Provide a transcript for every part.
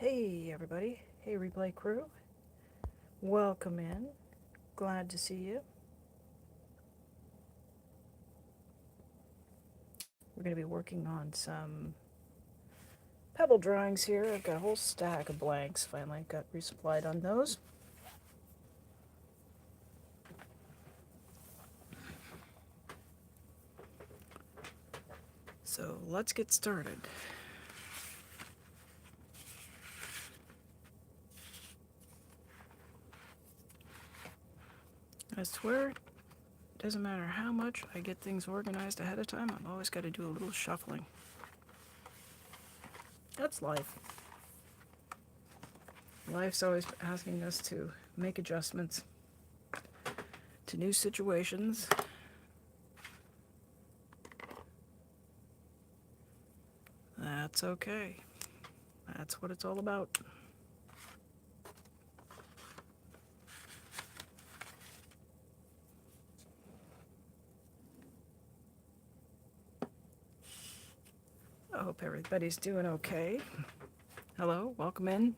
Hey everybody, hey replay crew, welcome in, glad to see you. We're going to be working on some Pebble drawings here. I've got a whole stack of blanks, finally got resupplied on those. So let's get started. I swear, it doesn't matter how much I get things organized ahead of time, I've always got to do a little shuffling. That's life. Life's always asking us to make adjustments to new situations. That's okay. That's what it's all about. I hope everybody's doing okay. Hello, welcome in.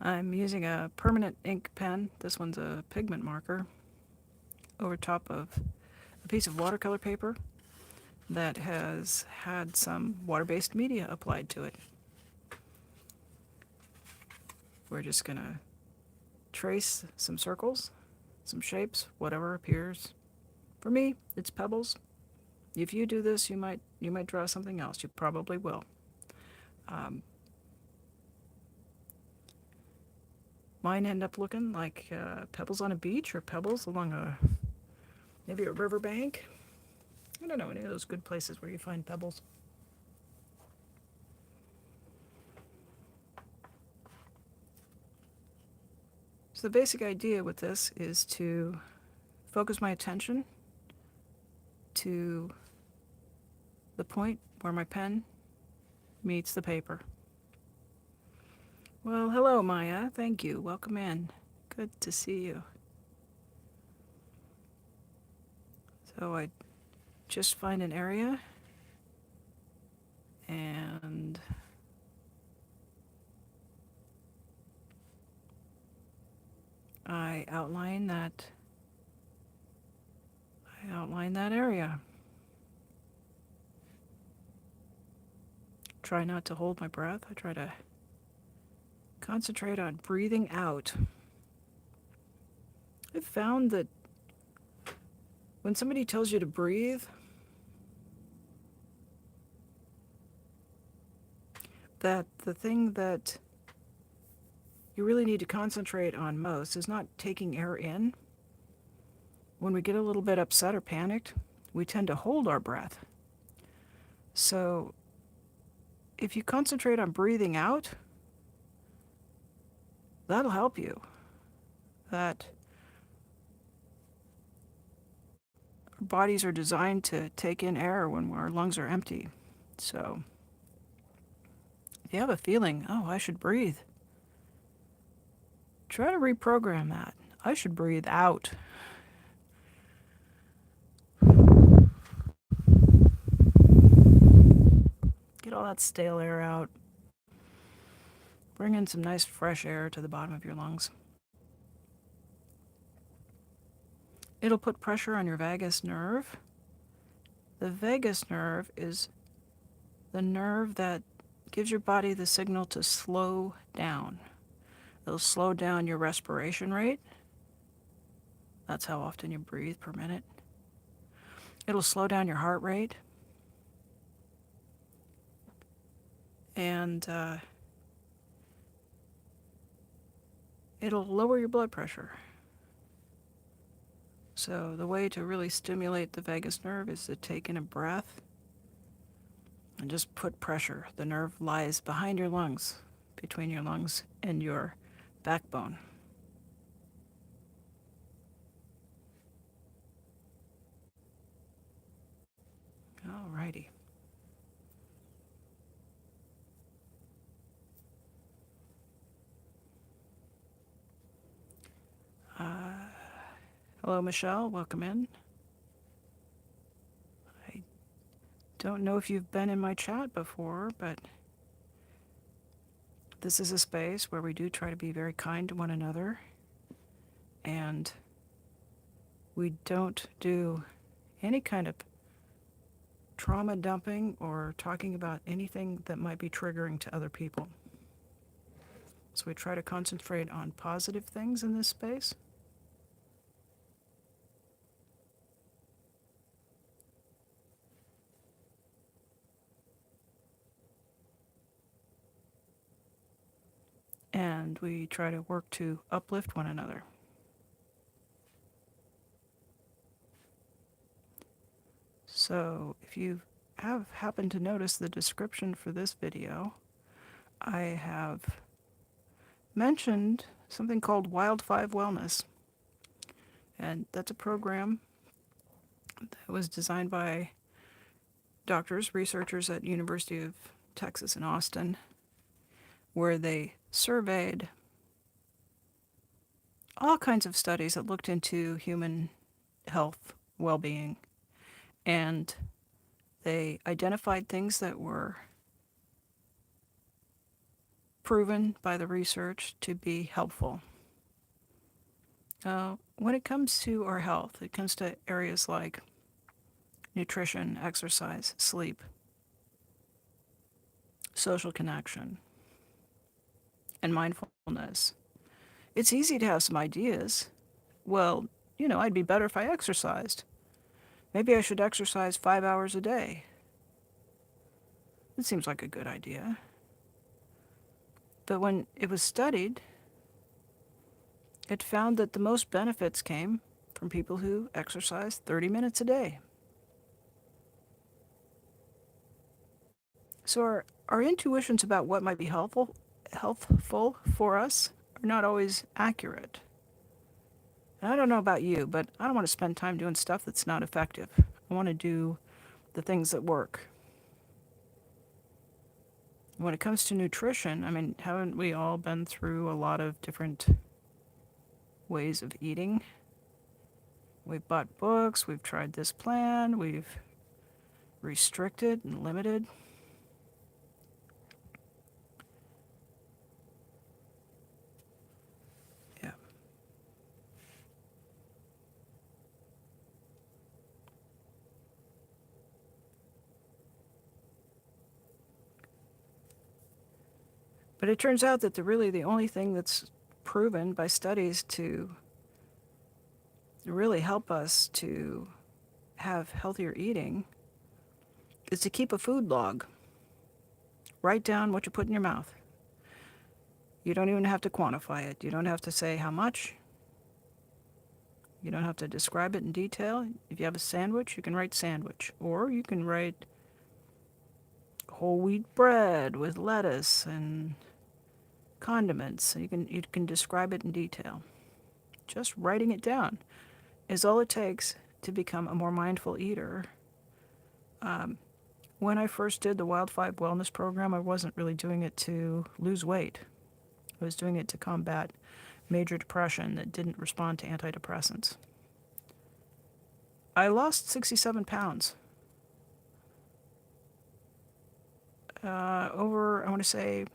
I'm using a permanent ink pen. This one's a pigment marker over top of a piece of watercolor paper that has had some water-based media applied to it. We're just gonna trace some circles, some shapes, whatever appears. For me, it's pebbles. If you do this, you might draw something else. You probably will. Mine end up looking like pebbles on a beach or pebbles along maybe a riverbank. I don't know, any of those good places where you find pebbles. So the basic idea with this is to focus my attention to the point where my pen meets the paper. Well, hello, Maya. Thank you. Welcome in. Good to see you. So I just find an area and I outline that area. Try not to hold my breath. I try to concentrate on breathing out. I've found that when somebody tells you to breathe, that the thing that you really need to concentrate on most is not taking air in. When we get a little bit upset or panicked, we tend to hold our breath. So if you concentrate on breathing out, that'll help you. That our bodies are designed to take in air when our lungs are empty. So if you have a feeling, oh, I should breathe, try to reprogram that. I should breathe out. Get all that stale air out. Bring in some nice fresh air to the bottom of your lungs. It'll put pressure on your vagus nerve. The vagus nerve is the nerve that gives your body the signal to slow down. It'll slow down your respiration rate. That's how often you breathe per minute. It'll slow down your heart rate. And it'll lower your blood pressure. So the way to really stimulate the vagus nerve is to take in a breath and just put pressure. The nerve lies behind your lungs, between your lungs and your backbone. Alrighty. Hello, Michelle. Welcome in. I don't know if you've been in my chat before, but this is a space where we do try to be very kind to one another, and we don't do any kind of trauma dumping or talking about anything that might be triggering to other people. So we try to concentrate on positive things in this space. And we try to work to uplift one another. So if you have happened to notice the description for this video, I have mentioned something called Wild 5 Wellness. And that's a program that was designed by doctors, researchers at University of Texas in Austin, where they surveyed all kinds of studies that looked into human health, well-being, and they identified things that were proven by the research to be helpful. When it comes to our health, it comes to areas like nutrition, exercise, sleep, social connection, and mindfulness. It's easy to have some ideas. Well, I'd be better if I exercised. Maybe I should exercise 5 hours a day. It seems like a good idea. But when it was studied, it found that the most benefits came from people who exercise 30 minutes a day. So our intuitions about what might be healthful for us are not always accurate. And I don't know about you, but I don't want to spend time doing stuff that's not effective. I want to do the things that work. When it comes to nutrition, I mean, haven't we all been through a lot of different ways of eating? We've bought books, we've tried this plan, we've restricted and limited. Yeah. But it turns out that the only thing that's proven by studies to really help us to have healthier eating is to keep a food log. Write down what you put in your mouth. You don't even have to quantify it. You don't have to say how much. You don't have to describe it in detail. If you have a sandwich, you can write sandwich. Or you can write whole wheat bread with lettuce and condiments. You can describe it in detail. Just writing it down is all it takes to become a more mindful eater. When I first did the Wild 5 Wellness program, I wasn't really doing it to lose weight. I was doing it to combat major depression that didn't respond to antidepressants. I lost 67 pounds over, I want to say,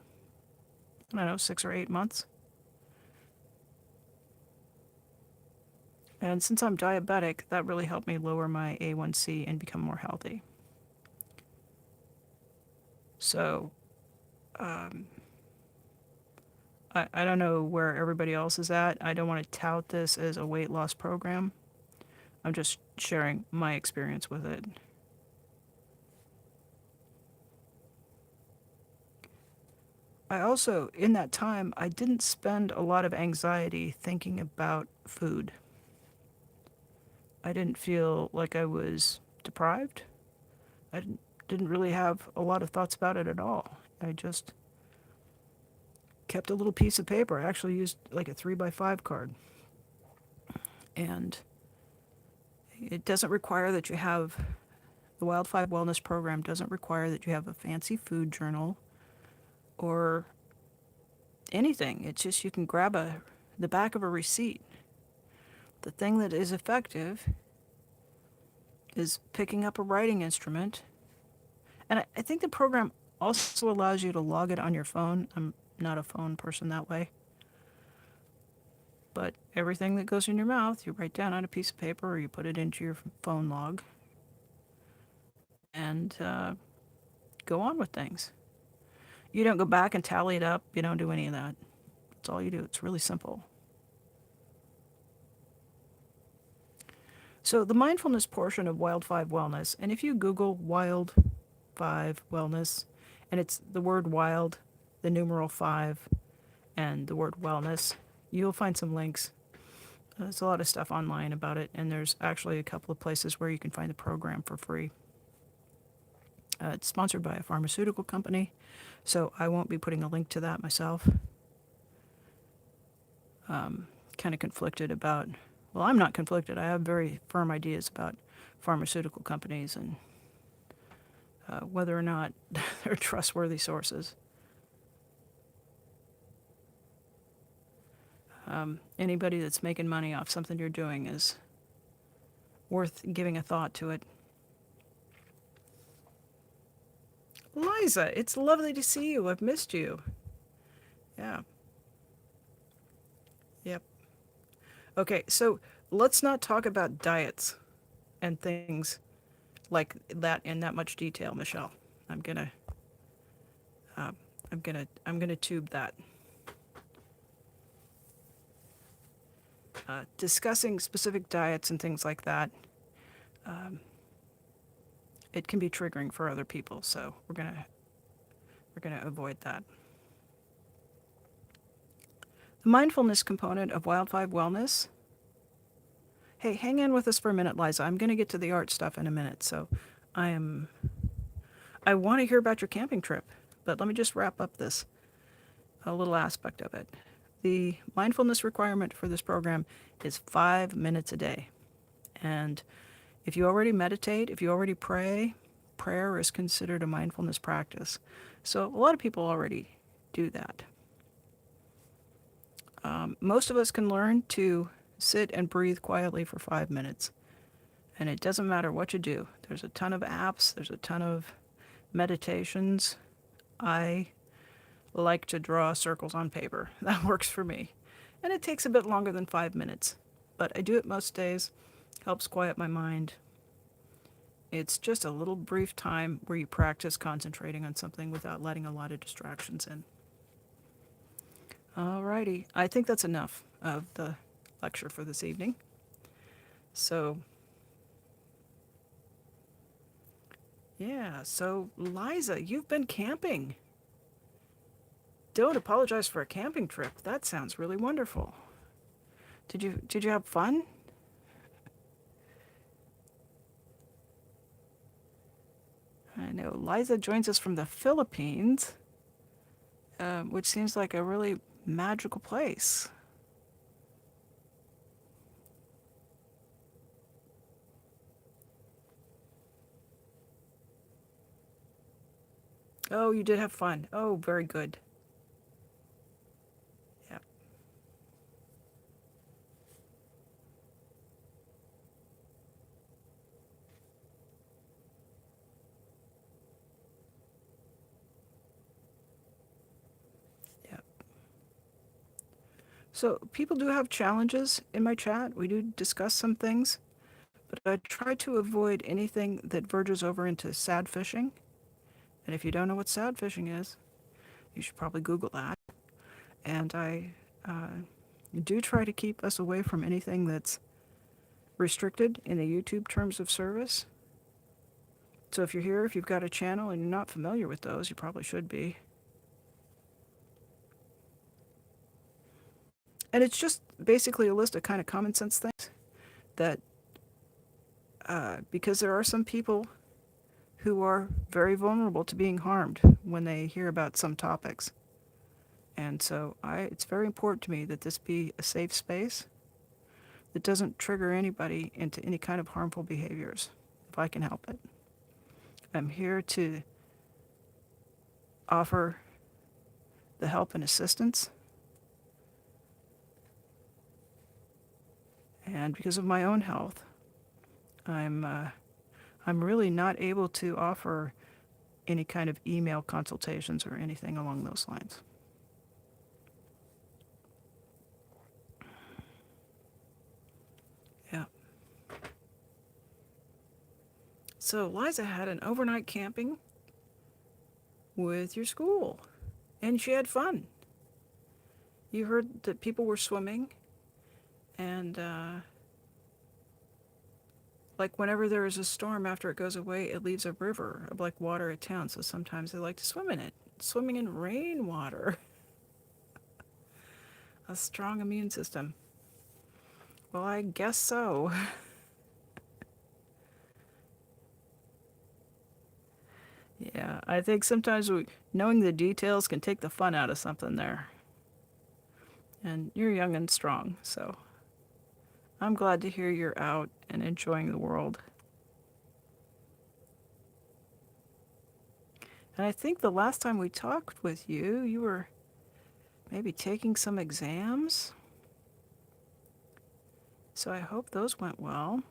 6 or 8 months. And since I'm diabetic, that really helped me lower my A1C and become more healthy. So, I don't know where everybody else is at. I don't want to tout this as a weight loss program. I'm just sharing my experience with it. I also, in that time, I didn't spend a lot of anxiety thinking about food. I didn't feel like I was deprived. I didn't really have a lot of thoughts about it at all. I just kept a little piece of paper. I actually used like a 3x5 card. And it doesn't require that you have, the Wild 5 Wellness program doesn't require that you have a fancy food journal or anything. It's just you can grab the back of a receipt The thing that is effective is picking up a writing instrument. And I think the program also allows you to log it on your phone. I'm not a phone person that way. But everything that goes in your mouth, you write down on a piece of paper or you put it into your phone log and go on with things. You don't go back and tally it up. You don't do any of that. That's all you do. It's really simple. So the mindfulness portion of Wild 5 Wellness, and if you Google Wild 5 Wellness, and it's the word wild, the numeral 5, and the word wellness, you'll find some links. There's a lot of stuff online about it, and there's actually a couple of places where you can find the program for free. It's sponsored by a pharmaceutical company, so I won't be putting a link to that myself. Kind of conflicted about, well, I'm not conflicted. I have very firm ideas about pharmaceutical companies and whether or not they're trustworthy sources. Anybody that's making money off something you're doing is worth giving a thought to it. Liza, it's lovely to see you. I've missed you. Yeah. Yep. Okay, so let's not talk about diets and things like that in that much detail, Michelle. I'm gonna tube that. Discussing specific diets and things like that, it can be triggering for other people, so we're gonna avoid that. The mindfulness component of Wild 5 Wellness. Hey, hang in with us for a minute, Liza. I'm gonna get to the art stuff in a minute, so I want to hear about your camping trip, but let me just wrap up this a little aspect of it. The mindfulness requirement for this program is 5 minutes a day. And if you already meditate, if you already pray, prayer is considered a mindfulness practice. So a lot of people already do that. Most of us can learn to sit and breathe quietly for 5 minutes. And it doesn't matter what you do. There's a ton of apps, there's a ton of meditations. I like to draw circles on paper. That works for me. And it takes a bit longer than 5 minutes. But I do it most days. Helps quiet my mind. It's just a little brief time where you practice concentrating on something without letting a lot of distractions in. Alrighty, I think that's enough of the lecture for this evening. So, yeah, so Liza, you've been camping. Don't apologize for a camping trip. That sounds really wonderful. Did you have fun? I know Liza joins us from the Philippines, which seems like a really magical place. Oh, you did have fun. Oh, very good. Yeah. Yeah. So people do have challenges in my chat. We do discuss some things, but I try to avoid anything that verges over into sad fishing. And if you don't know what sad fishing is, you should probably Google that. And I do try to keep us away from anything that's restricted in the YouTube terms of service. So if you're here, if you've got a channel and you're not familiar with those, you probably should be. And it's just basically a list of kind of common sense things that, because there are some people who are very vulnerable to being harmed when they hear about some topics. And so it's very important to me that this be a safe space that doesn't trigger anybody into any kind of harmful behaviors, if I can help it. I'm here to offer the help and assistance. And because of my own health, I'm I'm really not able to offer any kind of email consultations or anything along those lines. Yeah. So Liza had an overnight camping with your school, and she had fun. You heard that people were swimming, and like whenever there is a storm, after it goes away, it leaves a river of like water at town. So sometimes they like to swim in it. Swimming in rainwater. A strong immune system. Well, I guess so. Yeah, I think sometimes knowing the details can take the fun out of something there. And you're young and strong, so I'm glad to hear you're out and enjoying the world. And I think the last time we talked with you, you were maybe taking some exams. So I hope those went well.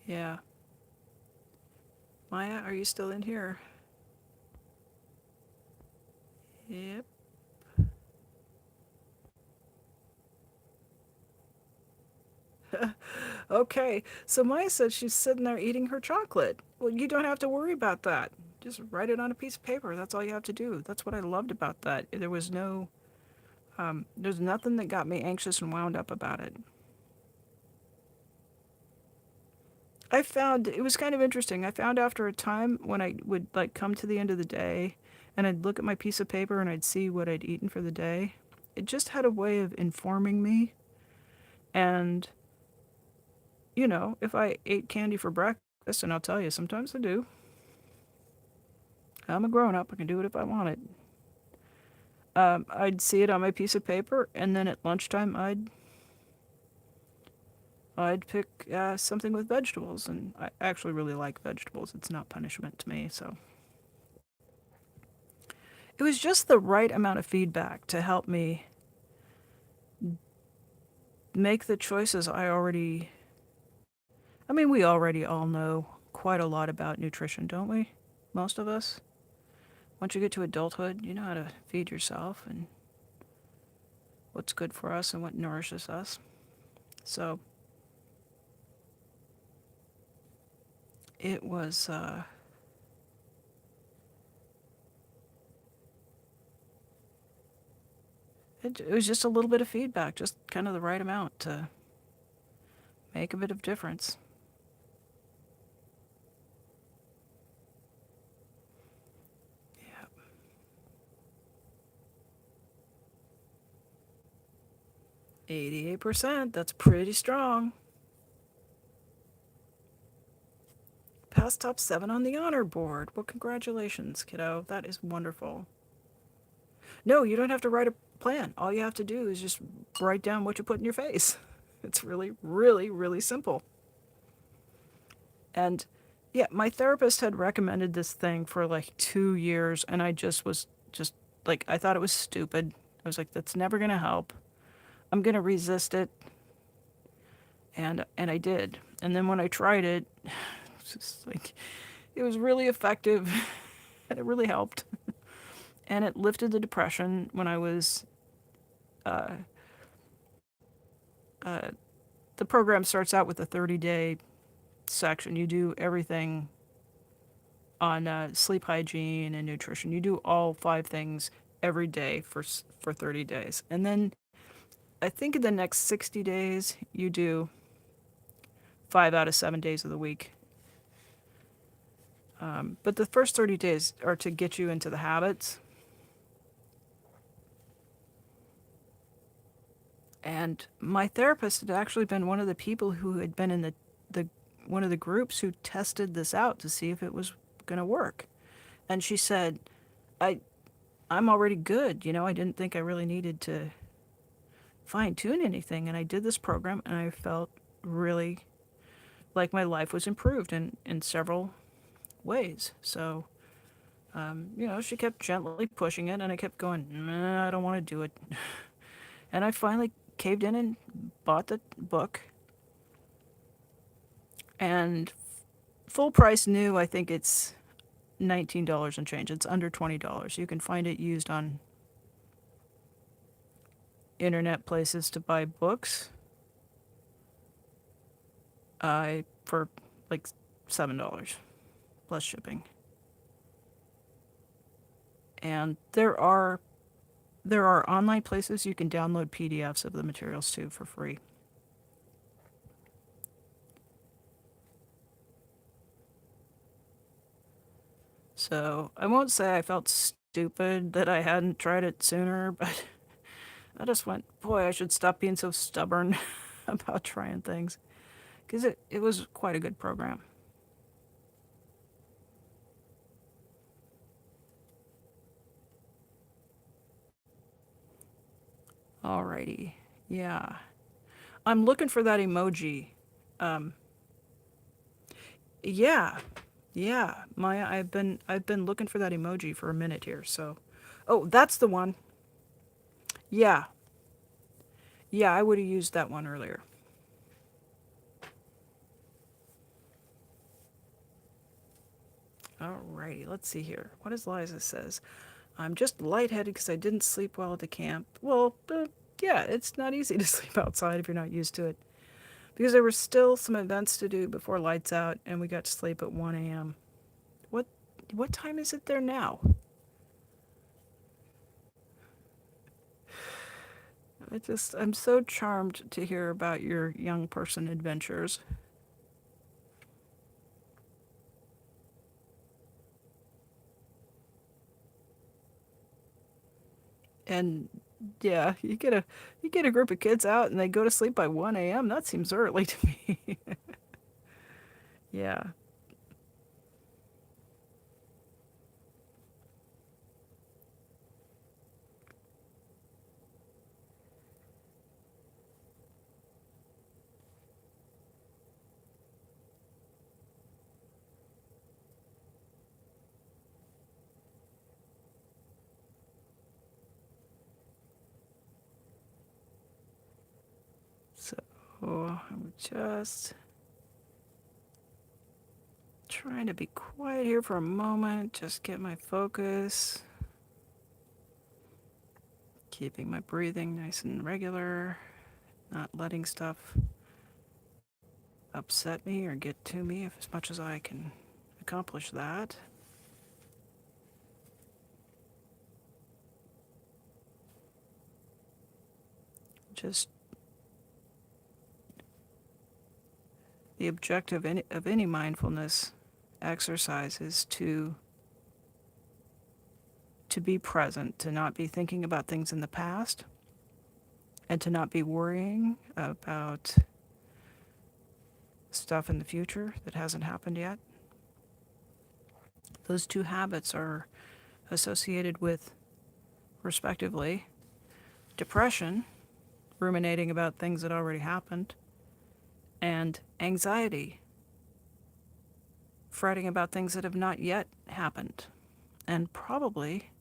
Yeah. Maya, are you still in here? Yep. Okay, so Maya said she's sitting there eating her chocolate. Well, you don't have to worry about that. Just write it on a piece of paper. That's all you have to do. That's what I loved about that. There's nothing that got me anxious and wound up about it. I found it was kind of interesting. I found after a time when I would like come to the end of the day and I'd look at my piece of paper and I'd see what I'd eaten for the day, it just had a way of informing me. And, if I ate candy for breakfast, and I'll tell you, sometimes I do, I'm a grown up, I can do it if I want it. I'd see it on my piece of paper, and then at lunchtime, I'd pick something with vegetables, and I actually really like vegetables. It's not punishment to me, so it was just the right amount of feedback to help me make the choices we already all know quite a lot about nutrition, don't we? Most of us. Once you get to adulthood, you know how to feed yourself and what's good for us and what nourishes us. So it was it was just a little bit of feedback, just kind of the right amount to make a bit of difference. Yeah. 88%, that's pretty strong. Passed top 7 on the honor board. Well, congratulations, kiddo. That is wonderful. No, you don't have to write a plan. All you have to do is just write down what you put in your face. It's really, really, really simple. And yeah, my therapist had recommended this thing for like 2 years, and I was just like, I thought it was stupid. I was like, that's never going to help. I'm going to resist it. And I did. And then when I tried it, it's just like, it was really effective and it really helped. And it lifted the depression when I was uh, the program starts out with a 30-day section. You do everything on sleep hygiene and nutrition. You do all 5 things every day for 30 days. And then I think in the next 60 days, you do 5 out of 7 days of the week. But the first 30 days are to get you into the habits. And my therapist had actually been one of the people who had been in the one of the groups who tested this out to see if it was going to work. And she said, I'm already good. I didn't think I really needed to fine tune anything. And I did this program and I felt really like my life was improved in several ways. So She kept gently pushing it, and I kept going, nah, I don't want to do it. And I finally caved in and bought the book. And full price new, I think it's $19 and change. It's under $20. You can find it used on internet places to buy books for like $7 plus shipping. And there are online places you can download PDFs of the materials too for free. So I won't say I felt stupid that I hadn't tried it sooner, but I just went, boy, I should stop being so stubborn about trying things. Because it was quite a good program. Alrighty. Yeah. I'm looking for that emoji. Um, yeah. Yeah. Maya, I've been looking for that emoji for a minute here, so. Oh, that's the one. Yeah. Yeah, I would have used that one earlier. Alrighty, let's see here. What does Liza says? I'm just lightheaded because I didn't sleep well at the camp. Well, yeah, it's not easy to sleep outside if you're not used to it. Because there were still some events to do before lights out, and we got to sleep at 1 a.m. What what time is it there now? I'm so charmed to hear about your young person adventures. And yeah, you get a group of kids out and they go to sleep by 1 a.m. That seems early to me. Yeah. So I'm just trying to be quiet here for a moment, just get my focus, keeping my breathing nice and regular, not letting stuff upset me or get to me as much as I can accomplish that. Just the objective of any mindfulness exercise is to be present, to not be thinking about things in the past, and to not be worrying about stuff in the future that hasn't happened yet. Those two habits are associated with, respectively, depression, ruminating about things that already happened, and anxiety, fretting about things that have not yet happened and probably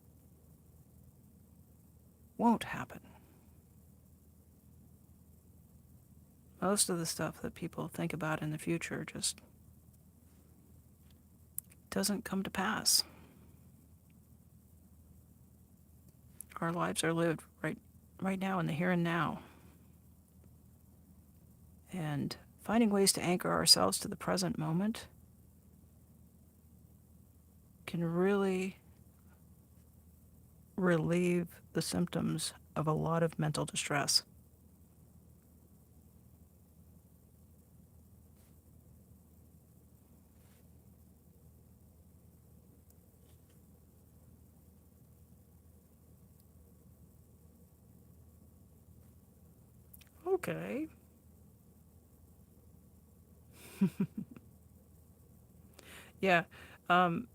won't happen. Most of the stuff that people think about in the future just doesn't come to pass. Our lives are lived right now in the here and now. And finding ways to anchor ourselves to the present moment can really relieve the symptoms of a lot of mental distress. Okay. Yeah. Um,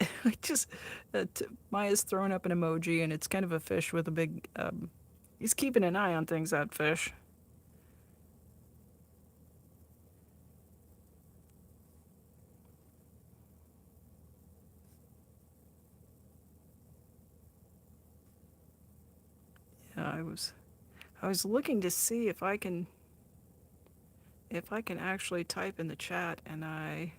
I just, Maya's throwing up an emoji, and it's kind of a fish with a big, he's keeping an eye on things, that fish. I was looking to see if I can actually type in the chat, and I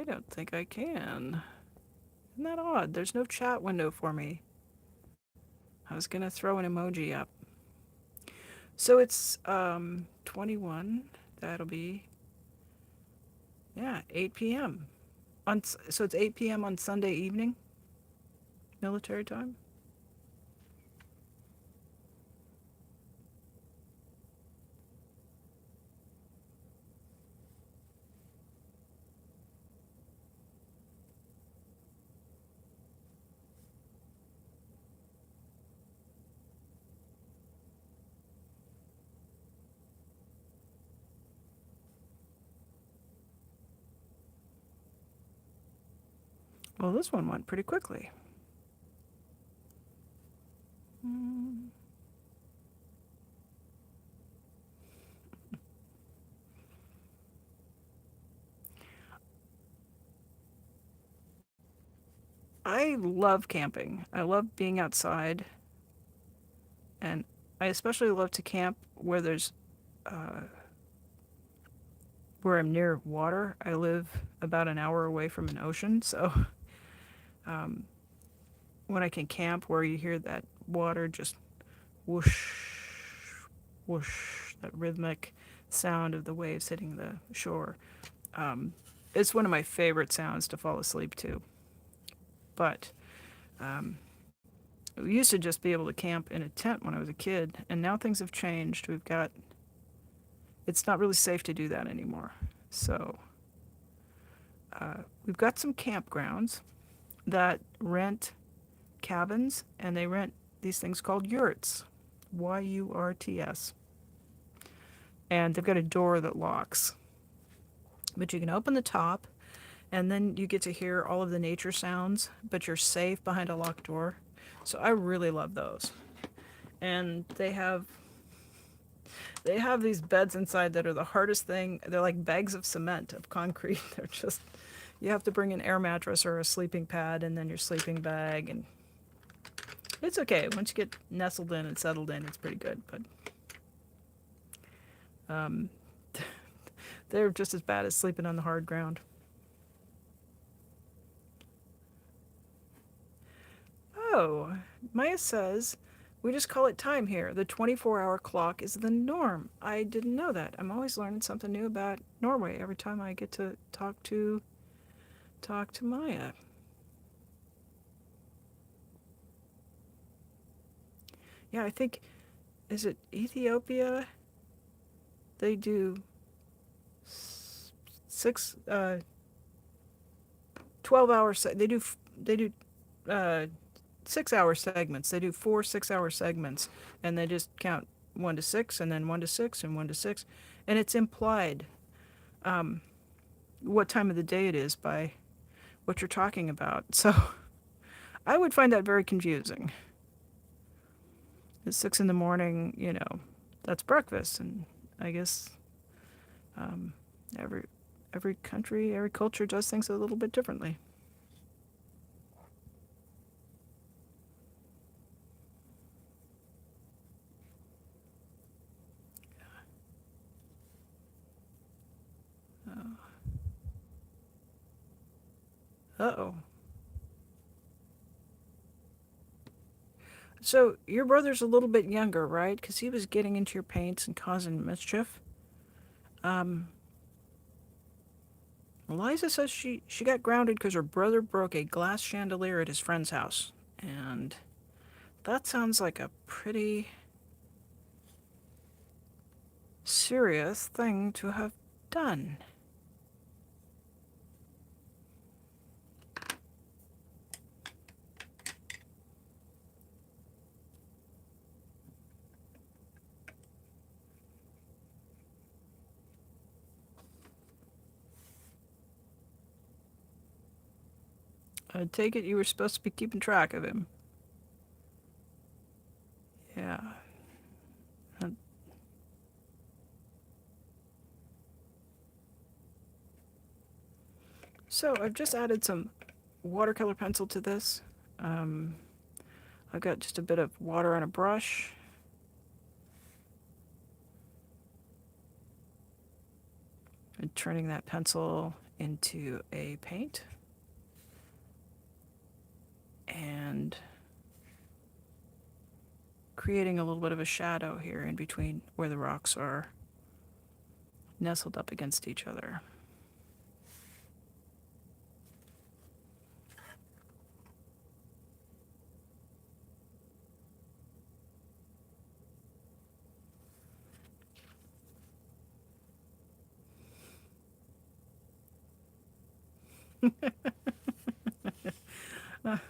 don't think I can. Isn't that odd? There's no chat window for me. I was gonna throw an emoji up. So it's 21. That'll be, yeah, 8 p.m. So it's 8 p.m. on Sunday evening, military time. Well, this one went pretty quickly. I love camping. I love being outside, and I especially love to camp uh, where I'm near water. I live about an hour away from an ocean, so um, when I can camp where you hear that water just whoosh, whoosh, that rhythmic sound of the waves hitting the shore, um, it's one of my favorite sounds to fall asleep to. But um, we used to just be able to camp in a tent when I was a kid, and now things have changed. It's not really safe to do that anymore. So we've got some campgrounds that rent cabins, and they rent these things called yurts, Yurts. And they've got a door that locks. But you can open the top, and then you get to hear all of the nature sounds, but you're safe behind a locked door. So I really love those. And they have these beds inside that are the hardest thing. They're like bags of cement, of concrete. They're just, you have to bring an air mattress or a sleeping pad and then your sleeping bag, and it's okay. Once you get nestled in and settled in, it's pretty good. But um, they're just as bad as sleeping on the hard ground. Oh, Maya says, we just call it time here. The 24-hour clock is the norm. I didn't know that. I'm always learning something new about Norway every time I get to talk to Maya. Yeah, I think, is it Ethiopia? They do 12 hours. They do uh, 6 hour segments. They do 4 6 hour segments, and they just count 1 to 6, and then 1 to 6, and 1 to 6, and it's implied um, what time of the day it is by what you're talking about. So I would find that very confusing. It's 6 in the morning, that's breakfast, and I guess um, every country, every culture does things a little bit differently. Uh-oh. So your brother's a little bit younger, right? Because he was getting into your paints and causing mischief. Um, Eliza says she got grounded because her brother broke a glass chandelier at his friend's house. And that sounds like a pretty serious thing to have done. I take it you were supposed to be keeping track of him. Yeah. So I've just added some watercolor pencil to this. I've got just a bit of water on a brush. And turning that pencil into a paint. And creating a little bit of a shadow here in between where the rocks are nestled up against each other.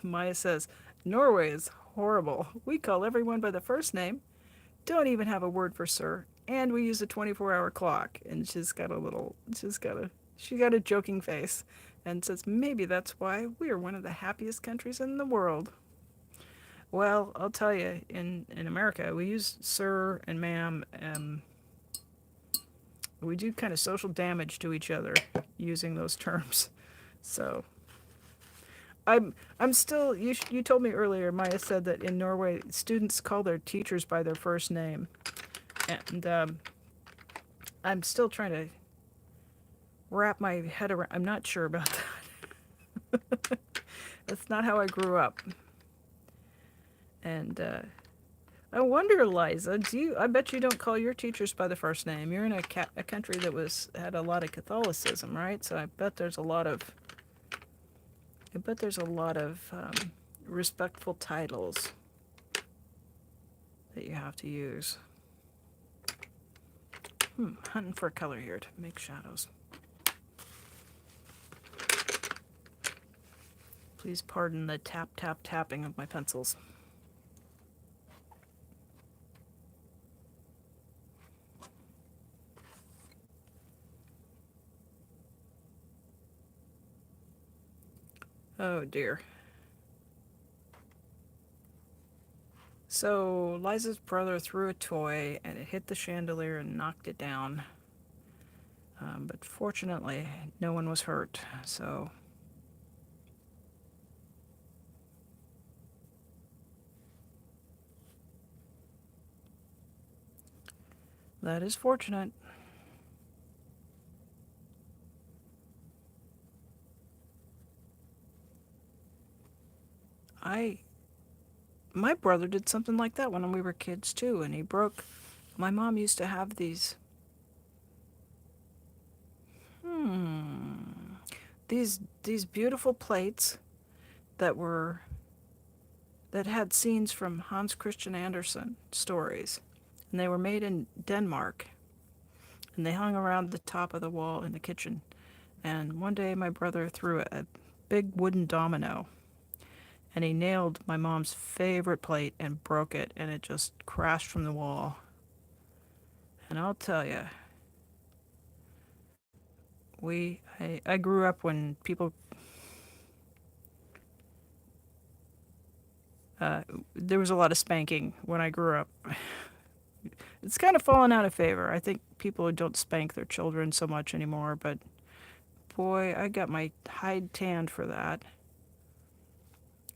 Maya says, Norway is horrible. We call everyone by the first name, don't even have a word for sir, and we use a 24-hour clock. And she got a joking face and says, maybe that's why we are one of the happiest countries in the world. Well, I'll tell you, in America, we use sir and ma'am, and we do kind of social damage to each other using those terms. So I'm still. You told me earlier. Maya said that in Norway, students call their teachers by their first name, and I'm still trying to wrap my head around. I'm not sure about that. That's not how I grew up. And I wonder, Liza, I bet you don't call your teachers by the first name. You're in a country that had a lot of Catholicism, right? So I bet there's a lot of respectful titles that you have to use. Hunting for a color here to make shadows. Please pardon the tap, tap, tapping of my pencils. Oh dear. So Liza's brother threw a toy and it hit the chandelier and knocked it down. But fortunately, no one was hurt. So that is fortunate. My brother did something like that when we were kids too, and he broke. My mom used to have these. These beautiful plates that had scenes from Hans Christian Andersen stories, and they were made in Denmark, and they hung around the top of the wall in the kitchen. And one day my brother threw a big wooden domino, and he nailed my mom's favorite plate and broke it, and it just crashed from the wall. And I'll tell you, I grew up when people there was a lot of spanking when I grew up. It's kind of fallen out of favor. I think people don't spank their children so much anymore, but boy, I got my hide tanned for that.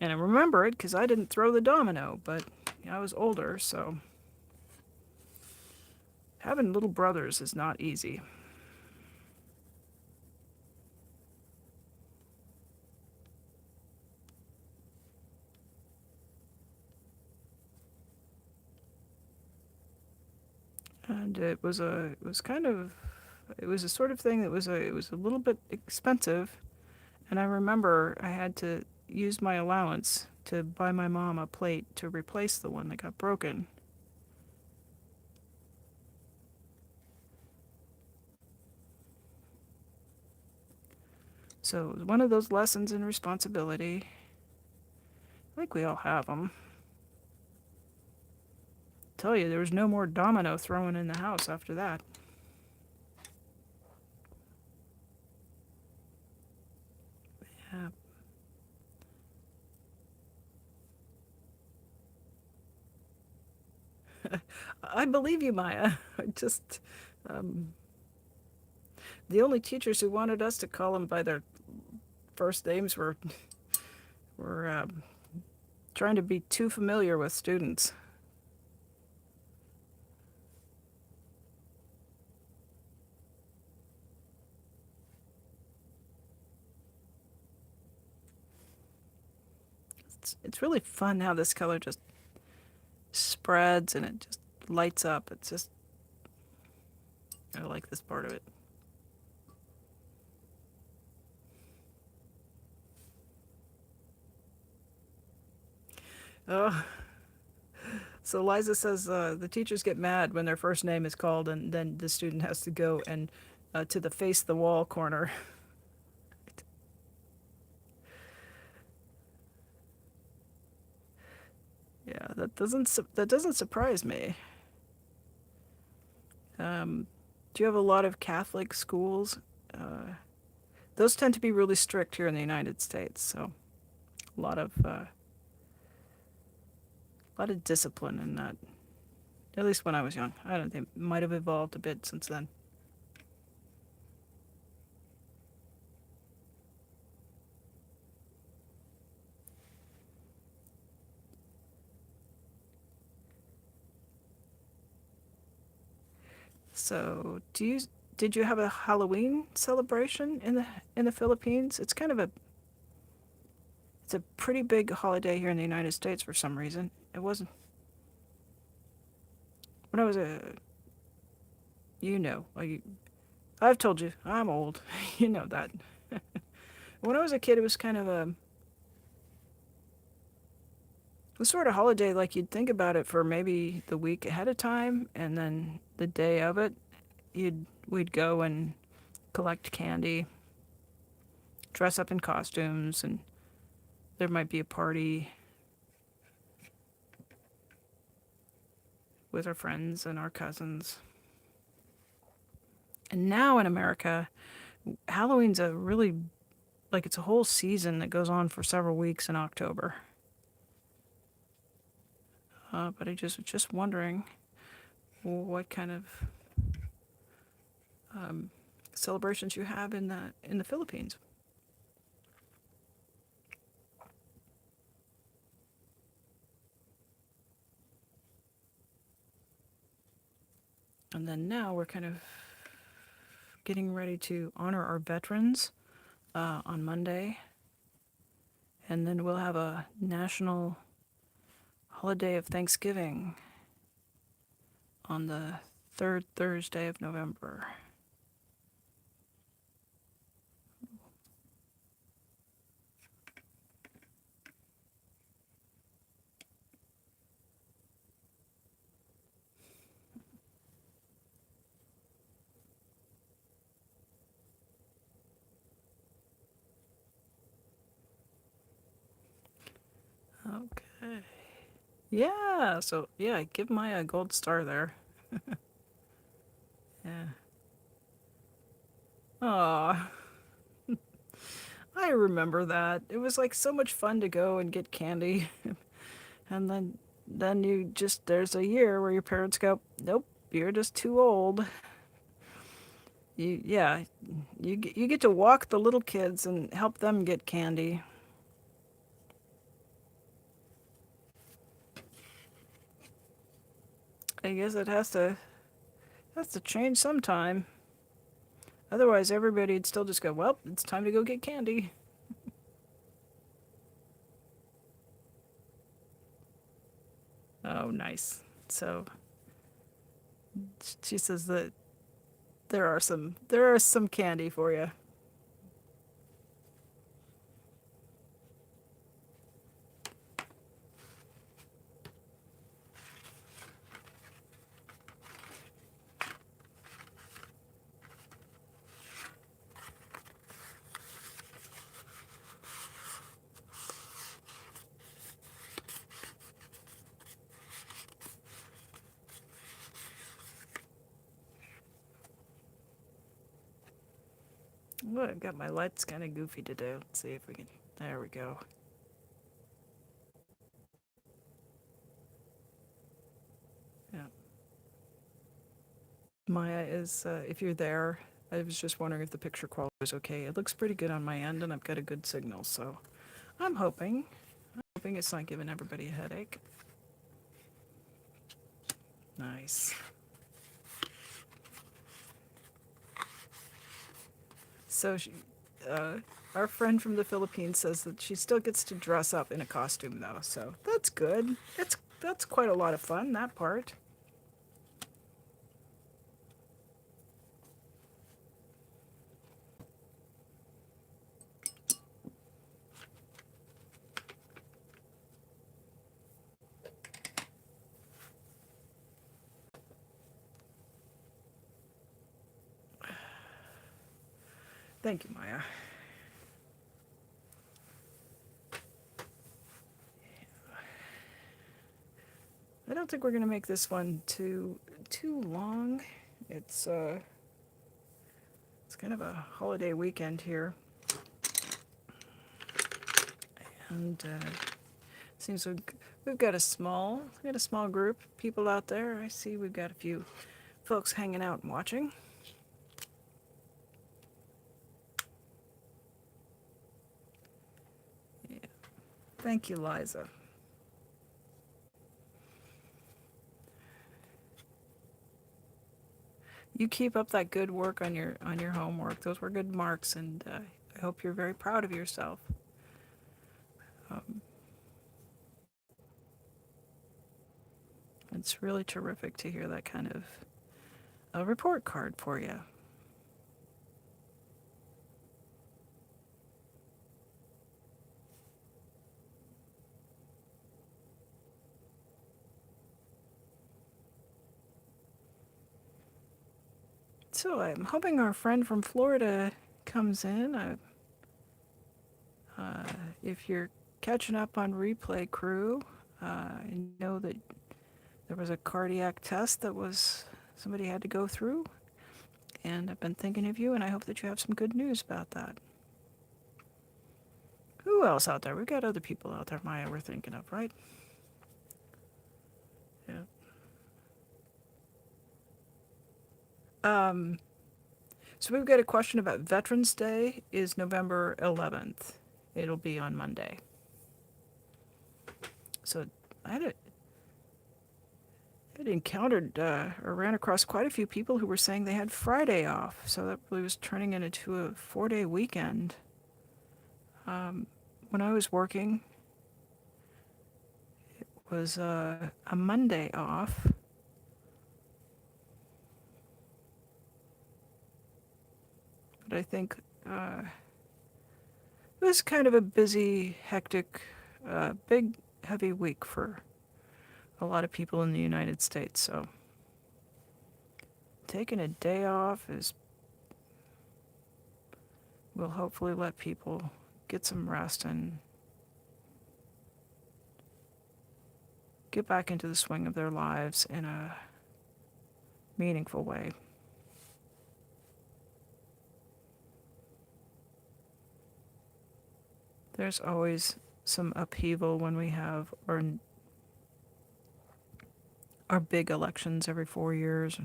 And I remember it because I didn't throw the domino, but I was older, so having little brothers is not easy. And it was a sort of thing that it was a little bit expensive, and I remember I had to use my allowance to buy my mom a plate to replace the one that got broken. So it was one of those lessons in responsibility. I think we all have them. Tell you, there was no more domino throwing in the house after that. Yeah. I believe you, Maya. I just, the only teachers who wanted us to call them by their first names were trying to be too familiar with students. It's really fun how this color just spreads and it just lights up. It's just, I like this part of it. Oh, so Liza says the teachers get mad when their first name is called, and then the student has to go and to the face the wall corner. Yeah, that doesn't surprise me. Do you have a lot of Catholic schools? Those tend to be really strict here in the United States, so a lot of discipline in that. At least when I was young. I don't think it might have evolved a bit since then. So, did you have a Halloween celebration in the Philippines? It's a pretty big holiday here in the United States for some reason. It wasn't when I was like I've told you, I'm old. You know that. When I was a kid, it was kind of the sort of holiday like you'd think about it for maybe the week ahead of time, and then the day of it, we'd go and collect candy, dress up in costumes, and there might be a party with our friends and our cousins. And now in America, Halloween's a really it's a whole season that goes on for several weeks in October. But I just was just wondering what kind of celebrations you have in the Philippines. And then now we're kind of getting ready to honor our veterans on Monday. And then we'll have a national holiday of Thanksgiving on the third Thursday of November. Okay. Yeah, so yeah, give Maya a gold star there. Yeah. Aw. I remember that. It was like so much fun to go and get candy. And then you just there's a year where your parents go, "Nope, you're just too old." You get to walk the little kids and help them get candy. I guess it has to change sometime. Otherwise, everybody'd still just go, "Well, it's time to go get candy." Oh, nice. So she says that there are some candy for you. Well, I've got my lights kind of goofy today. Let's see if we can. There we go. Yeah. Maya is, if you're there, I was just wondering if the picture quality was okay. It looks pretty good on my end, and I've got a good signal, so I'm hoping Hoping it's not giving everybody a headache. Nice. So our friend from the Philippines says that she still gets to dress up in a costume though, so that's good. That's quite a lot of fun, that part. Thank you, Maya. I don't think we're gonna make this one too long. It's kind of a holiday weekend here, and seems we've got a small group of people out there. I see we've got a few folks hanging out and watching. Yeah. Thank you, Liza. You keep up that good work on your homework. Those were good marks, and I hope you're very proud of yourself. It's really terrific to hear that kind of a report card for you. So I'm hoping our friend from Florida comes in. If you're catching up on Replay Crew, I know that there was a cardiac test that somebody had to go through, and I've been thinking of you, and I hope that you have some good news about that. Who else out there? We've got other people out there, Maya, we're thinking of, right? Yeah. So we've got a question about Veterans Day is November 11th. It'll be on Monday. So I had encountered or ran across quite a few people who were saying they had Friday off. So that really was turning into a 4-day weekend. When I was working, it was a Monday off. But I think it was kind of a busy, hectic, big, heavy week for a lot of people in the United States. So taking a day off will hopefully let people get some rest and get back into the swing of their lives in a meaningful way. There's always some upheaval when we have our big elections every 4 years.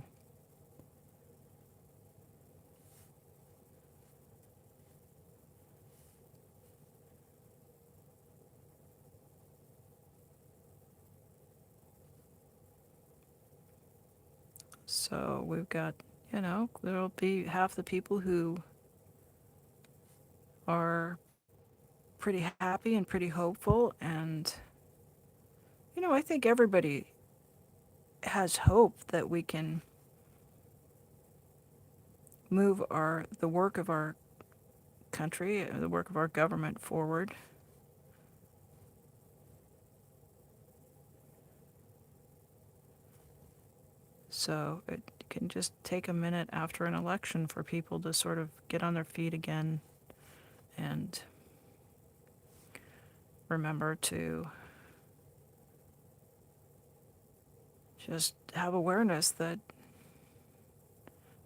So we've got, there'll be half the people who are pretty happy and pretty hopeful, and I think everybody has hope that we can move the work of our country, the work of our government forward. So it can just take a minute after an election for people to sort of get on their feet again and remember to just have awareness that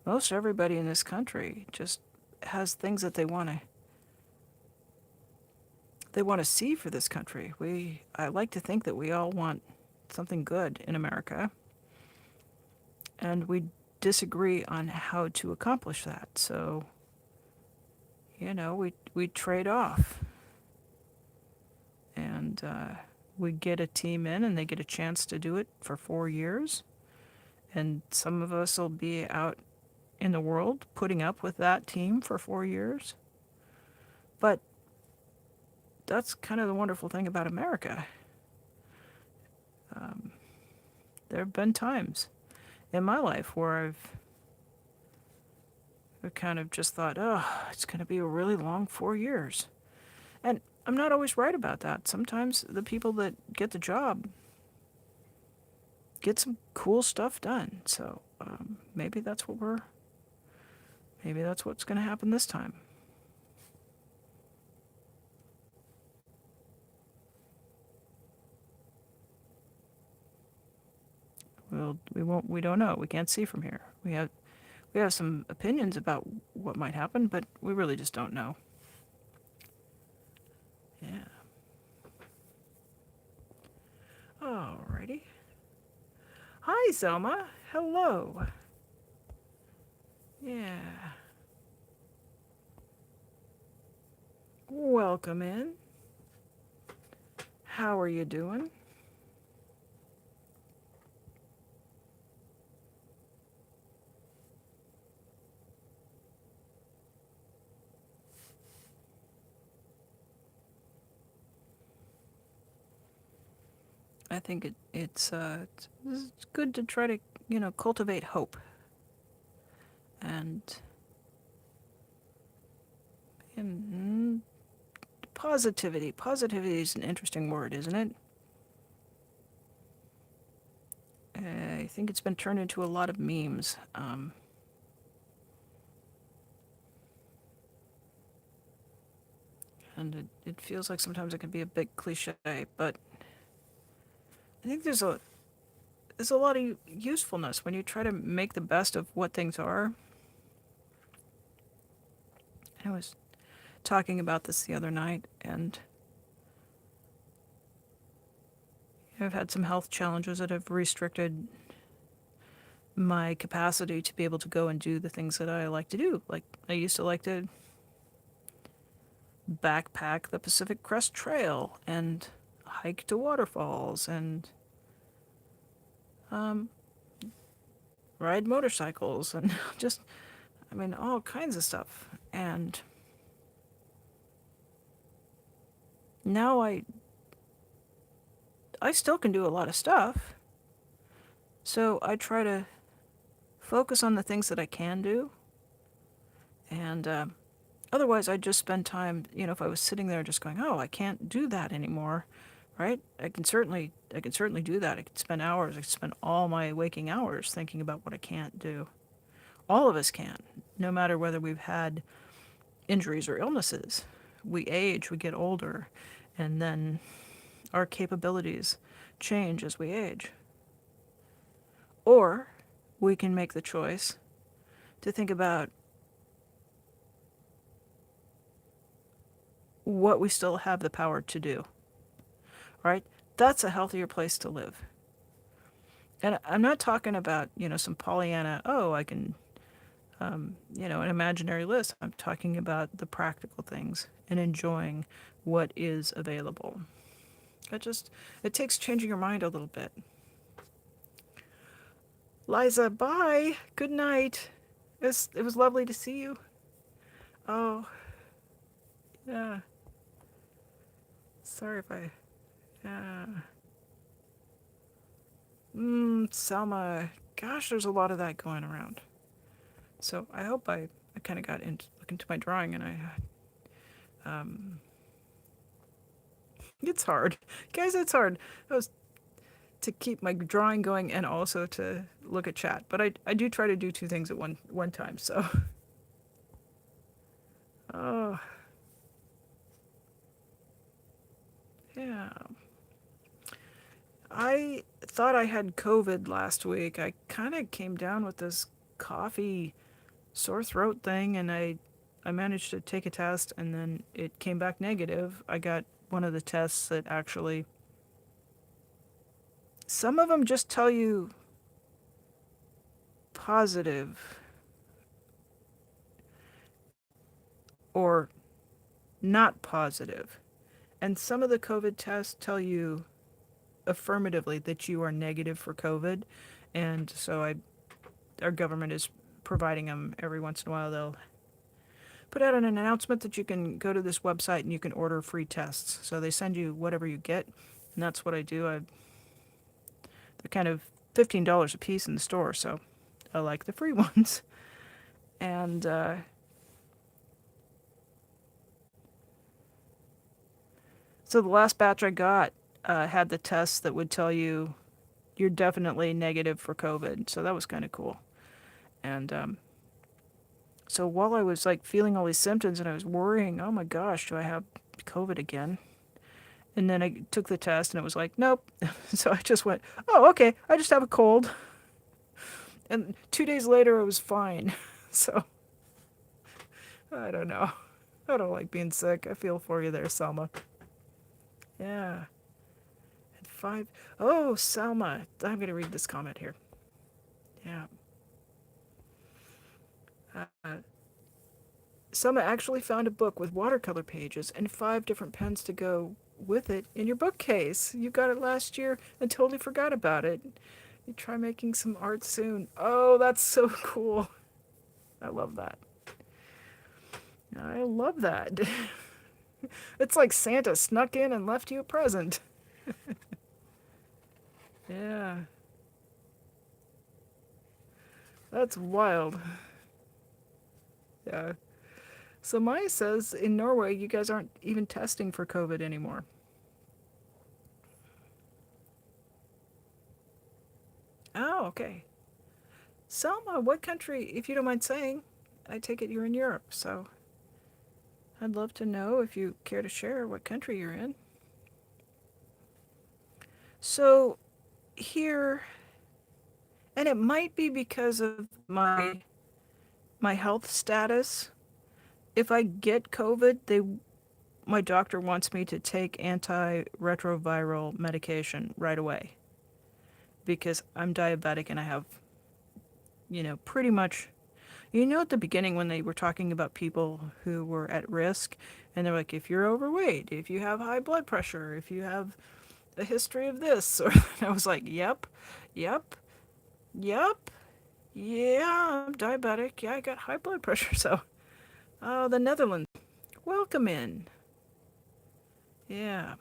most everybody in this country just has things that they want to see for this country. I like to think that we all want something good in America, and we disagree on how to accomplish that. So, we trade off. And and we get a team in and they get a chance to do it for 4 years. And some of us will be out in the world putting up with that team for 4 years. But that's kind of the wonderful thing about America. Um, there have been times in my life where I've kind of just thought, oh, it's going to be a really long 4 years. And I'm not always right about that. Sometimes the people that get the job get some cool stuff done. So maybe that's what's going to happen this time. We don't know. We can't see from here. We have some opinions about what might happen, but we really just don't know. Yeah. Alrighty. Hi, Selma. Hello. Yeah. Welcome in. How are you doing? I think it's good to try to, cultivate hope. And positivity. Positivity is an interesting word, isn't it? I think it's been turned into a lot of memes. And it feels like sometimes it can be a bit cliche, but I think there's a lot of usefulness when you try to make the best of what things are. I was talking about this the other night, and I've had some health challenges that have restricted my capacity to be able to go and do the things that I like to do. Like, I used to like to backpack the Pacific Crest Trail and hike to waterfalls and um, ride motorcycles and just, all kinds of stuff. And now I still can do a lot of stuff. So I try to focus on the things that I can do. And otherwise, I'd just spend time, if I was sitting there just going, oh, I can't do that anymore, right? I can certainly do that. I could spend hours. I could spend all my waking hours thinking about what I can't do. All of us can, no matter whether we've had injuries or illnesses. We age, we get older, and then our capabilities change as we age. Or we can make the choice to think about what we still have the power to do, right? That's a healthier place to live. And I'm not talking about, some Pollyanna, oh, I can, an imaginary list. I'm talking about the practical things and enjoying what is available. It takes changing your mind a little bit. Liza, bye. Good night. It was lovely to see you. Oh, yeah. Sorry if I, yeah. Selma, gosh, there's a lot of that going around. So I hope I kind of got into look into my drawing, and it's hard, guys. It's hard. It was to keep my drawing going and also to look at chat. But I do try to do two things at one time. So, oh yeah. I thought I had COVID last week. I kind of came down with this coffee sore throat thing, and I managed to take a test, and then it came back negative. I got one of the tests that actually, some of them just tell you positive or not positive, And some of the COVID tests tell you affirmatively that you are negative for COVID. And so our government is providing them every once in a while. They'll put out an announcement that you can go to this website and you can order free tests. So they send you whatever you get, and that's what I do. They're kind of $15 a piece in the store, so I like the free ones. And so the last batch I got had the tests that would tell you you're definitely negative for COVID. So that was kind of cool. And so while I was like feeling all these symptoms and I was worrying, oh my gosh, do I have COVID again? And then I took the test and it was like, nope. So I just went, oh, okay, I just have a cold. And 2 days later, I was fine. So I don't know. I don't like being sick. I feel for you there, Selma. Yeah. At 5. Oh, Selma. I'm going to read this comment here. Yeah. Uh, Selma actually found a book with watercolor pages and 5 different pens to go with it in your bookcase. You got it last year and totally forgot about it. You try making some art soon. Oh, that's so cool. I love that. I love that. It's like Santa snuck in and left you a present. Yeah. That's wild. Yeah. So Maya says in Norway, you guys aren't even testing for COVID anymore. Oh, okay. Selma, what country, if you don't mind saying? I take it you're in Europe, so I'd love to know if you care to share what country you're in. So here, and it might be because of my health status. If I get COVID, my doctor wants me to take antiretroviral medication right away because I'm diabetic and I have, pretty much, at the beginning when they were talking about people who were at risk, and they're like, if you're overweight, if you have high blood pressure, if you have a history of this, or I was like, yep, yep, yep, yeah, I'm diabetic, yeah, I got high blood pressure, so, the Netherlands, welcome in, yeah,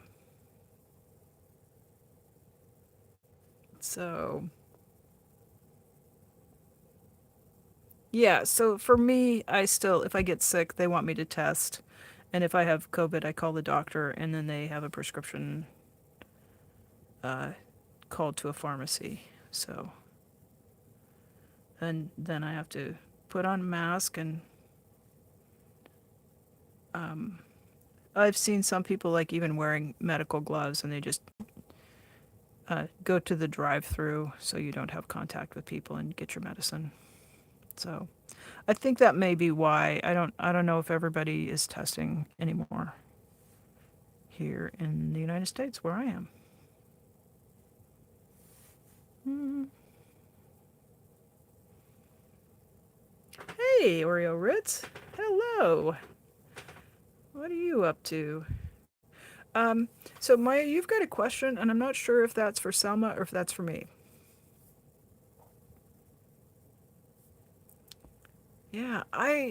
so, yeah, so for me, if I get sick, they want me to test, and if I have COVID, I call the doctor, and then they have a prescription uh, called to a pharmacy. So, and then I have to put on a mask, and I've seen some people like even wearing medical gloves, and they just go to the drive-through so you don't have contact with people and get your medicine. So, I think that may be why I don't know if everybody is testing anymore here in the United States where I am. Mm. Hey, Oreo Ritz. Hello. What are you up to? So Maya, you've got a question, and I'm not sure if that's for Selma or if that's for me. Yeah,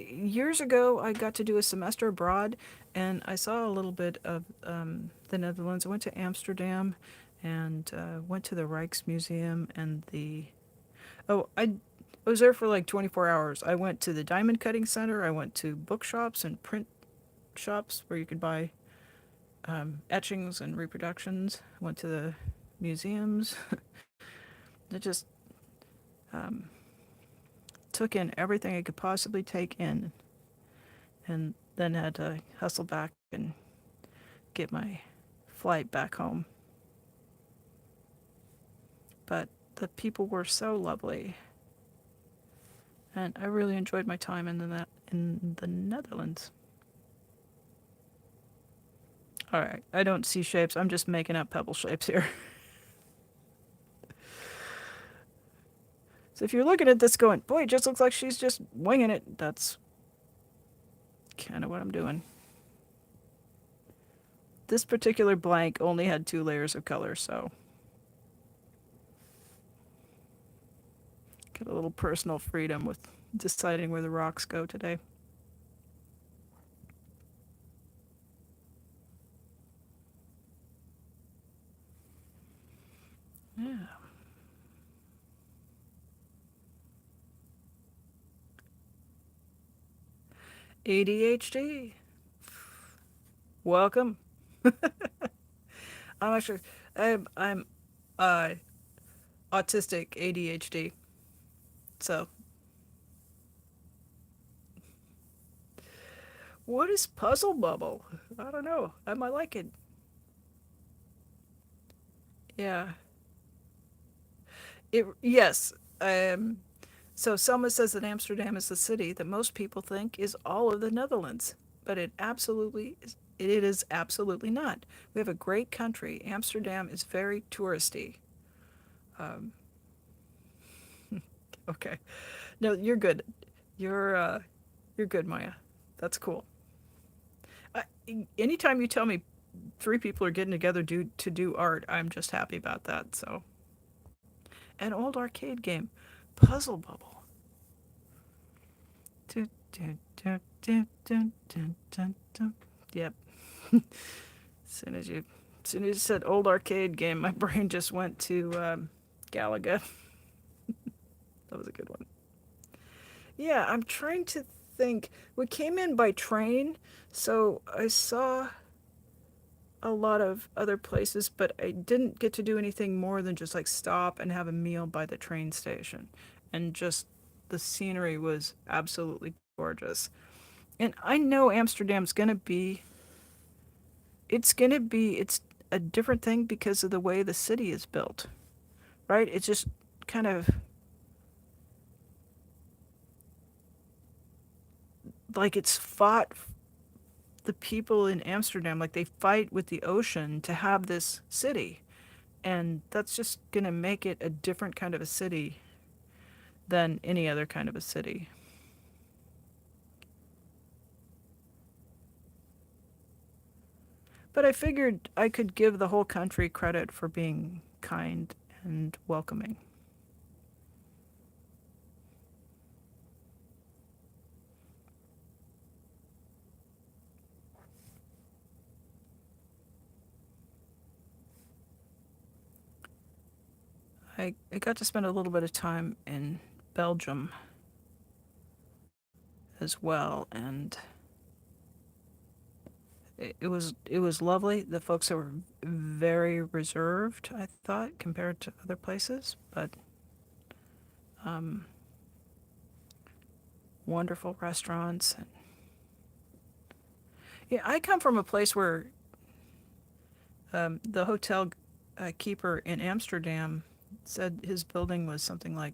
years ago I got to do a semester abroad, and I saw a little bit of the Netherlands. I went to Amsterdam, and went to the Rijksmuseum and I was there for like 24 hours. I went to the Diamond Cutting Center. I went to bookshops and print shops where you could buy etchings and reproductions. Went to the museums. It just um, took in everything I could possibly take in, and then had to hustle back and get my flight back home. But the people were so lovely, and I really enjoyed my time in the Netherlands. All right, I don't see shapes. I'm just making up pebble shapes here. So if you're looking at this going, boy, it just looks like she's just winging it, that's kind of what I'm doing. this particular blank only had 2 layers of color, so get a little personal freedom with deciding where the rocks go today. Yeah. ADHD. Welcome. I'm actually I'm uh autistic ADHD. So, what is Puzzle Bubble? I don't know. I might like it. Yeah. It yes. Um so Selma says that Amsterdam is the city that most people think is all of the Netherlands, but it is absolutely not. We have a great country. Amsterdam is very touristy. Um, okay. No, you're good. You're you're good, Maya. That's cool. Uh, Anytime you tell me 3 people are getting together to do art, I'm just happy about that. So, an old arcade game, Puzzle Bubble. Dun, dun, dun, dun, dun, dun, dun, dun. Yep. As soon as you said old arcade game, my brain just went to Galaga. That was a good one. Yeah, I'm trying to think. We came in by train, so I saw a lot of other places, but I didn't get to do anything more than just like stop and have a meal by the train station. And just the scenery was absolutely gorgeous. And I know Amsterdam's it's a different thing because of the way the city is built, right? It's just kind of like it's fought the people in Amsterdam, like they fight with the ocean to have this city. And that's just going to make it a different kind of a city than any other kind of a city. But I figured I could give the whole country credit for being kind and welcoming. I got to spend a little bit of time in Belgium as well, and it was lovely. The folks were very reserved, I thought, compared to other places, but um, wonderful restaurants. Yeah, I come from a place where the hotel keeper in Amsterdam said his building was something like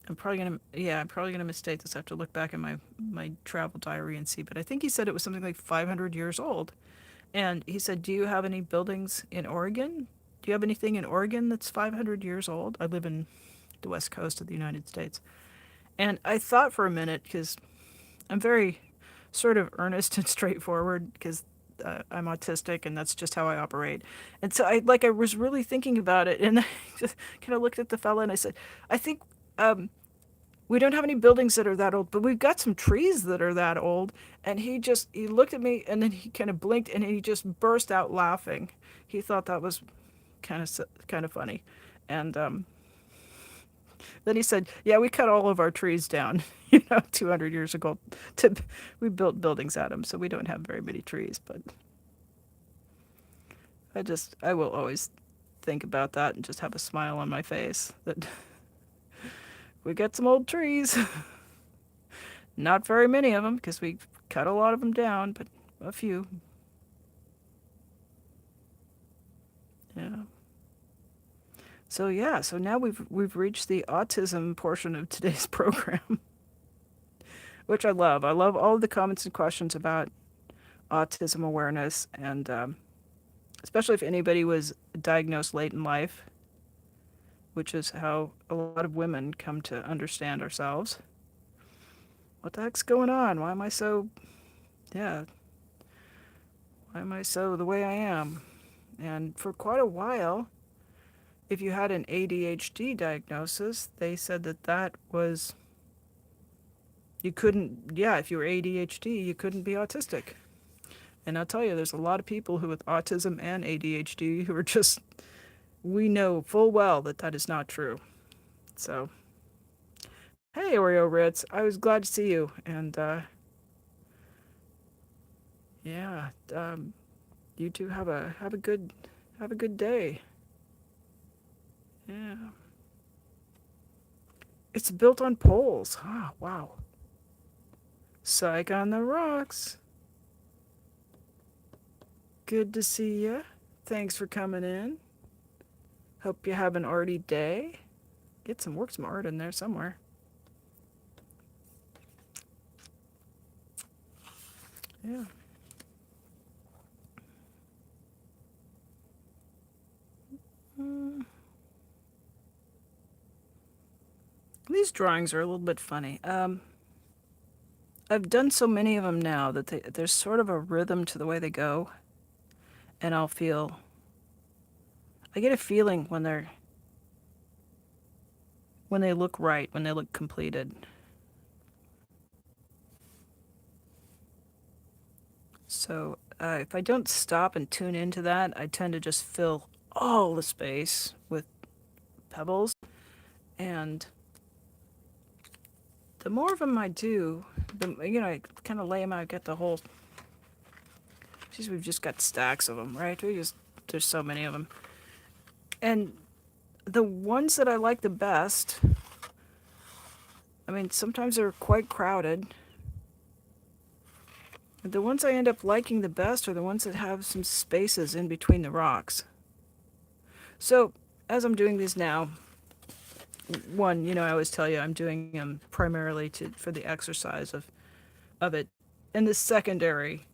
I'm probably gonna mistake this. I have to look back in my travel diary and see, but I think he said it was something like 500 years old. And he said, "Do you have any buildings in Oregon? Do you have anything in Oregon that's 500 years old?" I live in the west coast of the United States, and I thought for a minute because I'm very sort of earnest and straightforward because I'm autistic and that's just how I operate. And so I was really thinking about it, and I just kind of looked at the fella and I said, "I think um, we don't have any buildings that are that old, but we've got some trees that are that old." And he looked at me and then he kind of blinked and he just burst out laughing. He thought that was kind of funny. And then he said, "Yeah, we cut all of our trees down, 200 years ago. To we built buildings out of them, so we don't have very many trees." But I will always think about that and just have a smile on my face that we got some old trees. Not very many of them because we cut a lot of them down, but a few. Yeah. So yeah, so now we've reached the autism portion of today's program, which I love. I love all of the comments and questions about autism awareness, and especially if anybody was diagnosed late in life, which is how a lot of women come to understand ourselves. What the heck's going on? Why am I so, yeah. Why am I so the way I am? And for quite a while, if you had an ADHD diagnosis, they said that that was, you couldn't, yeah, if you were ADHD, you couldn't be autistic. And I'll tell you, there's a lot of people who with autism and ADHD who are just, we know full well that that is not true. So, hey, Oreo Ritz, I was glad to see you. And yeah, you two have a good day. Yeah, it's built on poles. Ah, wow. Psych on the rocks. Good to see ya. Thanks for coming in. Hope you have an arty day. Work some art in there somewhere. Yeah. Mm. These drawings are a little bit funny. I've done so many of them now that there's sort of a rhythm to the way they go, and I get a feeling when they look right, when they look completed. So if I don't stop and tune into that, I tend to just fill all the space with pebbles, and the more of them I do, I kind of lay them out, get the whole. Geez, we've just got stacks of them, right? There's so many of them, and the ones that I like the best. I mean, sometimes they're quite crowded. The ones I end up liking the best are the ones that have some spaces in between the rocks. So, as I'm doing these now, one, I always tell you I'm doing them primarily for the exercise of it. And the secondary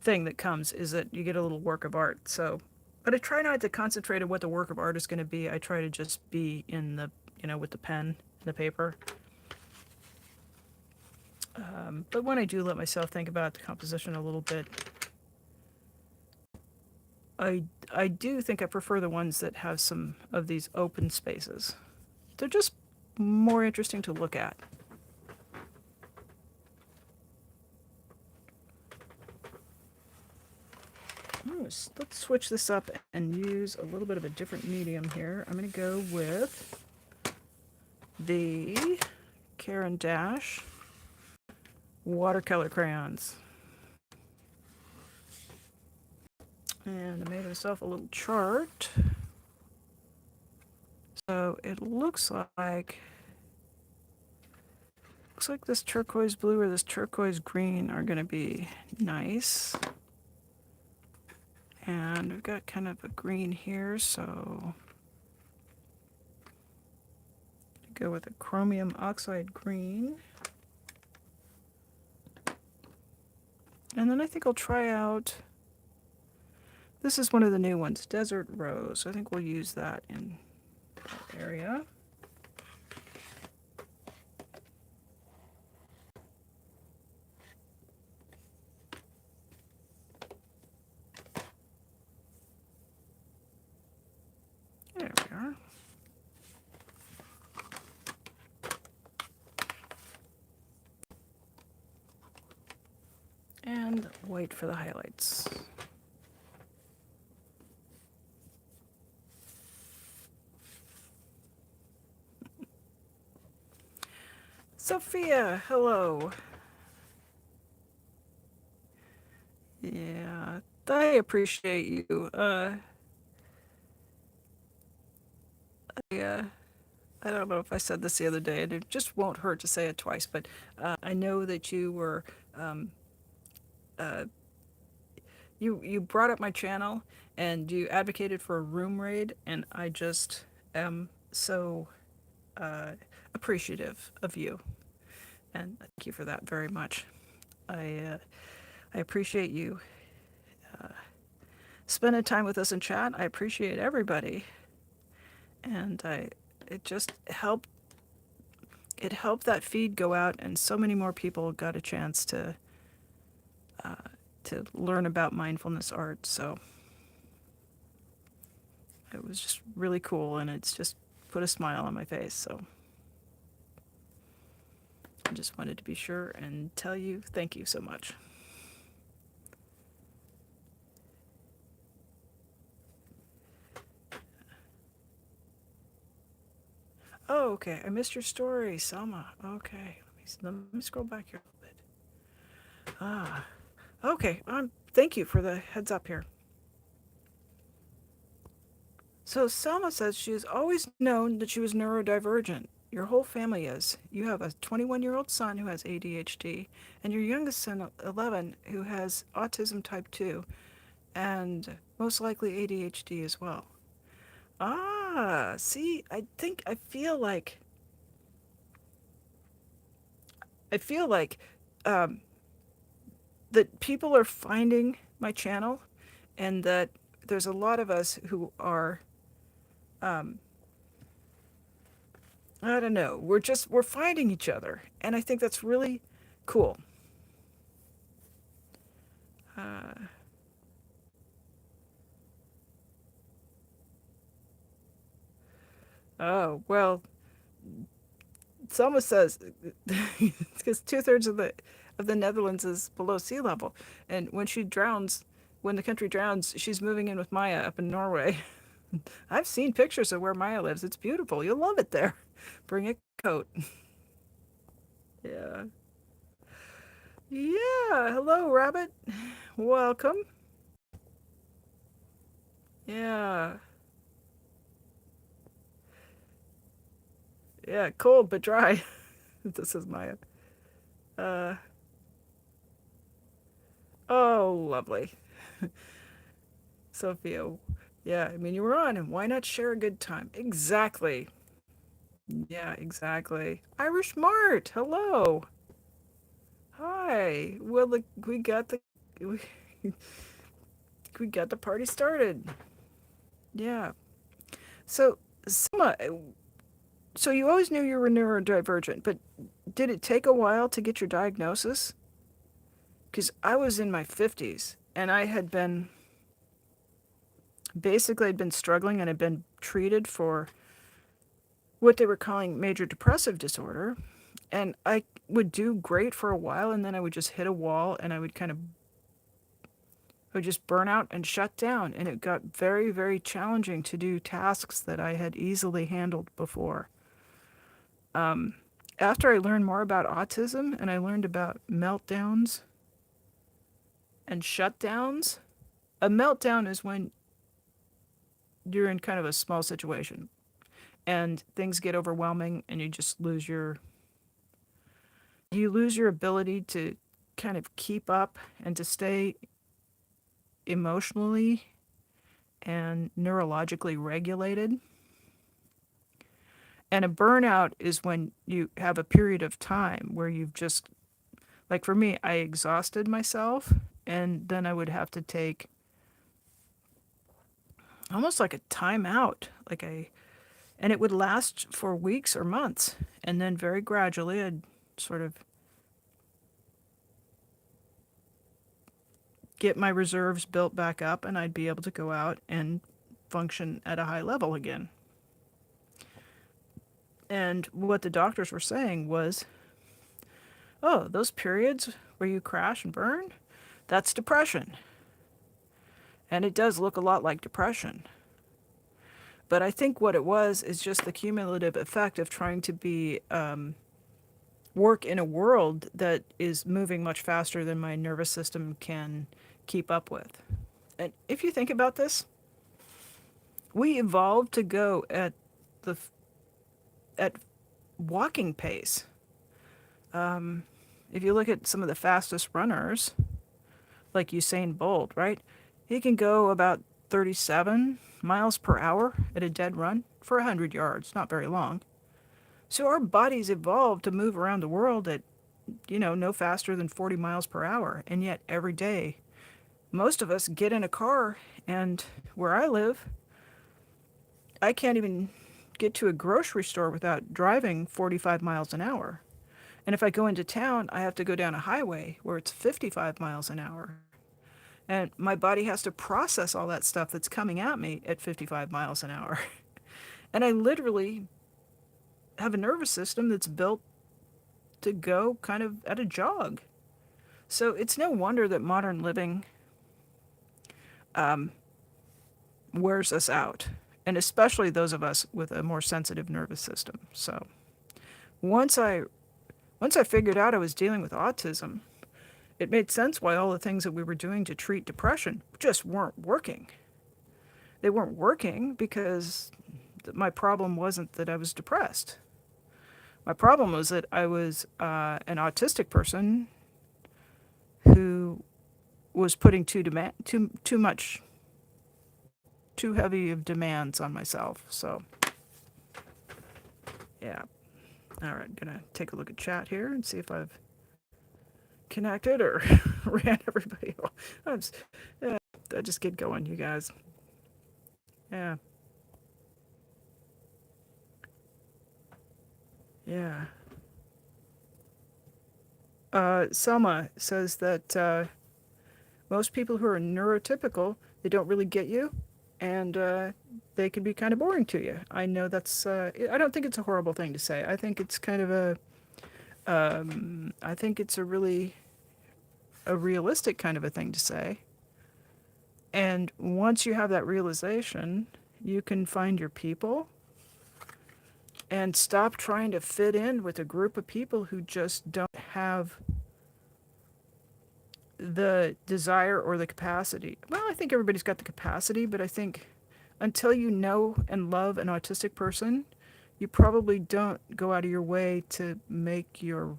thing that comes is that you get a little work of art. So, but I try not to concentrate on what the work of art is going to be. I try to just be in with the pen and the paper. But when I do let myself think about the composition a little bit, I do think I prefer the ones that have some of these open spaces. They're just more interesting to look at. Let's switch this up and use a little bit of a different medium here. I'm going to go with the Caran d'Ache watercolor crayons. And I made myself a little chart. So it looks like this turquoise blue or this turquoise green are going to be nice. And we've got kind of a green here, so go with a chromium oxide green. And then I think I'll try out, this is one of the new ones, Desert Rose. I think we'll use that in that area. There we are. And white for the highlights. Sophia, hello. Yeah, I appreciate you. I don't know if I said this the other day, and it just won't hurt to say it twice, but I know that you were, you brought up my channel, and you advocated for a room raid, and I just am so appreciative of you, and thank you for that very much. I appreciate you spending time with us in chat. I appreciate everybody, and it just helped. It helped that feed go out, and so many more people got a chance to to learn about mindfulness art. So it was just really cool, and it's just put a smile on my face. So I just wanted to be sure and tell you thank you so much. Oh, okay. I missed your story, Selma. Okay. Let me scroll back here a little bit. Ah, okay. Thank you for the heads up here. So Selma says she has always known that she was neurodivergent. Your whole family is. You have a 21-year-old son who has ADHD, and your youngest son, 11, who has autism type 2, and most likely ADHD as well. Ah, see, I feel like um, that people are finding my channel, and that there's a lot of us who are, um, I don't know, we're finding each other, and I think that's really cool. Uh, oh well, Selma says because 2/3 of the Netherlands is below sea level, and when the country drowns, she's moving in with Maya up in Norway. I've seen pictures of where Maya lives. It's beautiful. You'll love it there. Bring a coat. Yeah. Yeah. Hello, Rabbit. Welcome. Yeah. Yeah. Cold but dry. This is Maya. Uh. Oh, lovely. Sophia. Yeah. I mean, you were on, and why not share a good time? Exactly. Yeah. Exactly. Irish Mart. Hello. Hi. Well, we, we got the party started. Yeah. So, Selma, so you always knew you were neurodivergent, but did it take a while to get your diagnosis? Because I was in my 50s, and I'd been struggling, and had been treated for what they were calling major depressive disorder. And I would do great for a while, and then I would just hit a wall, and I would just burn out and shut down. And it got very, very challenging to do tasks that I had easily handled before. Um, After I learned more about autism, and I learned about meltdowns and shutdowns, a meltdown is when you're in kind of a small situation and things get overwhelming, and you lose your ability to kind of keep up and to stay emotionally and neurologically regulated. And a burnout is when you have a period of time where you've just, like for me, I exhausted myself, and then I would have to take almost like a timeout, and it would last for weeks or months. And then very gradually I'd sort of get my reserves built back up, and I'd be able to go out and function at a high level again. And what the doctors were saying was, oh, those periods where you crash and burn, that's depression. And it does look a lot like depression. But I think what it was is just the cumulative effect of trying to work in a world that is moving much faster than my nervous system can keep up with. And if you think about this, we evolved to go the at walking pace. If you look at some of the fastest runners, like Usain Bolt, right? He can go about 37 miles per hour at a dead run for 100 yards, not very long. So our bodies evolved to move around the world at, no faster than 40 miles per hour. And yet every day, most of us get in a car, and where I live, I can't even get to a grocery store without driving 45 miles an hour. And if I go into town, I have to go down a highway where it's 55 miles an hour. And my body has to process all that stuff that's coming at me at 55 miles an hour. And I literally have a nervous system that's built to go kind of at a jog. So it's no wonder that modern living um, wears us out, and especially those of us with a more sensitive nervous system. So once I once I figured out I was dealing with autism, it made sense why all the things that we were doing to treat depression just weren't working. They weren't working because my problem wasn't that I was depressed. My problem was that I was an autistic person who was putting too much, too heavy of demands on myself. So, yeah. All right, gonna take a look at chat here and see if I've connected or ran everybody off. Yeah, I just get going, you guys. Yeah, yeah. Selma says that most people who are neurotypical, they don't really get you, and they can be kind of boring to you. I know that's. I don't think it's a horrible thing to say. I think it's kind of a. I think it's a really a realistic kind of a thing to say. And once you have that realization, you can find your people and stop trying to fit in with a group of people who just don't have the desire or the capacity. Well, I think everybody's got the capacity, but I think until you know and love an autistic person, you probably don't go out of your way to make your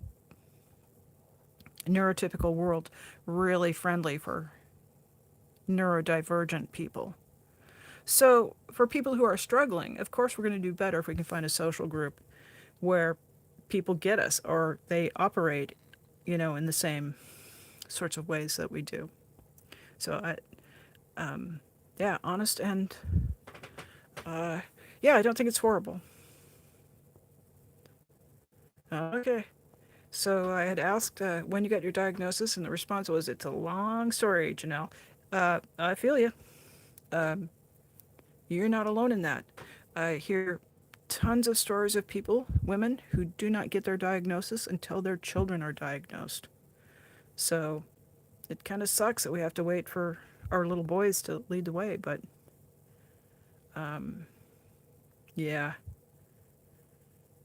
neurotypical world really friendly for neurodivergent people. So, for people who are struggling, of course, we're going to do better if we can find a social group where people get us or they operate, in the same sorts of ways that we do. So, yeah, honest and, uh, yeah, I don't think it's horrible. Okay. So, I had asked when you got your diagnosis, and the response was, it's a long story, Janelle. I feel you. Um, you're not alone in that. I hear tons of stories of people, women, who do not get their diagnosis until their children are diagnosed. So it kind of sucks that we have to wait for our little boys to lead the way, but um, yeah.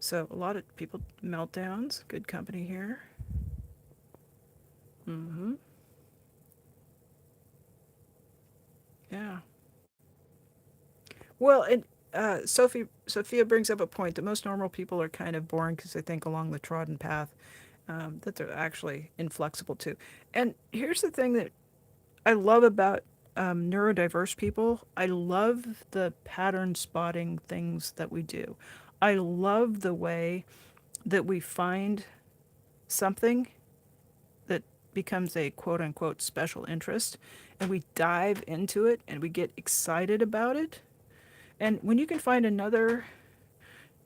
So a lot of people, meltdowns, good company here. Mm-hmm. Yeah. Well, and Sophia brings up a point that most normal people are kind of boring because they think along the trodden path, that they're actually inflexible too. And here's the thing that I love about neurodiverse people. I love the pattern spotting things that we do. I love the way that we find something that becomes a quote unquote special interest and we dive into it and we get excited about it. And when you can find another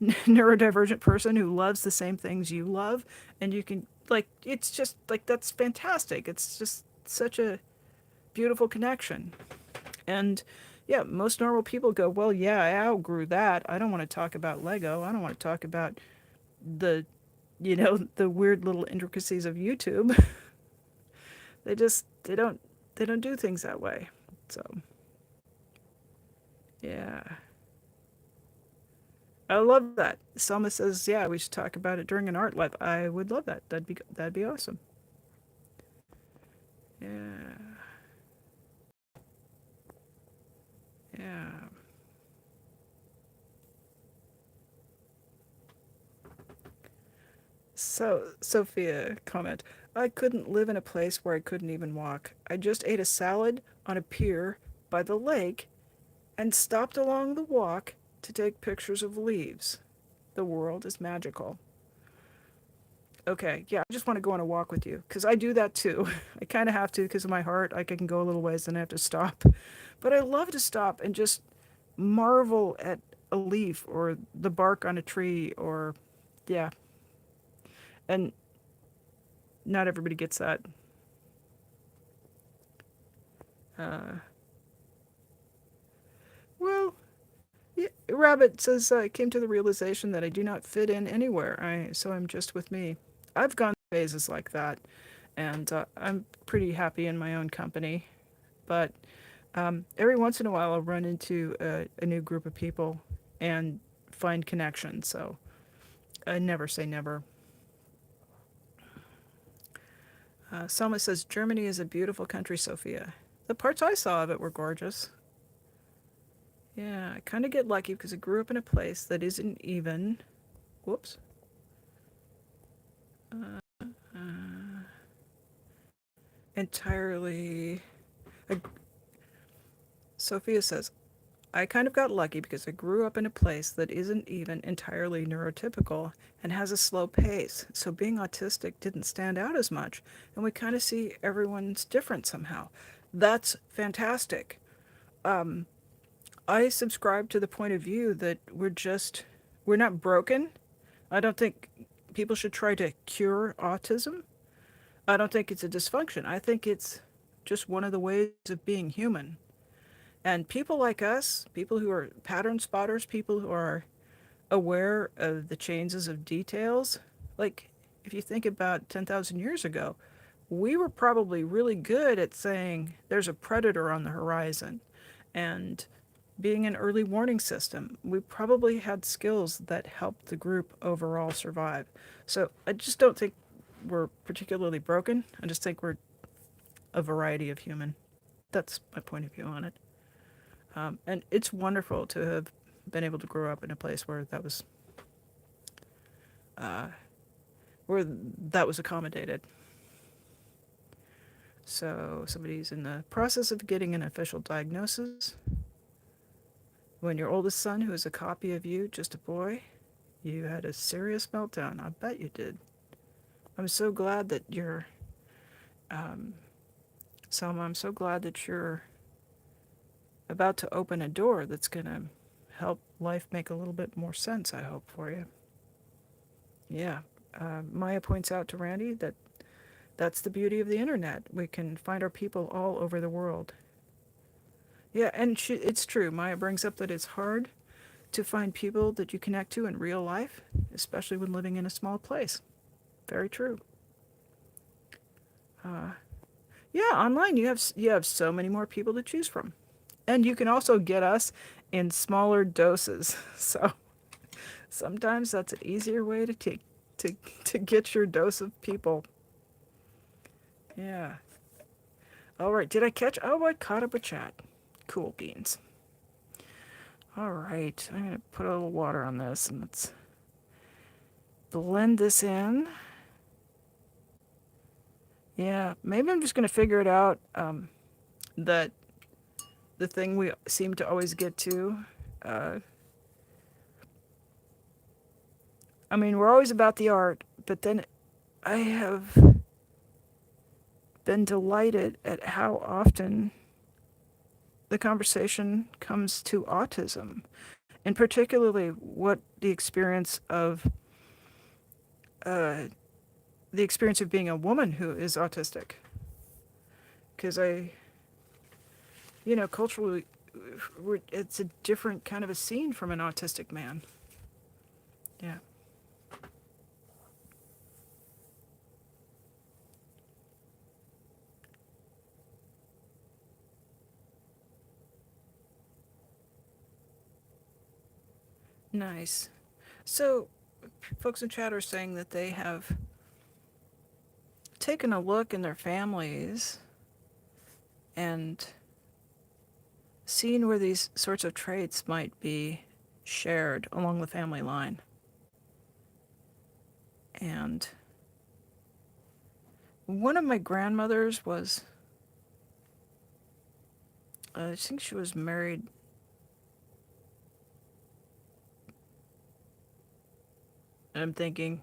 neurodivergent person who loves the same things you love, and you can, like, it's just like that's fantastic. It's just such a beautiful connection. And yeah, most normal people go, well, yeah, I outgrew that. I don't want to talk about Lego. I don't want to talk about the, the weird little intricacies of YouTube. they just, they don't do things that way. So, yeah. I love that. Selma says, yeah, we should talk about it during an art live. I would love that. That'd be awesome. Yeah. Yeah. So, Sophia comment, I couldn't live in a place where I couldn't even walk. I just ate a salad on a pier by the lake and stopped along the walk to take pictures of leaves. The world is magical. Okay, yeah, I just want to go on a walk with you because I do that too. I kind of have to because of my heart. I can go a little ways, then I have to stop. But I love to stop and just marvel at a leaf or the bark on a tree or, yeah. And not everybody gets that. Uh, well, yeah, Rabbit says I came to the realization that I do not fit in anywhere. So I'm just with me. I've gone through phases like that, and I'm pretty happy in my own company. But every once in a while, I'll run into a new group of people and find connection. So I never say never. Selma says Germany is a beautiful country, Sophia. The parts I saw of it were gorgeous. Yeah, I kind of get lucky because I grew up in a place that isn't even. Whoops. Uh, entirely. I, Sophia says, I kind of got lucky because I grew up in a place that isn't even entirely neurotypical and has a slow pace, so being autistic didn't stand out as much, and we kind of see everyone's different somehow. That's fantastic. Um, I subscribe to the point of view that we're not broken. I don't think people should try to cure autism. I don't think it's a dysfunction. I think it's just one of the ways of being human. And people like us, people who are pattern spotters, people who are aware of the changes of details, like if you think about 10,000 years ago, we were probably really good at saying there's a predator on the horizon. And being an early warning system, we probably had skills that helped the group overall survive. So I just don't think we're particularly broken. I just think we're a variety of human. That's my point of view on it. And it's wonderful to have been able to grow up in a place uh, where that was accommodated. So somebody's in the process of getting an official diagnosis. When your oldest son, who is a copy of you, just a boy, you had a serious meltdown. I bet you did. I'm so glad that you're, um, Selma, I'm so glad that you're about to open a door that's going to help life make a little bit more sense, I hope, for you. Yeah. Maya points out to Randy that that's the beauty of the internet. We can find our people all over the world. Yeah, and it's true. Maya brings up that it's hard to find people that you connect to in real life, especially when living in a small place. Very true. Uh, yeah, online you have so many more people to choose from, and you can also get us in smaller doses. So sometimes that's an easier way to to get your dose of people. Yeah. All right. Did I catch? Oh, I caught up a chat. Cool beans. All right. I'm gonna put a little water on this and let's blend this in. Yeah. Maybe I'm just gonna figure it out. That the thing we seem to always get to. Uh, I mean, we're always about the art, but then I have been delighted at how often the conversation comes to autism, and particularly what uh, the experience of being a woman who is autistic. Because culturally, it's a different kind of a scene from an autistic man. Yeah. Nice. So, folks in chat are saying that they have taken a look in their families and seen where these sorts of traits might be shared along the family line. And one of my grandmothers was, I think she was married, I'm thinking,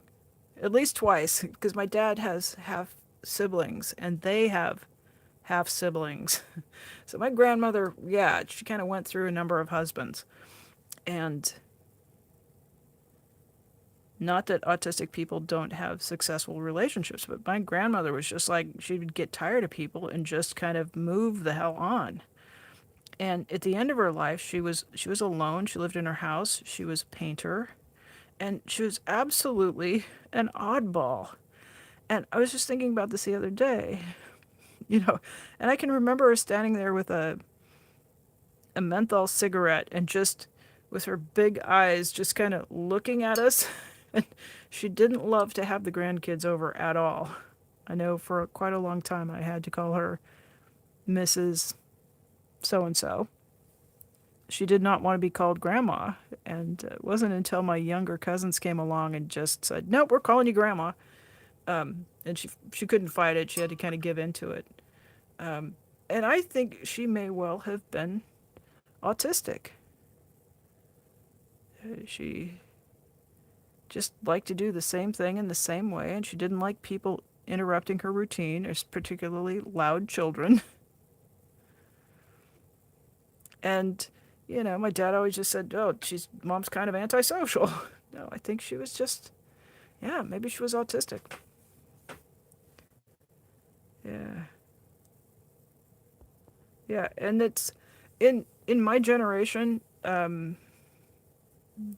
at least twice, because my dad has half siblings and they have half siblings. So my grandmother, yeah, she kind of went through a number of husbands. And Not that autistic people don't have successful relationships, but my grandmother was just like, she would get tired of people and just kind of move the hell on. And at the end of her life, she was alone. She lived in her house. She was a painter, and she was absolutely an oddball. And I was just thinking about this the other day, and I can remember her standing there with a menthol cigarette and just with her big eyes just kind of looking at us. And she didn't love to have the grandkids over at all. I know for quite a long time I had to call her Mrs. So and so. She did not want to be called grandma. And it wasn't until my younger cousins came along and just said, "Nope, we're calling you grandma." And she couldn't fight it. She had to kind of give into it. And I think she may well have been autistic. She just liked to do the same thing in the same way, and she didn't like people interrupting her routine, or particularly loud children. And, my dad always just said, "Oh, mom's kind of antisocial." No, I think she was just, yeah, maybe she was autistic. Yeah. Yeah, and it's in my generation,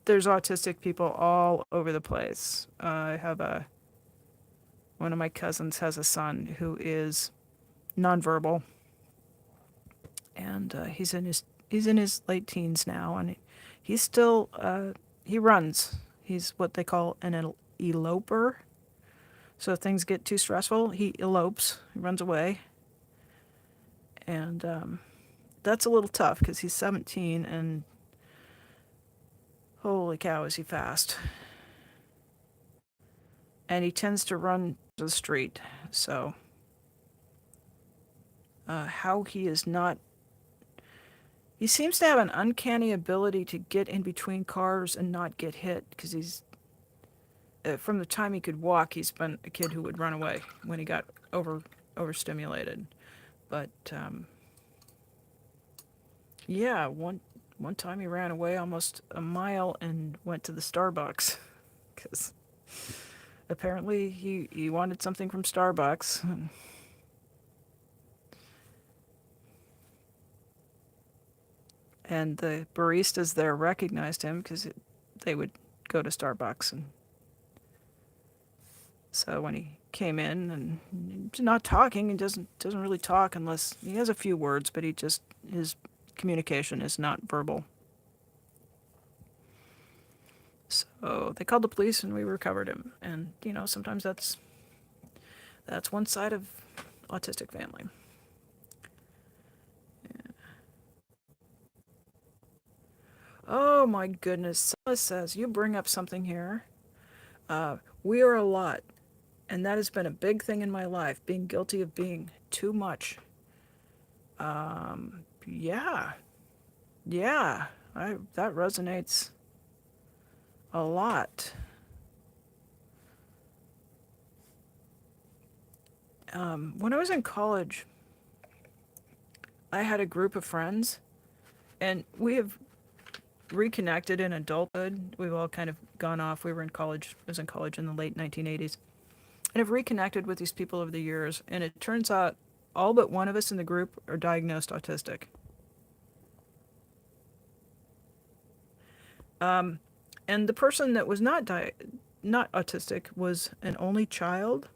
there's autistic people all over the place. I have one of my cousins has a son who is nonverbal, and he's in his late teens now, and he's still he runs. He's what they call an eloper. So if things get too stressful, he elopes, he runs away, and that's a little tough because he's 17, and holy cow, is he fast. And he tends to run to the street. So how he is not... He seems to have an uncanny ability to get in between cars and not get hit, because he's... from the time he could walk, he's been a kid who would run away when he got overstimulated. But yeah, one time he ran away almost a mile and went to the Starbucks because apparently he wanted something from Starbucks. And the baristas there recognized him because they would go to Starbucks. And so when he came in, and he's not talking, he doesn't really talk unless he has a few words, but his communication is not verbal. So they called the police and we recovered him. And sometimes that's one side of autistic family. Yeah. Oh my goodness. Silas says, you bring up something here. We are a lot. And that has been a big thing in my life, being guilty of being too much. Yeah. Yeah. That resonates a lot. When I was in college, I had a group of friends, and we have reconnected in adulthood. We've all kind of gone off. We were in college. I was in college in the late 1980s. And have reconnected with these people over the years, and it turns out all but one of us in the group are diagnosed autistic. And the person that was not autistic was an only child.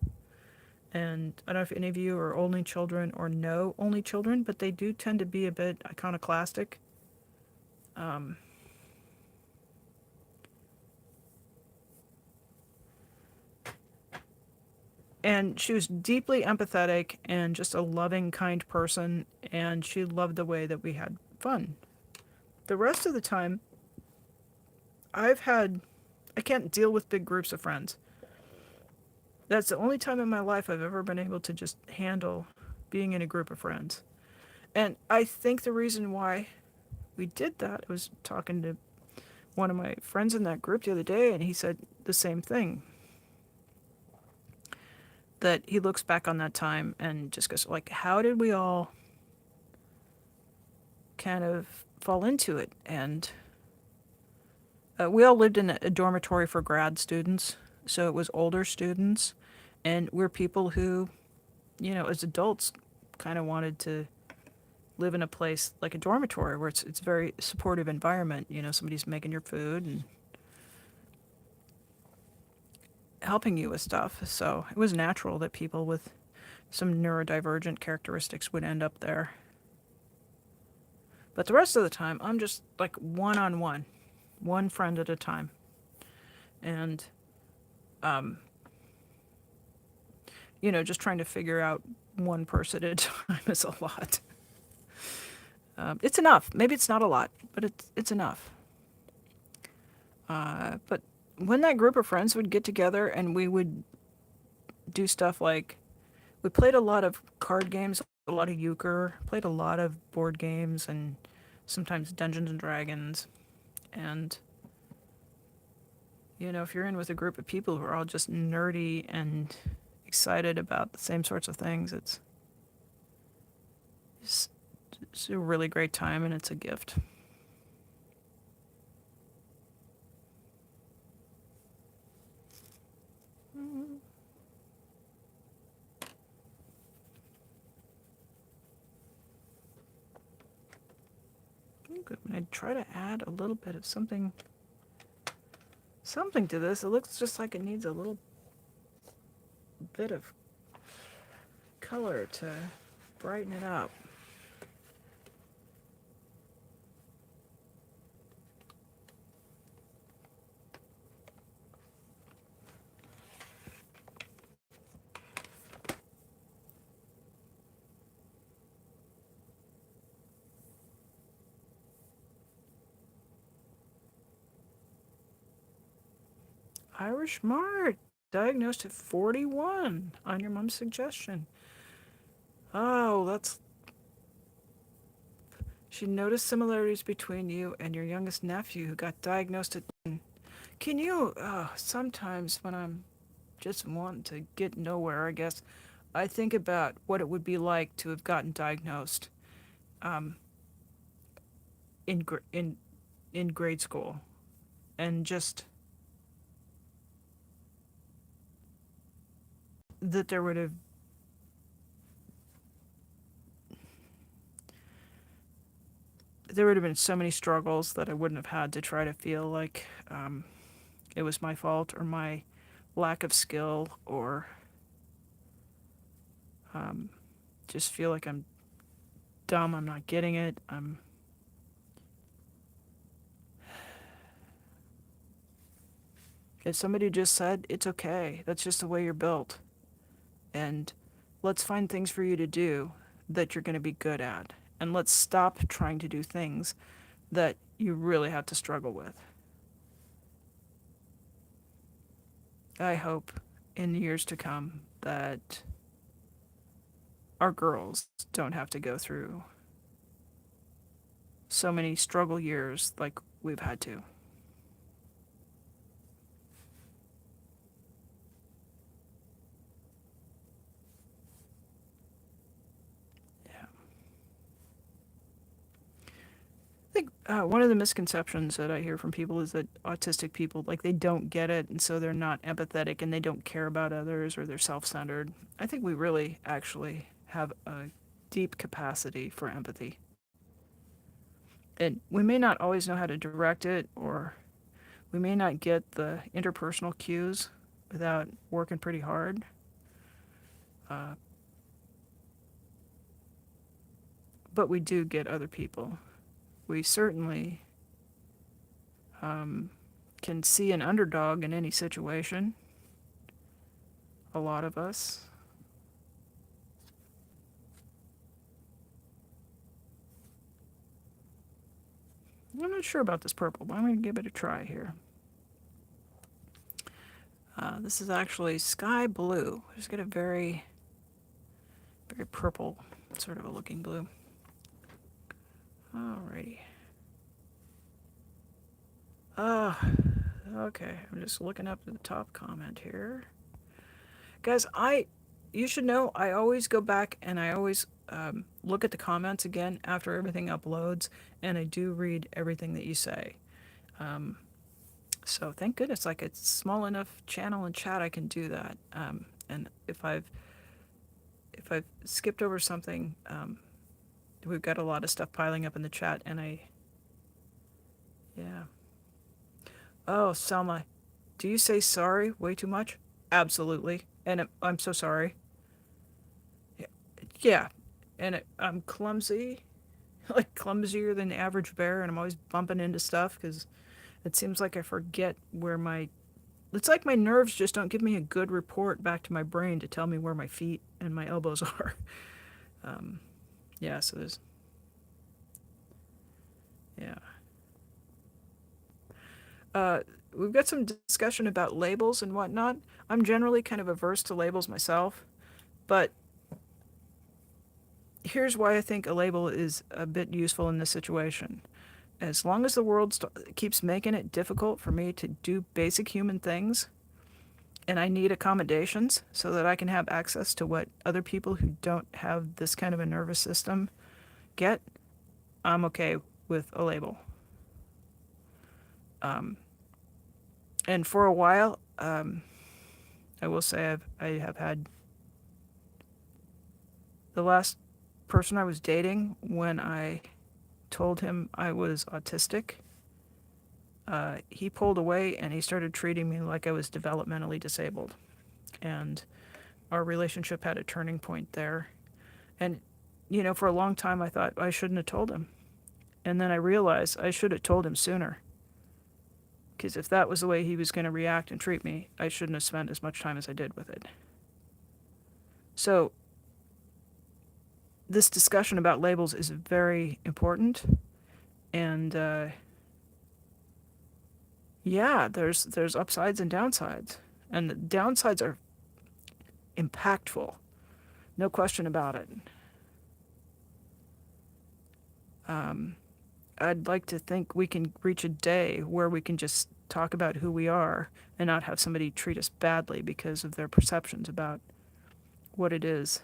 And I don't know if any of you are only children or know only children, but they do tend to be a bit iconoclastic. And she was deeply empathetic and just a loving, kind person, and she loved the way that we had fun. The rest of the time, I can't deal with big groups of friends. That's the only time in my life I've ever been able to just handle being in a group of friends. And I think the reason why we did that, I was talking to one of my friends in that group the other day, and he said the same thing. That he looks back on that time and just goes, like, how did we all kind of fall into it? And We all lived in a dormitory for grad students, so it was older students, and we're people who, as adults, kind of wanted to live in a place like a dormitory where it's a very supportive environment. Somebody's making your food and helping you with stuff. So it was natural that people with some neurodivergent characteristics would end up there. But the rest of the time, I'm just like one on one friend at a time. And, um, just trying to figure out one person at a time is a lot. It's enough. Maybe it's not a lot, but it's enough. But when that group of friends would get together and we would do stuff like we played a lot of card games, a lot of euchre, played a lot of board games, and sometimes Dungeons and Dragons. And if you're in with a group of people who are all just nerdy and excited about the same sorts of things, it's, it's a really great time and it's a gift. Good. When I try to add a little bit of something to this, it looks just like it needs a little bit of color to brighten it up. Irish Mart, diagnosed at 41 on your mom's suggestion. Oh, she noticed similarities between you and your youngest nephew who got diagnosed at. Can you, sometimes when I'm just wanting to get nowhere, I guess, I think about what it would be like to have gotten diagnosed um, in grade school, and just that there would have been so many struggles that I wouldn't have had to try to feel like it was my fault or my lack of skill, or just feel like I'm dumb, I'm not getting it. If somebody just said, it's okay, that's just the way you're built, and let's find things for you to do that you're going to be good at, and let's stop trying to do things that you really have to struggle with. I hope in years to come that our girls don't have to go through so many struggle years like we've had to. Yeah. I think one of the misconceptions that I hear from people is that autistic people, like, they don't get it, and so they're not empathetic and they don't care about others, or they're self-centered. I think we really actually have a deep capacity for empathy. And we may not always know how to direct it, or we may not get the interpersonal cues without working pretty hard. Uh, but we do get other people. We certainly can see an underdog in any situation. A lot of us. I'm not sure about this purple, but I'm going to give it a try here. This is actually sky blue. Just get a very, very purple sort of a looking blue. Alrighty. Okay. I'm just looking up at the top comment here. Guys, you should know I always go back and I always look at the comments again after everything uploads, and I do read everything that you say. So thank goodness, like it's small enough channel in chat I can do that. And if I've skipped over something, we've got a lot of stuff piling up in the chat, and yeah. Oh, Selma, do you say sorry way too much? Absolutely, and I'm so sorry. Yeah, yeah. And I'm clumsy, like clumsier than the average bear, and I'm always bumping into stuff because it seems like I forget where my. It's like my nerves just don't give me a good report back to my brain to tell me where my feet and my elbows are. Um, yeah, so there's. Yeah. Uh, we've got some discussion about labels and whatnot. I'm generally kind of averse to labels myself, but here's why I think a label is a bit useful in this situation. As long as the world keeps making it difficult for me to do basic human things, and I need accommodations so that I can have access to what other people who don't have this kind of a nervous system get, I'm okay with a label. Um, and for a while, I will say I have had the last person I was dating, when I told him I was autistic, he pulled away and he started treating me like I was developmentally disabled. And our relationship had a turning point there. And, for a long time I thought I shouldn't have told him. And then I realized I should have told him sooner. Because if that was the way he was going to react and treat me, I shouldn't have spent as much time as I did with it. So, this discussion about labels is very important. And, yeah, there's upsides and downsides. And the downsides are impactful. No question about it. I'd like to think we can reach a day where we can just talk about who we are and not have somebody treat us badly because of their perceptions about what it is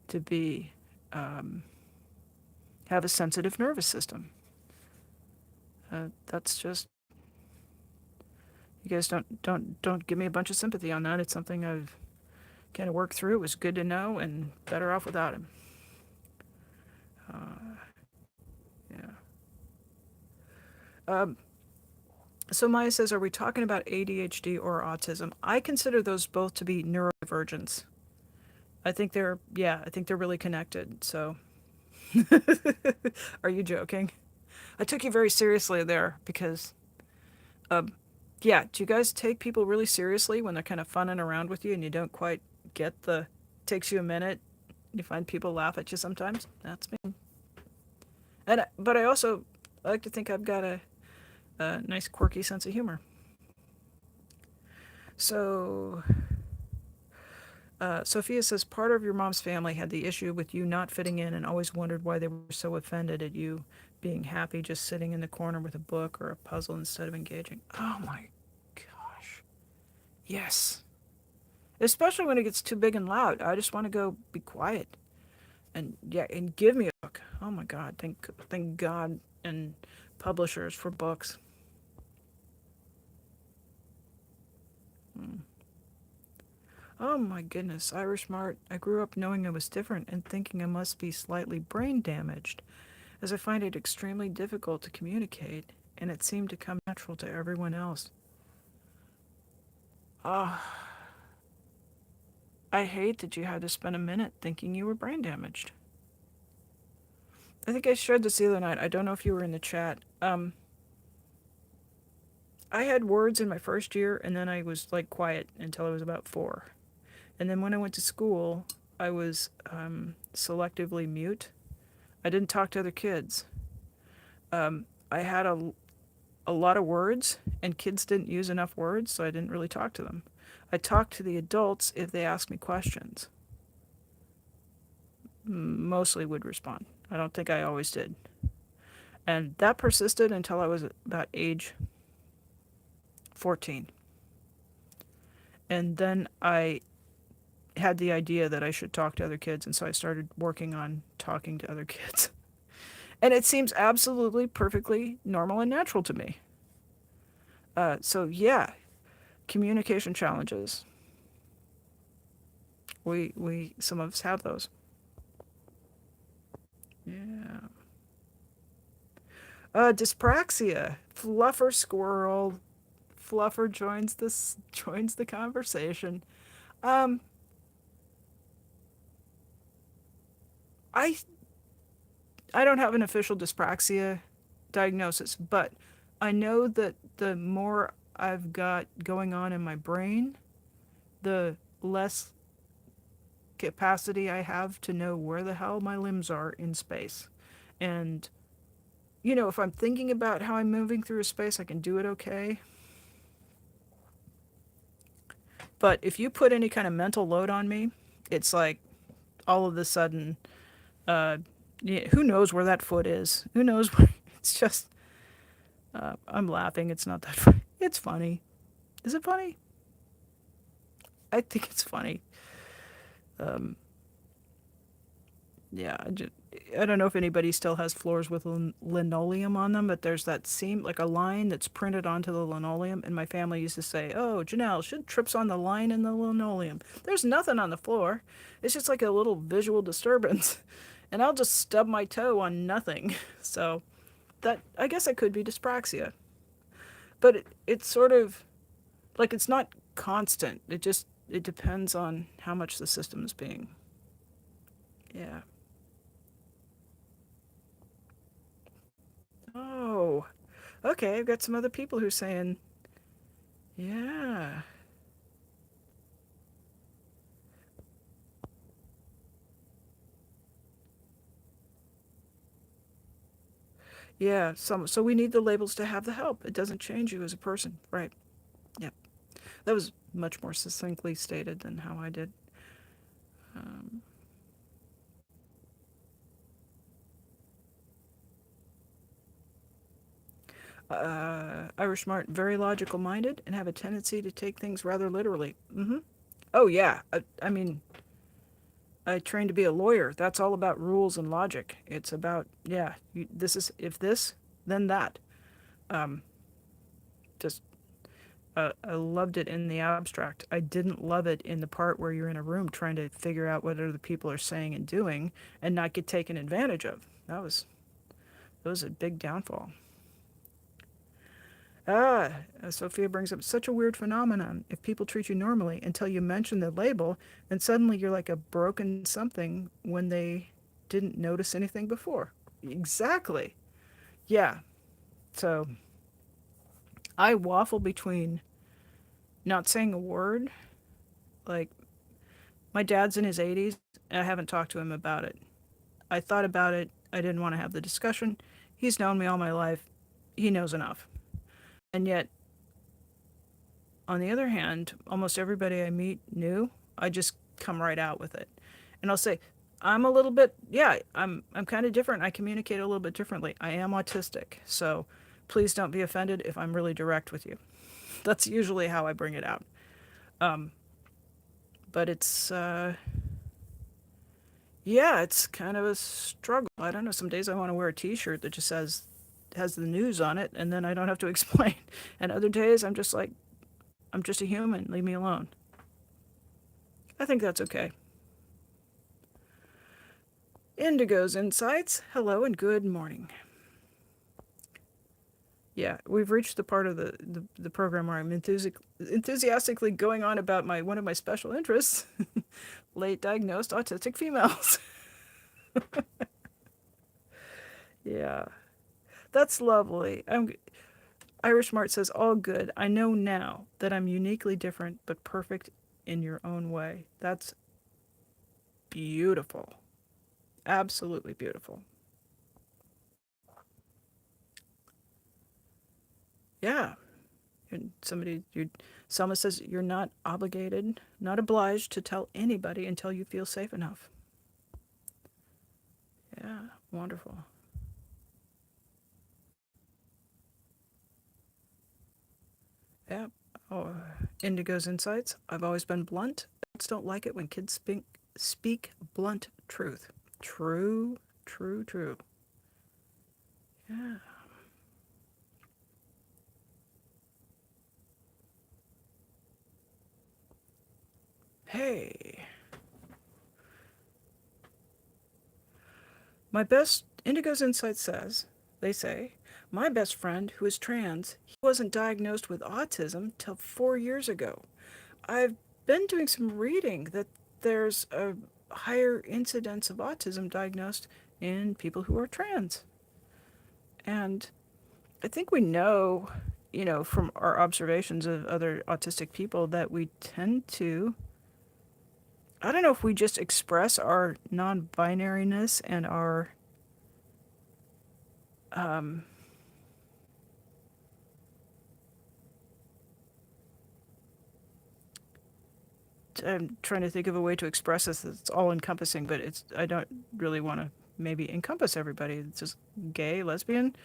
to be have a sensitive nervous system. That's just, you guys don't give me a bunch of sympathy on that. It's something I've kind of worked through. It was good to know, and better off without him. Yeah. So Maya says, are we talking about ADHD or autism? I consider those both to be neurodivergence. I think they're really connected. So, are you joking? I took you very seriously there because, yeah, do you guys take people really seriously when they're kind of funning around with you and you don't quite get takes you a minute, you find people laugh at you sometimes? That's me. But I also like to think I've got a nice quirky sense of humor. So, Sophia says, part of your mom's family had the issue with you not fitting in and always wondered why they were so offended at you being happy just sitting in the corner with a book or a puzzle instead of engaging. Oh my gosh. Yes. Especially when it gets too big and loud. I just want to go be quiet. And give me a book. Oh my God. Thank God and publishers for books. Oh my goodness, Irish Mart. I grew up knowing I was different and thinking I must be slightly brain damaged, as I find it extremely difficult to communicate, and it seemed to come natural to everyone else. I hate that you had to spend a minute thinking you were brain damaged. I think I shared this the other night. I don't know if you were in the chat. I had words in my first year, and then I was like quiet until I was about 4. And then when I went to school, I was selectively mute. I didn't talk to other kids. I had a lot of words, and kids didn't use enough words, so I didn't really talk to them. I talked to the adults if they asked me questions. Mostly would respond. I don't think I always did. And that persisted until I was about age 14. And then I had the idea that I should talk to other kids, and so I started working on talking to other kids. And it seems absolutely perfectly normal and natural to me. So yeah, communication challenges. We some of us have those. Yeah. Dyspraxia. Fluffer squirrel. Fluffer joins the conversation. Um, I I don't have an official dyspraxia diagnosis, but I know that the more I've got going on in my brain, the less capacity I have to know where the hell my limbs are in space. And, if I'm thinking about how I'm moving through a space, I can do it okay. But if you put any kind of mental load on me, it's like all of a sudden, uh, yeah, who knows where that foot is? Who knows where? It's just, I'm laughing. It's not that funny. It's funny. Is it funny? I think it's funny. Um, yeah, I don't know if anybody still has floors with linoleum on them, but there's that seam, like a line that's printed onto the linoleum. And my family used to say, "Oh, Janelle, she trips on the line in the linoleum. There's nothing on the floor. It's just like a little visual disturbance." And I'll just stub my toe on nothing. So that, I guess, it could be dyspraxia. But it's sort of like it's not constant. It depends on how much the system is being. Yeah. Oh, okay. I've got some other people who are saying, yeah, yeah. So we need the labels to have the help. It doesn't change you as a person, right? Yep. That was much more succinctly stated than how I did. Um, Irish Smart, very logical minded, and have a tendency to take things rather literally. Mm-hmm. Oh yeah. I mean, I trained to be a lawyer. That's all about rules and logic. It's about, yeah, this is, if this, then that. Um, just I loved it in the abstract. I didn't love it in the part where you're in a room trying to figure out what other people are saying and doing and not get taken advantage of. That was a big downfall. Sophia brings up such a weird phenomenon. If people treat you normally until you mention the label, and suddenly you're like a broken something when they didn't notice anything before. Exactly. Yeah. So I waffle between not saying a word, like my dad's in his 80s, and I haven't talked to him about it. I thought about it. I didn't want to have the discussion. He's known me all my life. He knows enough. And yet, on the other hand, almost everybody I meet new, I just come right out with it. And I'll say, I'm a little bit, yeah, I'm kind of different. I communicate a little bit differently. I am autistic. So please don't be offended if I'm really direct with you. That's usually how I bring it out. Um, but yeah, it's kind of a struggle. I don't know. Some days I want to wear a T-shirt that just has the news on it, and then I don't have to explain. And other days I'm just like, I'm just a human. Leave me alone. I think that's okay. Indigo's Insights. Hello and good morning. Yeah, we've reached the part of the program where I'm enthusiastically going on about one of my special interests, late diagnosed autistic females. Yeah, that's lovely. Irish Mart says, all good. I know now that I'm uniquely different but perfect in your own way. That's beautiful. Absolutely beautiful. Yeah. And Selma says, you're not obligated, not obliged to tell anybody until you feel safe enough. Yeah, wonderful. Yeah. Oh, Indigo's Insights. I've always been blunt. Adults don't like it when kids speak blunt truth. True, true, true. Yeah. Hey, my best Indigo's Insight says, they say, my best friend who is trans, he wasn't diagnosed with autism till 4 years ago. I've been doing some reading that there's a higher incidence of autism diagnosed in people who are trans. And I think we know, from our observations of other autistic people that we tend to, I don't know if we just express our non binariness and our, um, I'm trying to think of a way to express this that's all encompassing, but I don't really want to maybe encompass everybody. It's just gay, lesbian,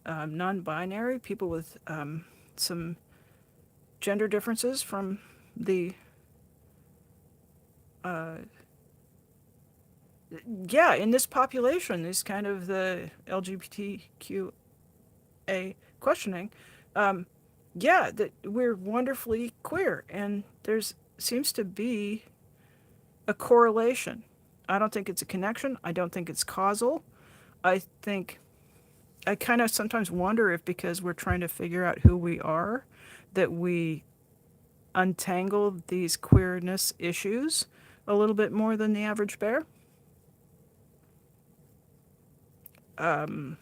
non binary, people with some gender differences from the, uh, yeah, in this population, is kind of the LGBTQA questioning. Um, yeah, that we're wonderfully queer, and there's seems to be a correlation. I don't think it's a connection. I don't think it's causal. I think I kind of sometimes wonder if because we're trying to figure out who we are, that we untangle these queerness issues a little bit more than the average bear. Um,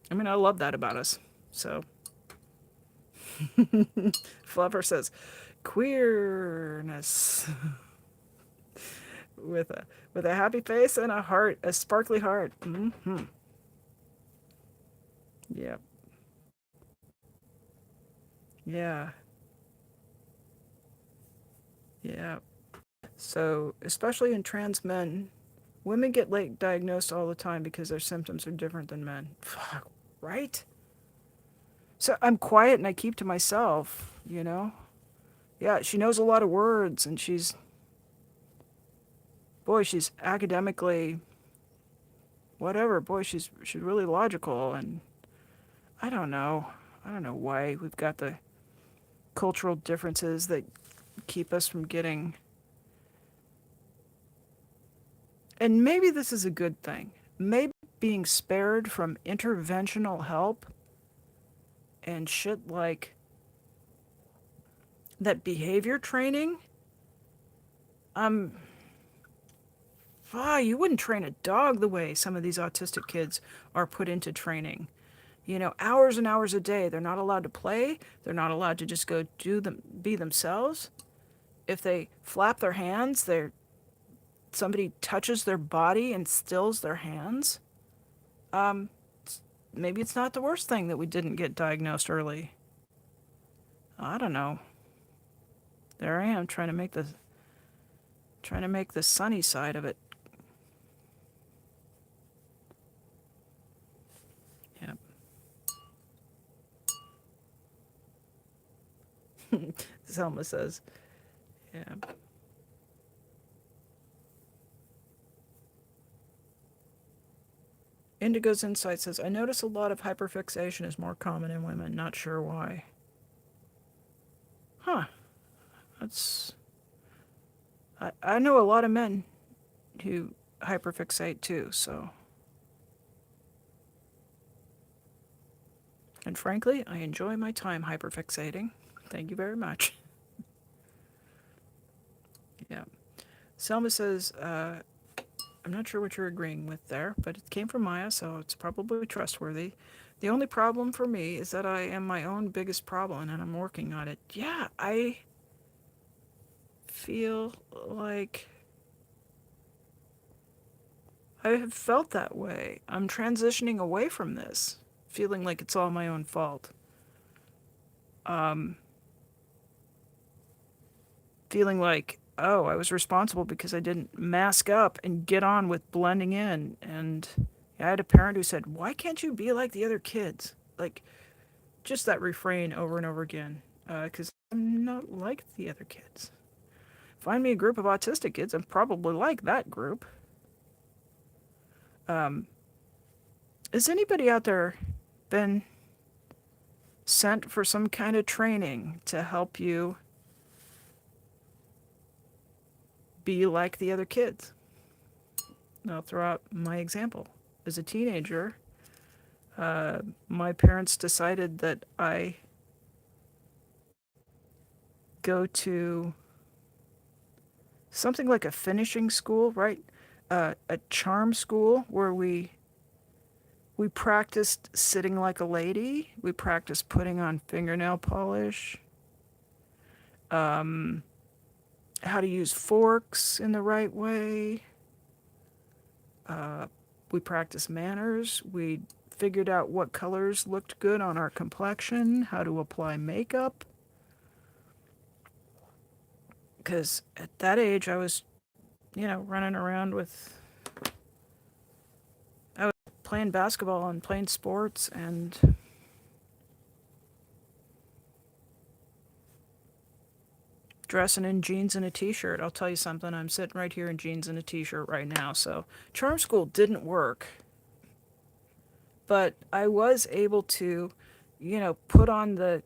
I mean, I love that about us. So, Flubber says, queerness with a happy face and a heart, a sparkly heart. Mm-hmm. Yeah, yeah, yeah. So, especially in trans men, women get late diagnosed all the time because their symptoms are different than men. Fuck, right? So I'm quiet and I keep to myself. Yeah, she knows a lot of words and she's academically whatever. Boy, she's really logical and I don't know. I don't know why we've got the cultural differences that keep us from getting. And maybe this is a good thing. Maybe being spared from interventional help and shit like that behavior training. Um, you wouldn't train a dog the way some of these autistic kids are put into training. Hours and hours a day. They're not allowed to play. They're not allowed to just go be themselves. If they flap their hands, somebody touches their body and stills their hands. Um, Maybe it's not the worst thing that we didn't get diagnosed early. I don't know. There I am trying to make the sunny side of it. Yeah. Selma says, yeah. Indigo's Insight says, I notice a lot of hyperfixation is more common in women. Not sure why. Huh. That's. I know a lot of men who hyperfixate too, so. And frankly, I enjoy my time hyperfixating. Thank you very much. Yeah. Selma says, I'm not sure what you're agreeing with there, but it came from Maya, so it's probably trustworthy. The only problem for me is that I am my own biggest problem and I'm working on it. Yeah, I feel like I have felt that way. I'm transitioning away from this, feeling like it's all my own fault. Um, Feeling like, oh, I was responsible because I didn't mask up and get on with blending in. And I had a parent who said, why can't you be like the other kids? Like, just that refrain over and over again. Because I'm not like the other kids. Find me a group of autistic kids, I'm probably like that group. Um, has anybody out there been sent for some kind of training to help you be like the other kids. I'll throw out my example. As a teenager, my parents decided that I go to something like a finishing school, right? A charm school where we practiced sitting like a lady. We practiced putting on fingernail polish, um, how to use forks in the right way. Uh, we practiced manners. We figured out what colors looked good on our complexion, how to apply makeup. Because at that age, I was, running around with, I was playing basketball and playing sports and dressing in jeans and a t-shirt. I'll tell you something, I'm sitting right here in jeans and a t-shirt right now. So charm school didn't work, but I was able to,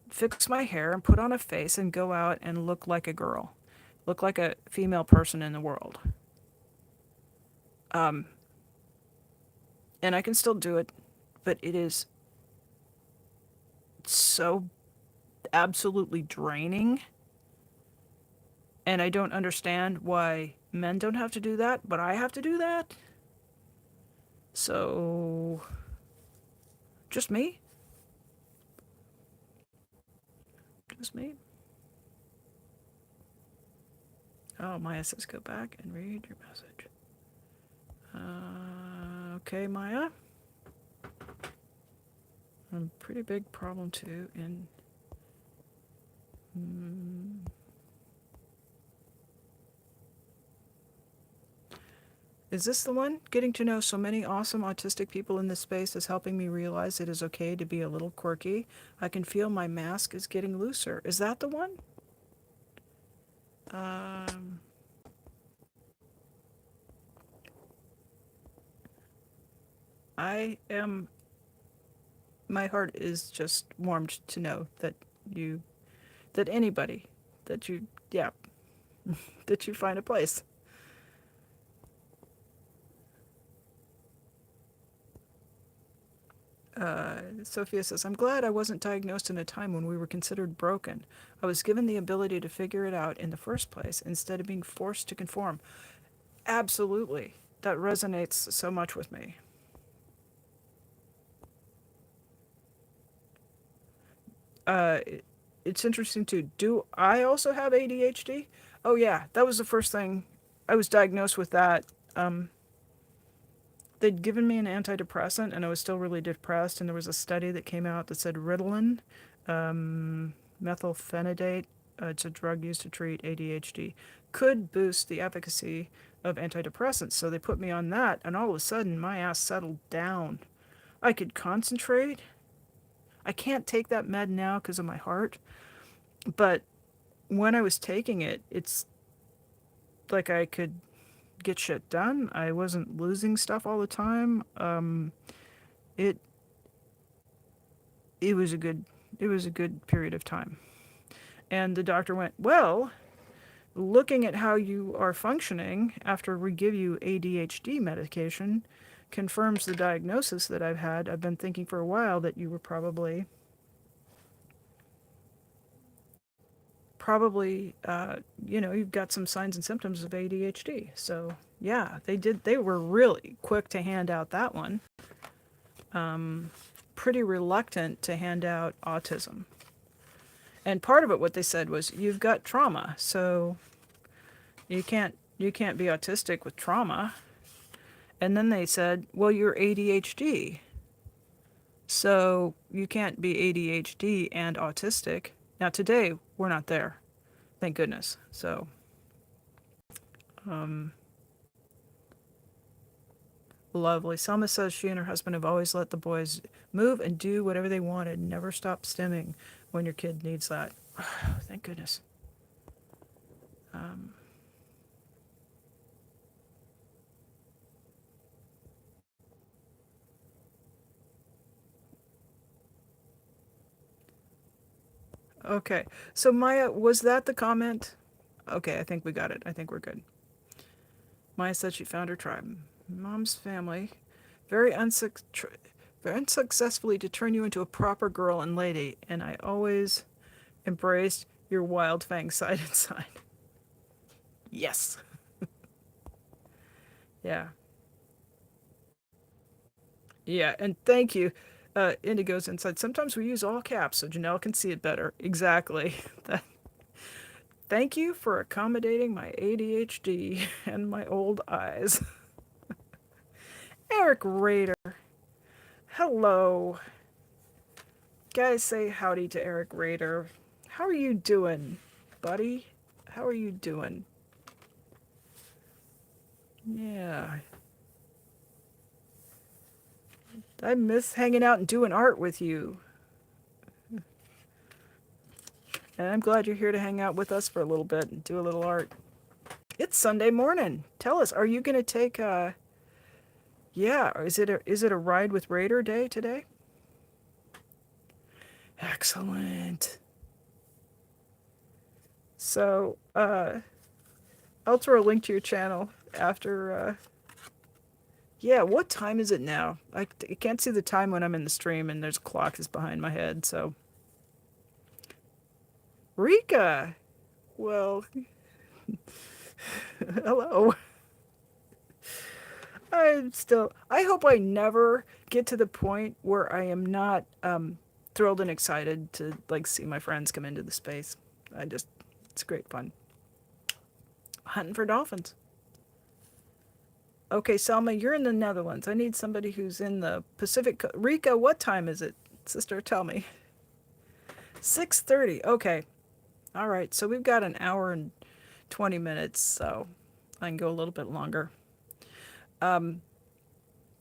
fix my hair and put on a face and go out and look like a girl, look like a female person in the world. Um, and I can still do it, but it is so absolutely draining. And I don't understand why men don't have to do that, but I have to do that. So, just me? Just me? Oh, Maya says go back and read your message. Okay, Maya. A pretty big problem too in... Is this the one? Getting to know so many awesome autistic people in this space is helping me realize it is okay to be a little quirky. I can feel my mask is getting looser. Is that the one? I am... My heart is just warmed to know that anybody, yeah, that you find a place. Sophia says, I'm glad I wasn't diagnosed in a time when we were considered broken. I was given the ability to figure it out in the first place instead of being forced to conform. Absolutely. That resonates so much with me. It's interesting too. Do I also have ADHD? Oh yeah, that was the first thing. I was diagnosed with that. They'd given me an antidepressant and I was still really depressed, and there was a study that came out that said Ritalin, methylphenidate, it's a drug used to treat ADHD, could boost the efficacy of antidepressants. So they put me on that, and all of a sudden my ass settled down. I could concentrate. I can't take that med now because of my heart, but when I was taking it, it's like I could get shit done. I wasn't losing stuff all the time. It it was a good period of time. And the doctor went, well, looking at how you are functioning after we give you ADHD medication confirms the diagnosis that I've had. I've been thinking for a while that you were probably you've got some signs and symptoms of ADHD. So yeah, they were really quick to hand out that one. Pretty reluctant to hand out autism. And part of it, what they said was, you've got trauma, so you can't be autistic with trauma. And then they said, well, you're ADHD, so you can't be ADHD and autistic. Now today, we're not there. Thank goodness. So, lovely. Selma says she and her husband have always let the boys move and do whatever they wanted. Never stop stimming when your kid needs that. Thank goodness. Okay. So Maya, was that the comment? Okay, I think we got it. I think we're good. Maya said she found her tribe. Mom's family, very, very unsuccessfully to turn you into a proper girl and lady, and I always embraced your wild fang side inside. Yes. Yeah. Yeah, and thank you. Indigo's inside. Sometimes we use all caps so Janelle can see it better. Exactly. Thank you for accommodating my ADHD and my old eyes. Eric Rader. Hello. Guys, say howdy to Eric Rader. How are you doing, buddy? How are you doing? Yeah. I miss hanging out and doing art with you. And I'm glad you're here to hang out with us for a little bit and do a little art. It's Sunday morning. Tell us, are you going to take yeah, is it a ride with Raider day today? Excellent. So, I'll throw a link to your channel after yeah, what time is it now? I can't see the time when I'm in the stream and there's a clock that's behind my head, so. Rika! Well, hello. I hope I never get to the point where I am not thrilled and excited to like see my friends come into the space. It's great fun. Hunting for dolphins. Okay, Selma, you're in the Netherlands. I need somebody who's in the Pacific. Rika, what time is it? Sister, tell me. 6:30. Okay. All right. So we've got an hour and 20 minutes, so I can go a little bit longer.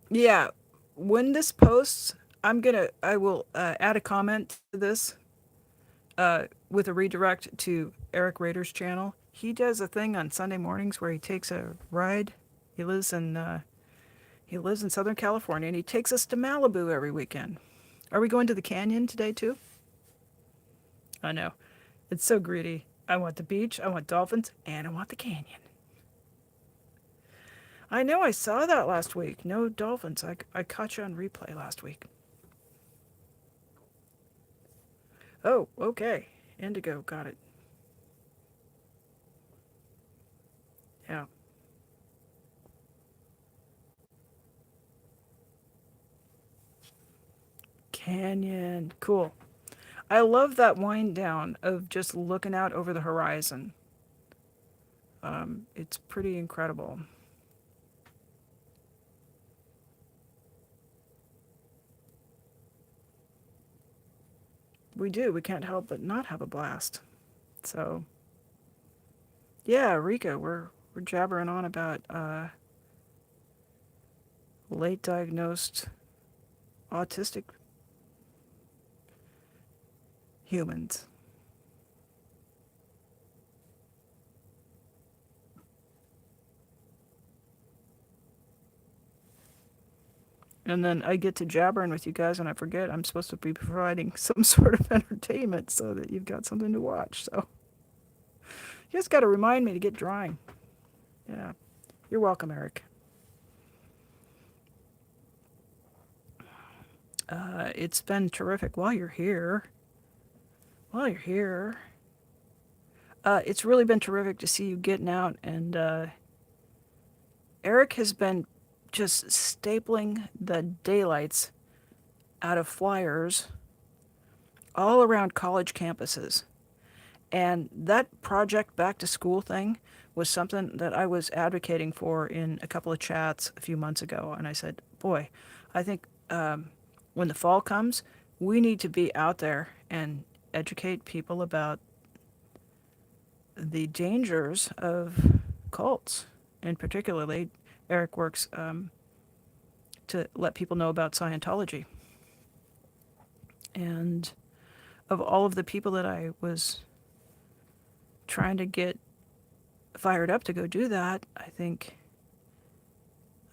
Yeah, when this posts, I will add a comment to this with a redirect to Eric Rader's channel. He does a thing on Sunday mornings where he takes a ride. He lives in Southern California, and he takes us to Malibu every weekend. Are we going to the canyon today too? I know. It's so greedy. I want the beach, I want dolphins, and I want the canyon. I know, I saw that last week. No dolphins. I caught you on replay last week. Oh, okay. Indigo, got it. Yeah. Canyon. Cool. I love that wind down of just looking out over the horizon. It's pretty incredible. We do. We can't help but not have a blast. So, yeah, Rika, we're jabbering on about late diagnosed autistic humans. And then I get to jabbering with you guys and I forget I'm supposed to be providing some sort of entertainment so that you've got something to watch. So you just got to remind me to get drawing. Yeah. You're welcome, Eric. It's been terrific while you're here. While you're here. It's really been terrific to see you getting out, and Eric has been just stapling the daylights out of flyers all around college campuses. And that project back to school thing was something that I was advocating for in a couple of chats a few months ago. And I said, boy, I think when the fall comes, we need to be out there and educate people about the dangers of cults. And particularly, Eric works to let people know about Scientology. And of all of the people that I was trying to get fired up to go do that, I think,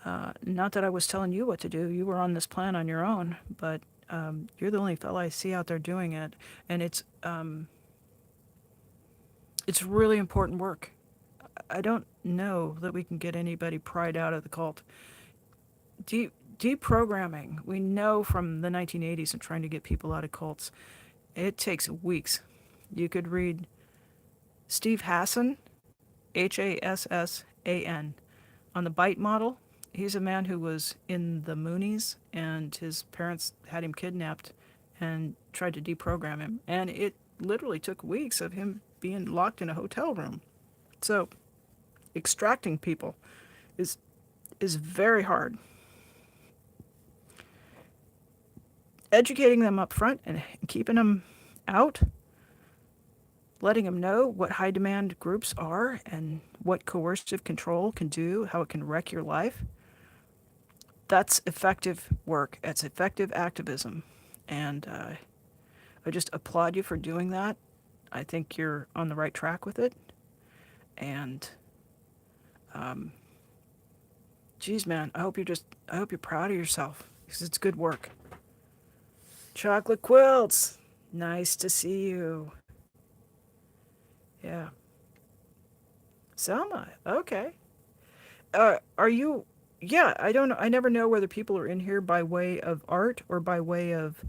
not that I was telling you what to do, you were on this plan on your own, but you're the only fellow I see out there doing it. And it's really important work. I don't know that we can get anybody pried out of the cult. Deprogramming, we know from the 1980s and trying to get people out of cults, it takes weeks. You could read Steve Hassan, Hassan, on the bite model. He's a man who was in the Moonies, and his parents had him kidnapped and tried to deprogram him. And it literally took weeks of him being locked in a hotel room. So extracting people is is very hard. Educating them up front and keeping them out, letting them know what high demand groups are and what coercive control can do, how it can wreck your life. That's effective work. It's effective activism. And I just applaud you for doing that. I think you're on the right track with it. And, geez, man, I hope you're proud of yourself because it's good work. Chocolate quilts. Nice to see you. Yeah. Selma. Okay. Are you? Yeah, I don't know. I never know whether people are in here by way of art or by way of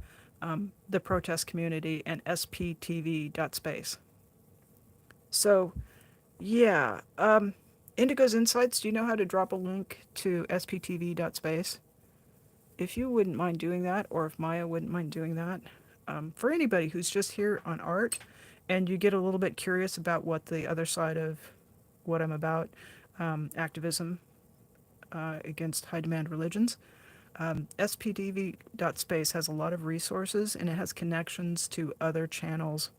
the protest community and sptv.space. So, yeah. Indigo's Insights, do you know how to drop a link to sptv.space? If you wouldn't mind doing that, or if Maya wouldn't mind doing that, for anybody who's just here on art and you get a little bit curious about what the other side of what I'm about, activism against high demand religions, sptv.space has a lot of resources and it has connections to other channels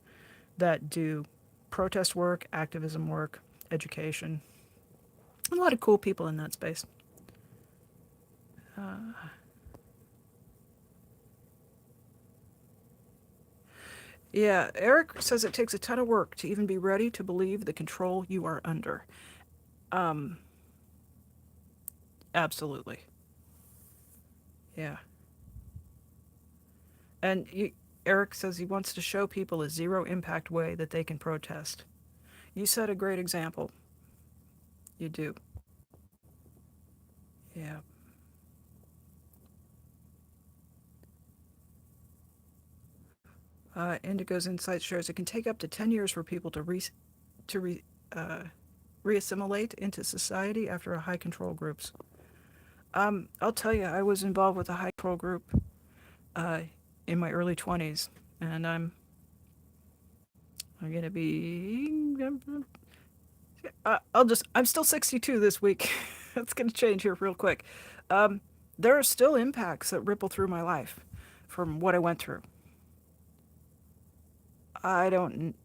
that do protest work, activism work, education. A lot of cool people in that space. Yeah, Eric says it takes a ton of work to even be ready to believe the control you are under. Um, Absolutely. Yeah. And Eric says he wants to show people a zero impact way that they can protest. You set a great example. You do. Yeah. Indigo's Insight shares it can take up to 10 years for people to re, uh, reassimilate into society after a high control groups. I'll tell you, I was involved with a high control group uh, in my early 20s, and I'm gonna be. I'm still 62 this week. That's gonna change here real quick. Um, there are still impacts that ripple through my life from what I went through. I don't.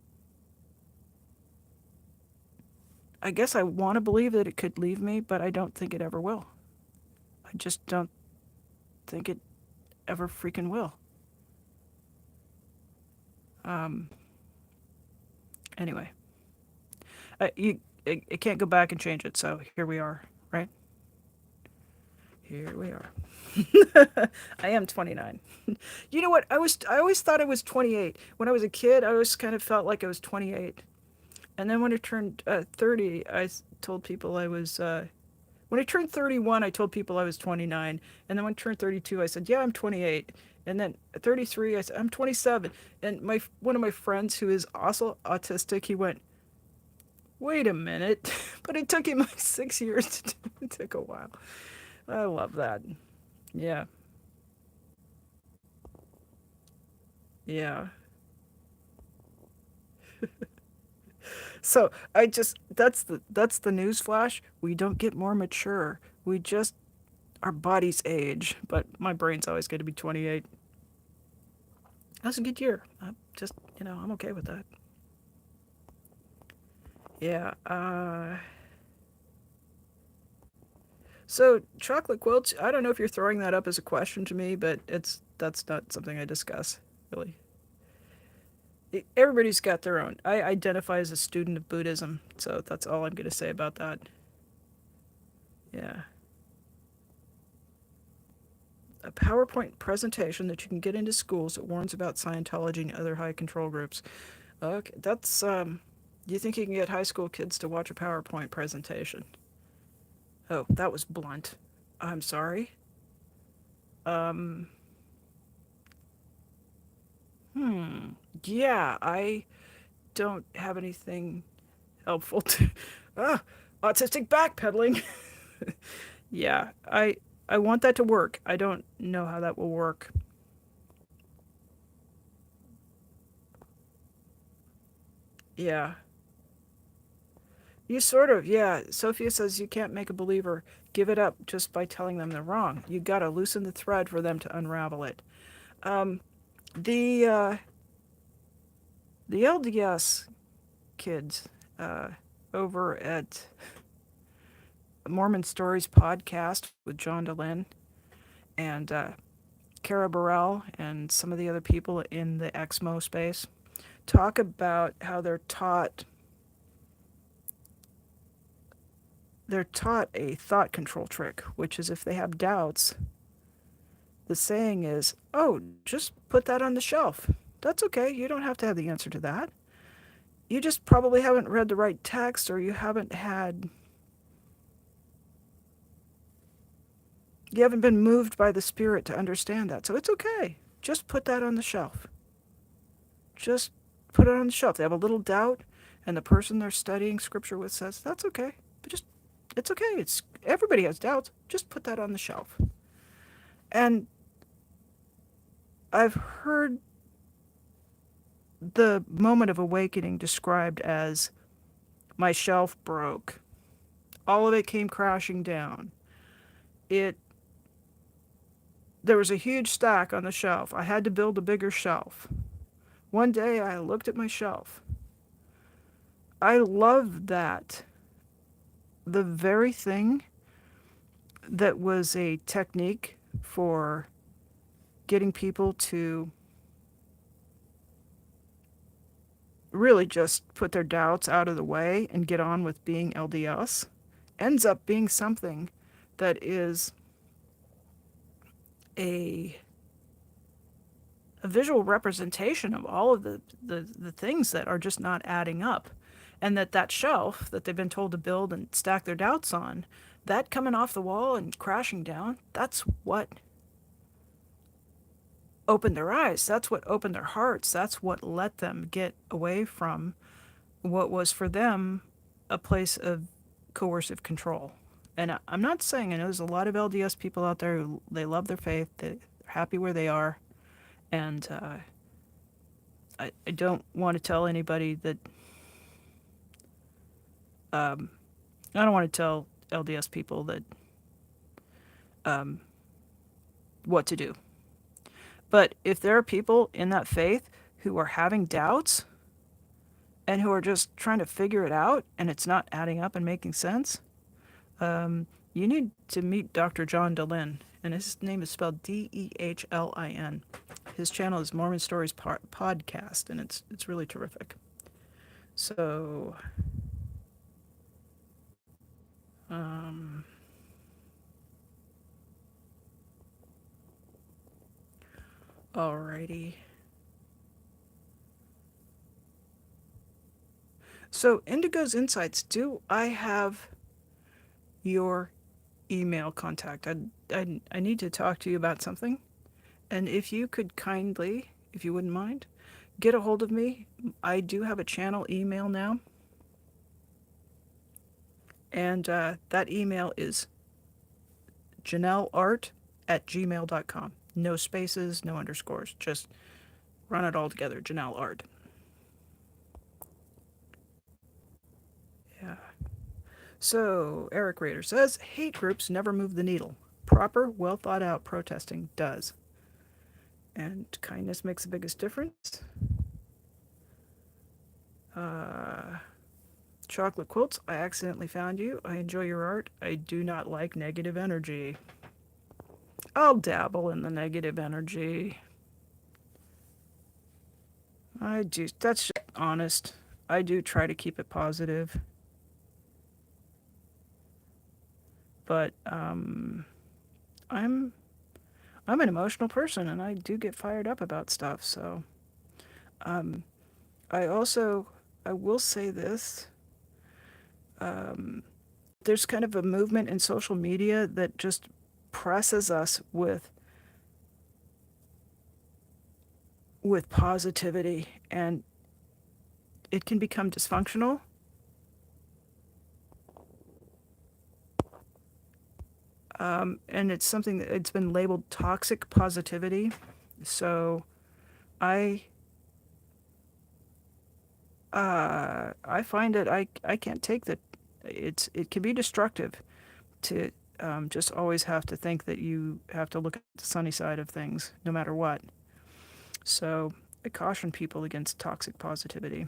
I guess I want to believe that it could leave me, but I don't think it ever will. I just don't think it ever freaking will. Um, anyway, it can't go back and change it. So here we are, right? Here we are. I am 29. You know what? I always thought I was 28. When I was a kid, I always kind of felt like I was 28. And then when I turned 30, told people I was when I turned 31, I told people I was 29. And then when I turned 32, I said, "Yeah, I'm 28." And then at 33, I said, "I'm 27." And my one of my friends who is also autistic, he went, "Wait a minute." But it took him like 6 years to do. It took a while. I love that. Yeah. Yeah. So I just that's the news flash. We don't get more mature. We just our bodies age, but my brain's always going to be 28. That's a good year. I just I'm okay with that. Yeah. So chocolate quilts. I don't know if you're throwing that up as a question to me, but that's not something I discuss really. Everybody's got their own. I identify as a student of Buddhism, so that's all I'm going to say about that. Yeah. A PowerPoint presentation that you can get into schools that warns about Scientology and other high control groups. Okay, that's Do you think you can get high school kids to watch a PowerPoint presentation? Oh, that was blunt. I'm sorry. Um, hmm. Yeah, I don't have anything helpful to. Ah, autistic backpedaling. Yeah, I want that to work. I don't know how that will work. Yeah. You sort of, yeah. Sophia says you can't make a believer give it up just by telling them they're wrong. You gotta loosen the thread for them to unravel it. Um, the uh, the LDS kids uh, over at Mormon Stories podcast with John DeLynn and Kara Burrell and some of the other people in the Exmo space talk about how they're taught a thought control trick, which is if they have doubts, the saying is, "Oh, just put that on the shelf. That's okay. You don't have to have the answer to that. You just probably haven't read the right text, or you haven't been moved by the spirit to understand that. So it's okay. Just put that on the shelf. Just put it on the shelf." They have a little doubt, and the person they're studying scripture with says, "That's okay. But just it's okay. It's everybody has doubts. Just put that on the shelf." And I've heard the moment of awakening described as my shelf broke. All of it came crashing down. It There was a huge stack on the shelf. I had to build a bigger shelf. One day I looked at my shelf. I love that. The very thing that was a technique for getting people to really just put their doubts out of the way and get on with being LDS ends up being something that is a a visual representation of all of the things that are just not adding up. And that shelf that they've been told to build and stack their doubts on, that coming off the wall and crashing down, that's what opened their eyes. That's what opened their hearts. That's what let them get away from what was for them a place of coercive control. And I'm not saying, I know there's a lot of LDS people out there who they love their faith, they're happy where they are, and I don't want to tell anybody that um, I don't want to tell LDS people that um, what to do. But if there are people in that faith who are having doubts and who are just trying to figure it out and it's not adding up and making sense, you need to meet Dr. John DeLynn. And his name is spelled Dehlin. His channel is Mormon Stories Podcast, and it's really terrific. So, um, alrighty. So, Indigo's Insights, do I have your email contact? I need to talk to you about something. And if you could kindly, if you wouldn't mind, get a hold of me. I do have a channel email now. And that email is janelleart@gmail.com. No spaces, no underscores. Just run it all together, Janelle Art. Yeah. So, Eric Rader says, hate groups never move the needle. Proper, well thought out protesting does. And kindness makes the biggest difference. Uh, Chocolate Quilts, I accidentally found you. I enjoy your art. I do not like negative energy. I'll dabble in the negative energy. I do. That's just honest. I do try to keep it positive. But I'm I'm an emotional person and I do get fired up about stuff. So um, I also I will say this. Um, there's kind of a movement in social media that just presses us with positivity, and it can become dysfunctional. And it's something that it's been labeled toxic positivity. So I I find it I can't take that. It can be destructive to just always have to think that you have to look at the sunny side of things no matter what. So I caution people against toxic positivity.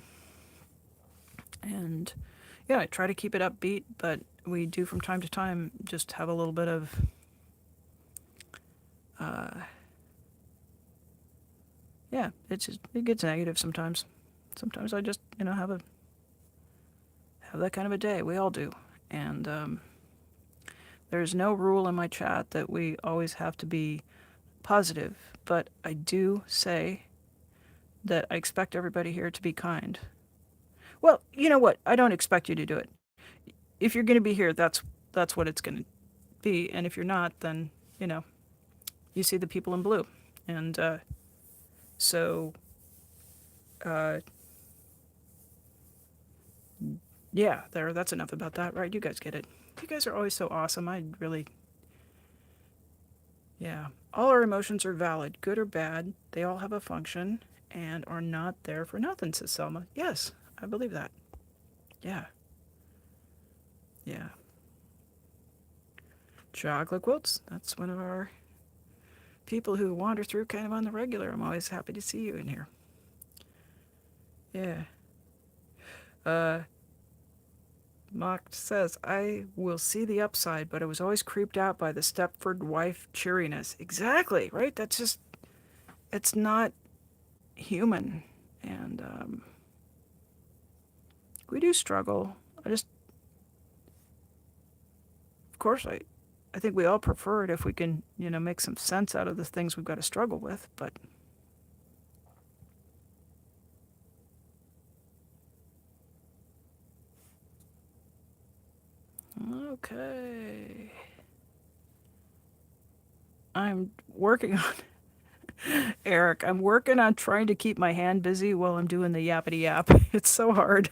And yeah, I try to keep it upbeat, but we do from time to time just have a little bit of uh, yeah, it gets negative sometimes. Sometimes I just have that kind of a day. We all do, and there's no rule in my chat that we always have to be positive, but I do say that I expect everybody here to be kind. Well, you know what? I don't expect you to do it. If you're going to be here, that's what it's going to be, and if you're not, then you know you see the people in blue, and so uh, yeah, there. That's enough about that, right? You guys get it. You guys are always so awesome. I really, yeah. All our emotions are valid, good or bad. They all have a function and are not there for nothing, says Selma. Yes, I believe that. Yeah, yeah. Chocolate quilts. That's one of our people who wander through kind of on the regular. I'm always happy to see you in here. Yeah. Uh, Mock says, I will see the upside, but I was always creeped out by the Stepford wife cheeriness. Exactly, right? That's just, it's not human. And we do struggle. Of course, I think we all prefer it if we can, make some sense out of the things we've got to struggle with. But okay, I'm working on Eric. I'm working on trying to keep my hand busy while I'm doing the yappity yap. It's so hard.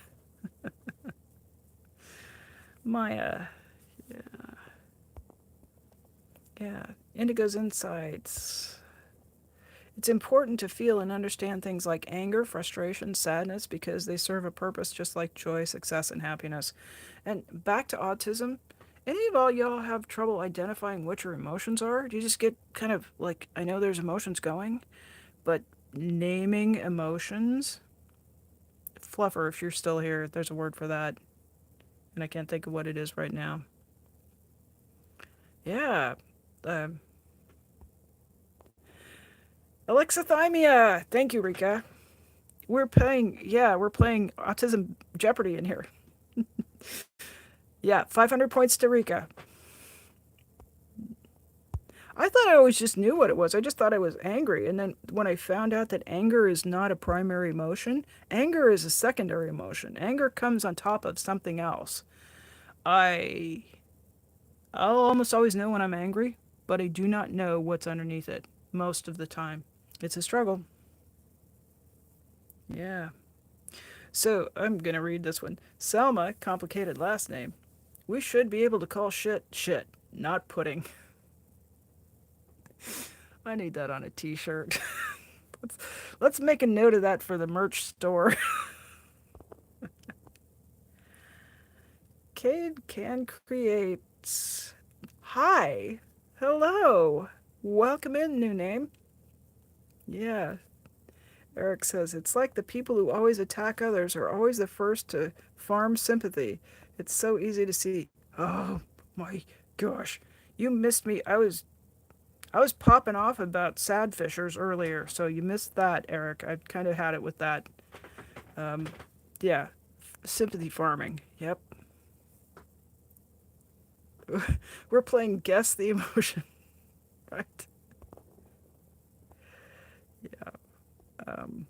My yeah, Indigo's insights. It's important to feel and understand things like anger, frustration, sadness because they serve a purpose just like joy, success, and happiness. And back to autism, any of all y'all have trouble identifying what your emotions are? Do you just get kind of like, I know there's emotions going, but naming emotions? Fluffer, if you're still here, there's a word for that, and I can't think of what it is right now. Yeah. Um, Alexithymia! Thank you, Rika. We're playing Autism Jeopardy in here. Yeah, 500 points to Rika. I thought I always just knew what it was. I just thought I was angry. And then when I found out that anger is not a primary emotion, anger is a secondary emotion. Anger comes on top of something else. I I'll almost always know when I'm angry, but I do not know what's underneath it most of the time. It's a struggle. Yeah. So I'm going to read this one. Selma, complicated last name. We should be able to call shit shit, not pudding. I need that on a t-shirt. let's, let's make a note of that for the merch store. Cade can create. Hi. Hello. Welcome in, new name. Yeah. Eric says, it's like the people who always attack others are always the first to farm sympathy. It's so easy to see. Oh my gosh. You missed me. I was popping off about sad fishers earlier, so you missed that, Eric. I kind of had it with that. Um, yeah, sympathy farming. Yep. We're playing guess the emotion, right? Yeah. Um,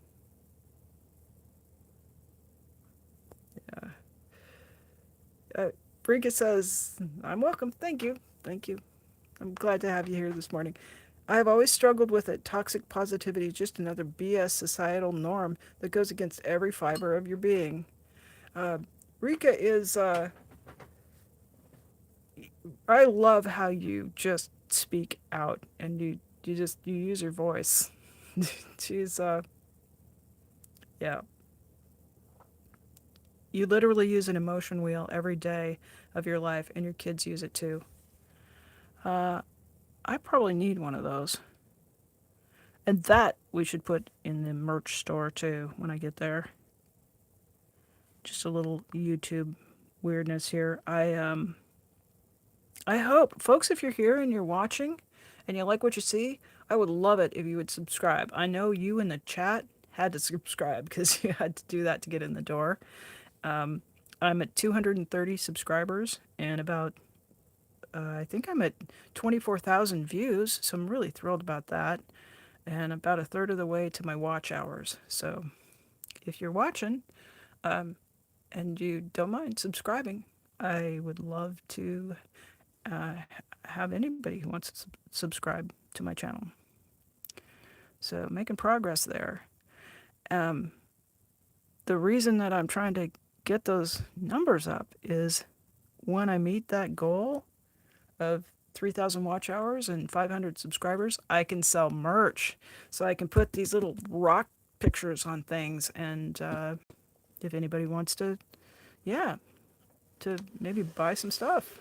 Rika says, I'm welcome. Thank you. Thank you. I'm glad to have you here this morning. I have always struggled with it. Toxic positivity is just another BS societal norm that goes against every fiber of your being. Uh, Rika is, I love how you just speak out and you use your voice. She's, yeah. You literally use an emotion wheel every day of your life, and your kids use it too. Uh, I probably need one of those. And that we should put in the merch store too when I get there. Just a little YouTube weirdness here. I hope folks, if you're here and you're watching and you like what you see, I would love it if you would subscribe. I know you in the chat had to subscribe because you had to do that to get in the door. Um, I'm at 230 subscribers and about I think I'm at 24,000 views, so I'm really thrilled about that. And about a third of the way to my watch hours. So if you're watching and you don't mind subscribing, I would love to uh, have anybody who wants to subscribe to my channel. So making progress there. Um, the reason that I'm trying to get those numbers up is when I meet that goal of 3,000 watch hours and 500 subscribers, I can sell merch. So I can put these little rock pictures on things. And if anybody wants to, yeah, to maybe buy some stuff.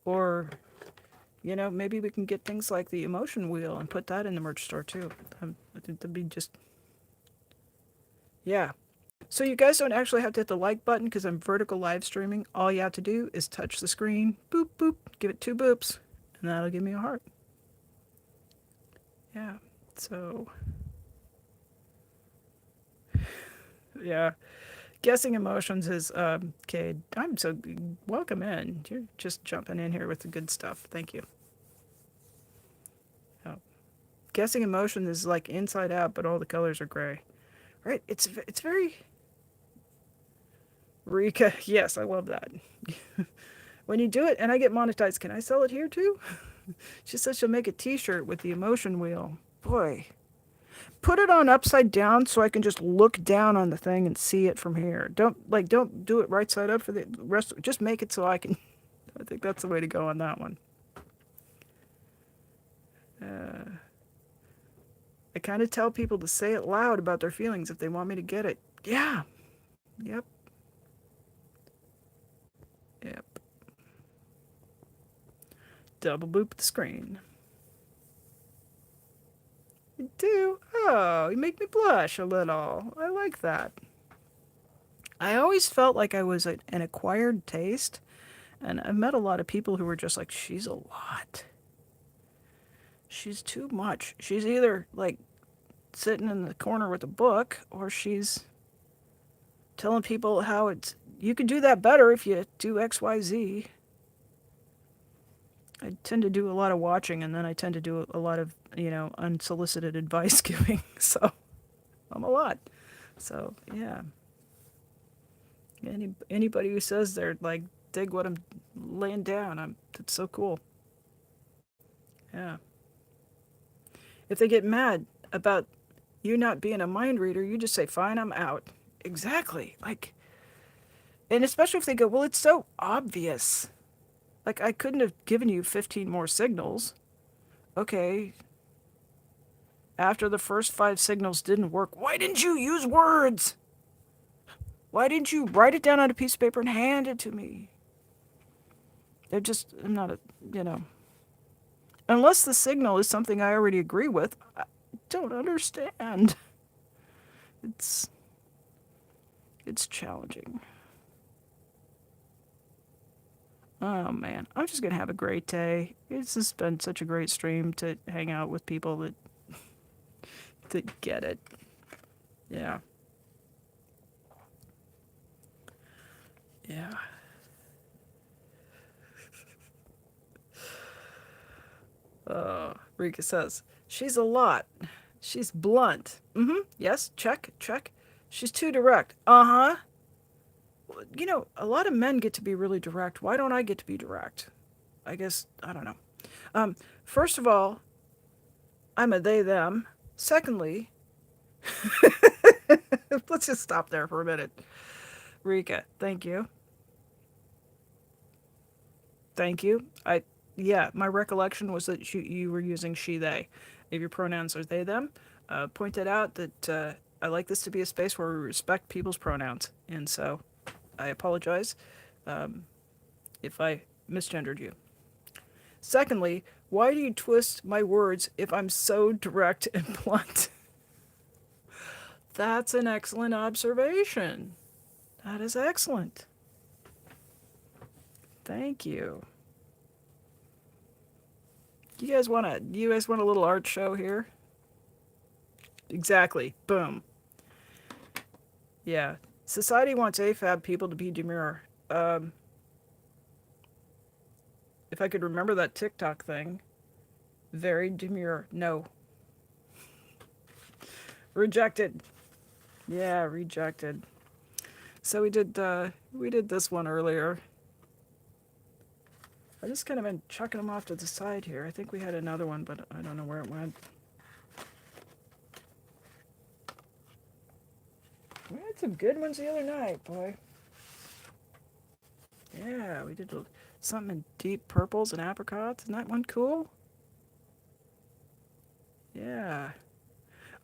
Or, maybe we can get things like the emotion wheel and put that in the merch store too. I think that'd be just, yeah. So you guys don't actually have to hit the like button because I'm vertical live streaming. All you have to do is touch the screen, boop, boop, give it 2 boops, and that'll give me a heart. Yeah, so, yeah. Guessing emotions is, okay, I'm so, welcome in. You're just jumping in here with the good stuff. Thank you. Oh. Guessing emotions is like Inside Out, but all the colors are gray. Right? It's very... Rika, yes, I love that. When you do it and I get monetized, can I sell it here too? She says she'll make a t-shirt with the emotion wheel. Boy. Put it on upside down so I can just look down on the thing and see it from here. Don't do it right side up for the rest. Just make it so I can. I think that's the way to go on that one. I kind of tell people to say it loud about their feelings if they want me to get it. Yeah. Yep. Yep. Double boop the screen. You do? Oh, you make me blush a little. I like that. I always felt like I was an acquired taste, and I've met a lot of people who were just like, she's a lot. She's too much. She's either like sitting in the corner with a book, or she's telling people how you can do that better if you do XYZ. I tend to do a lot of watching, and then I tend to do a lot of, unsolicited advice giving. So I'm a lot. So yeah. Anybody who says they're like dig what I'm laying down, it's so cool. Yeah. If they get mad about you not being a mind reader, you just say, fine, I'm out. Exactly. Like, and especially if they go, well, it's so obvious. Like, I couldn't have given you 15 more signals. Okay. After the first 5 signals didn't work, why didn't you use words? Why didn't you write it down on a piece of paper and hand it to me? I'm not unless the signal is something I already agree with, I don't understand. It's challenging. Oh man, I'm just gonna have a great day. It's just been such a great stream to hang out with people that get it. Yeah. Yeah. Rika says, she's a lot. She's blunt. Yes, check. She's too direct. Uh-huh. a lot of men get to be really direct. Why don't I get to be direct? I guess, I don't know. Um, First of all, I'm a they, them. Secondly, let's just stop there for a minute. Rika, thank you. Thank you. Yeah, my recollection was that you were using she, they. If your pronouns are they, them, pointed out that I like this to be a space where we respect people's pronouns. And so I apologize um, if I misgendered you. Secondly, why do you twist my words if I'm so direct and blunt? That's an excellent observation. That is excellent. Thank you. You guys want a little art show here? Exactly. Boom. Yeah. Society wants AFAB people to be demure. Um, if I could remember that TikTok thing, very demure. No. Rejected. Yeah, rejected. So we did this one earlier. I just kind of been chucking them off to the side here. I think we had another one, but I don't know where it went. We had some good ones the other night, boy. Yeah, we did something in deep purples and apricots. Isn't that one cool? Yeah.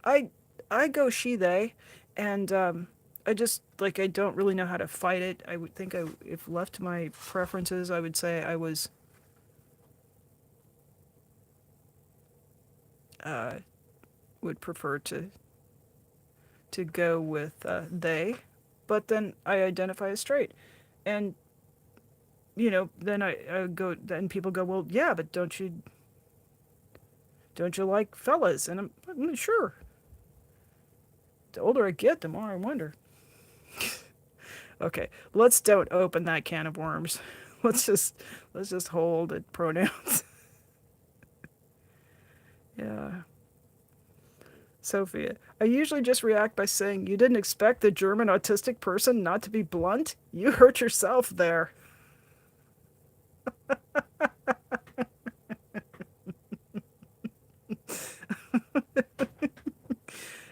I I go she they, and I just like I don't really know how to fight it. I would think if left to my preferences, I would say I was uh, would prefer to go with they, but then I identify as straight, and then I go. Then people go, well, yeah, but don't you like fellas? And sure. The older I get, the more I wonder. Okay, let's don't open that can of worms. Let's just hold at pronouns. Yeah. Sophia, I usually just react by saying, you didn't expect the German autistic person not to be blunt? You hurt yourself there.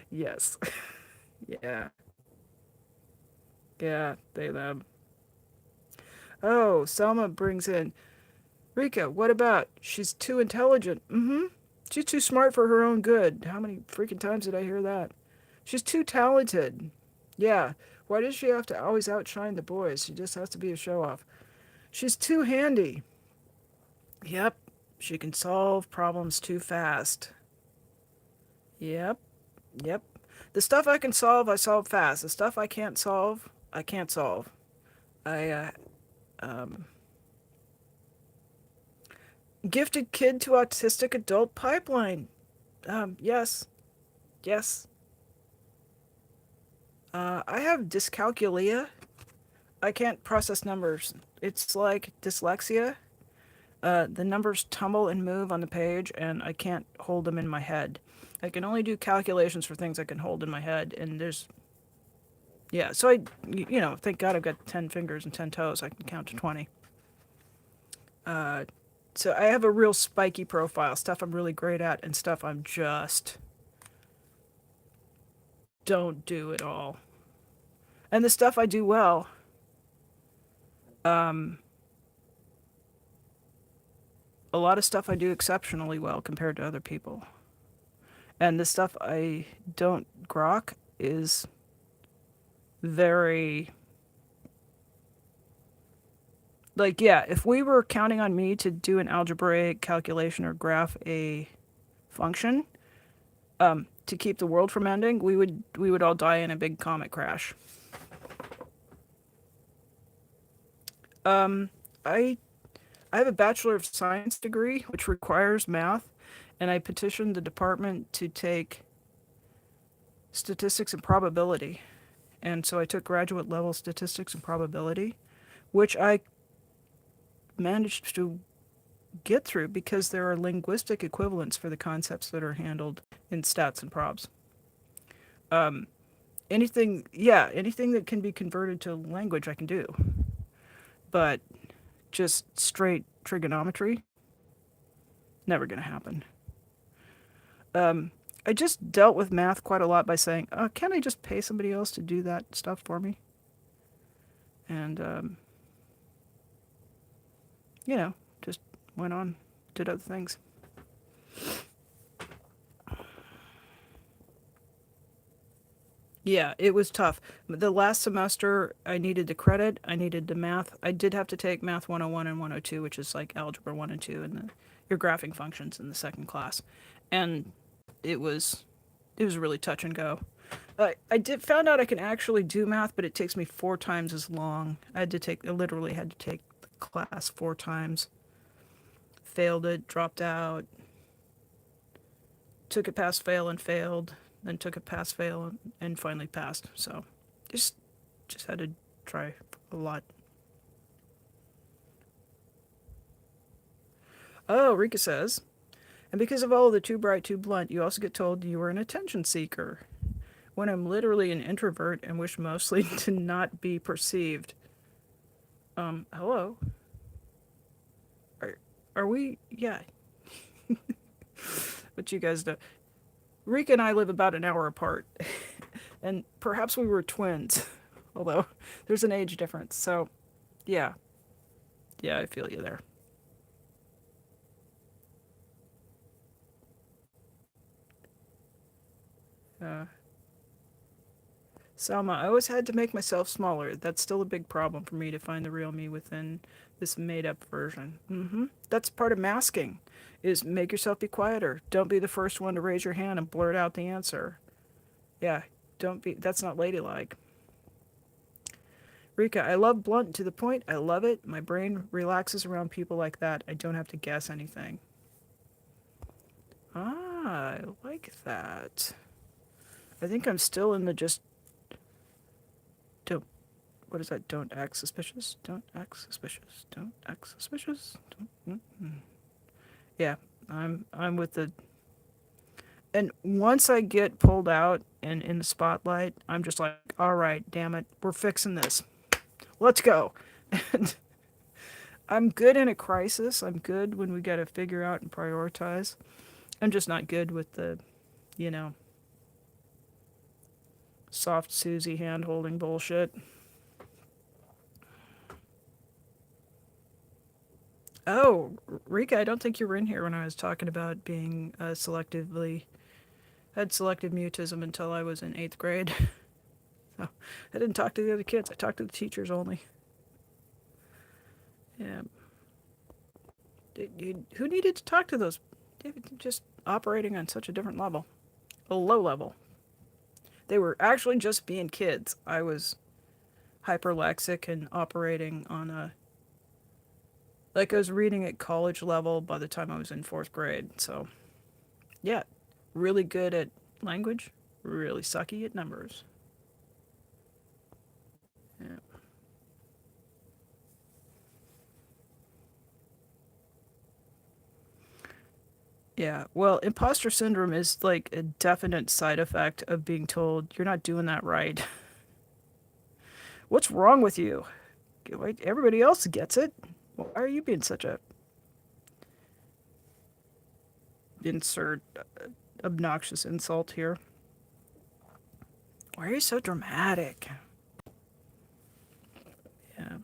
Yes. Yeah. Yeah, they, them. Oh, Selma brings in, Rika, what about? She's too intelligent. Mm-hmm. She's too smart for her own good. How many freaking times did I hear that? She's too talented. Yeah. Why does she have to always outshine the boys? She just has to be a show off. She's too handy. Yep. She can solve problems too fast. Yep. Yep. The stuff I can solve, I solve fast. The stuff I can't solve, I can't solve. I, um, Gifted kid to autistic adult pipeline. Yes. Yes. I have dyscalculia. I can't process numbers. It's like dyslexia. The numbers tumble and move on the page, and I can't hold them in my head. I can only do calculations for things I can hold in my head, and yeah, so thank God I've got 10 fingers and 10 toes. I can count to 20. Uh, so I have a real spiky profile, stuff I'm really great at, and stuff I'm just don't do at all. And the stuff I do well, um, a lot of stuff I do exceptionally well compared to other people. And the stuff I don't grok is very, like, yeah, if we were counting on me to do an algebraic calculation or graph a function, to keep the world from ending, we would all die in a big comet crash. Um, I I have a Bachelor of Science degree, which requires math, and I petitioned the department to take statistics and probability. And so I took graduate level statistics and probability, which I managed to get through because there are linguistic equivalents for the concepts that are handled in stats and probs. Um, anything that can be converted to language I can do. But just straight trigonometry, never going to happen. Um, I just dealt with math quite a lot by saying, can't I just pay somebody else to do that stuff for me? And, you know, just went on, did other things. Yeah, it was tough. The last semester, I needed the credit, I needed the math. I did have to take Math 101 and 102, which is like Algebra 1 and 2, and your graphing functions in the second class. And it was it was really touch and go. I did found out I can actually do math, but it takes me 4 times as long. I literally had to take the class 4 times. Failed it, dropped out, took it pass fail and failed, then took it pass fail and finally passed. So just just had to try a lot. Oh, Rika says, and because of all the too bright, too blunt, you also get told you are an attention seeker. When I'm literally an introvert and wish mostly to not be perceived. Hello? Are, are we? Yeah. But you guys know. Rika and I live about an hour apart. And perhaps we were twins. Although there's an age difference. So, yeah. Yeah, I feel you there. Uh, Salma, I always had to make myself smaller. That's still a big problem for me to find the real me within this made up version. That's part of masking, is make yourself be quieter. Don't be the first one to raise your hand and blurt out the answer. Yeah, don't be, that's not ladylike. Rika, I love blunt to the point. I love it. My brain relaxes around people like that. I don't have to guess anything. Ah, I like that. I think I'm still in the just don't. What is that? Don't act suspicious. Don't act suspicious. Don't act suspicious. Don't. Yeah, I'm with the. And once I get pulled out and in the spotlight, I'm just like, all right, damn it, we're fixing this. Let's go. And I'm good in a crisis. I'm good when we got to figure out and prioritize. I'm just not good with the, you know, soft Susie hand holding bullshit. Oh, Rika, I don't think you were in here when I was talking about being had selective mutism until I was in 8th grade. So I didn't talk to the other kids. I talked to the teachers only. Yeah. Who needed to talk to those? Just operating on such a different level, a low level. They were actually just being kids. I was hyperlexic and operating on a, like I was reading at college level by the time I was in 4th grade. So yeah, really good at language, really sucky at numbers. Yeah. Yeah, well, imposter syndrome is like a definite side effect of being told you're not doing that right. What's wrong with you? Everybody else gets it. Why are you being such a insert obnoxious insult here? Why are you so dramatic? Yeah.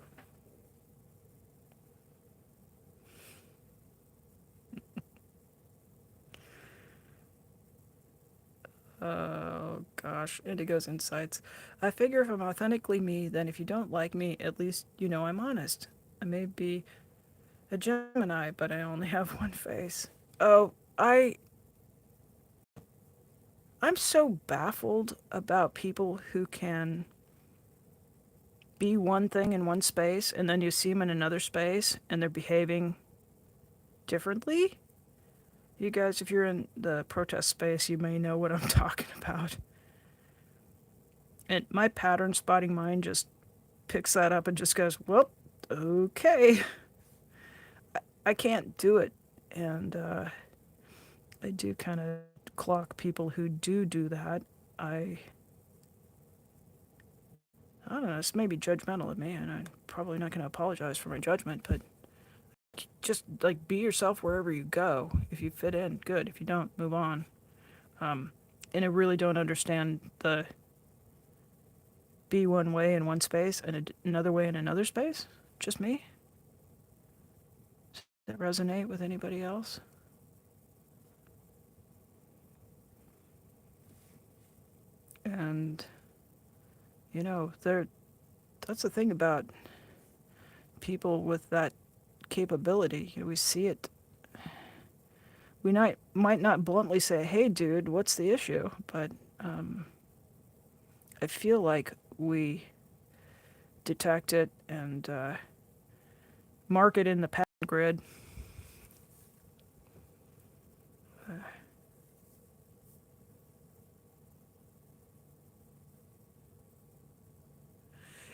Oh gosh, Indigo's insights. I figure if I'm authentically me, then if you don't like me, at least you know I'm honest. I may be a Gemini, but I only have one face. Oh, I'm so baffled about people who can be one thing in one space and then you see them in another space and they're behaving differently. You guys, if you're in the protest space, you may know what I'm talking about. And my pattern spotting mind just picks that up and just goes, well, okay. I can't do it. And I do kind of clock people who do that. I I don't know, this may be judgmental of me, and I'm probably not going to apologize for my judgment, but just like be yourself wherever you go. If you fit in, good. If you don't, move on. Um, and I really don't understand the be one way in one space and another way in another space. Just me. Does that resonate with anybody else? And there. That's the thing about people with that capability. We see it. We might not bluntly say, "Hey, dude, what's the issue?" But um, I feel like we detect it and mark it in the pattern grid.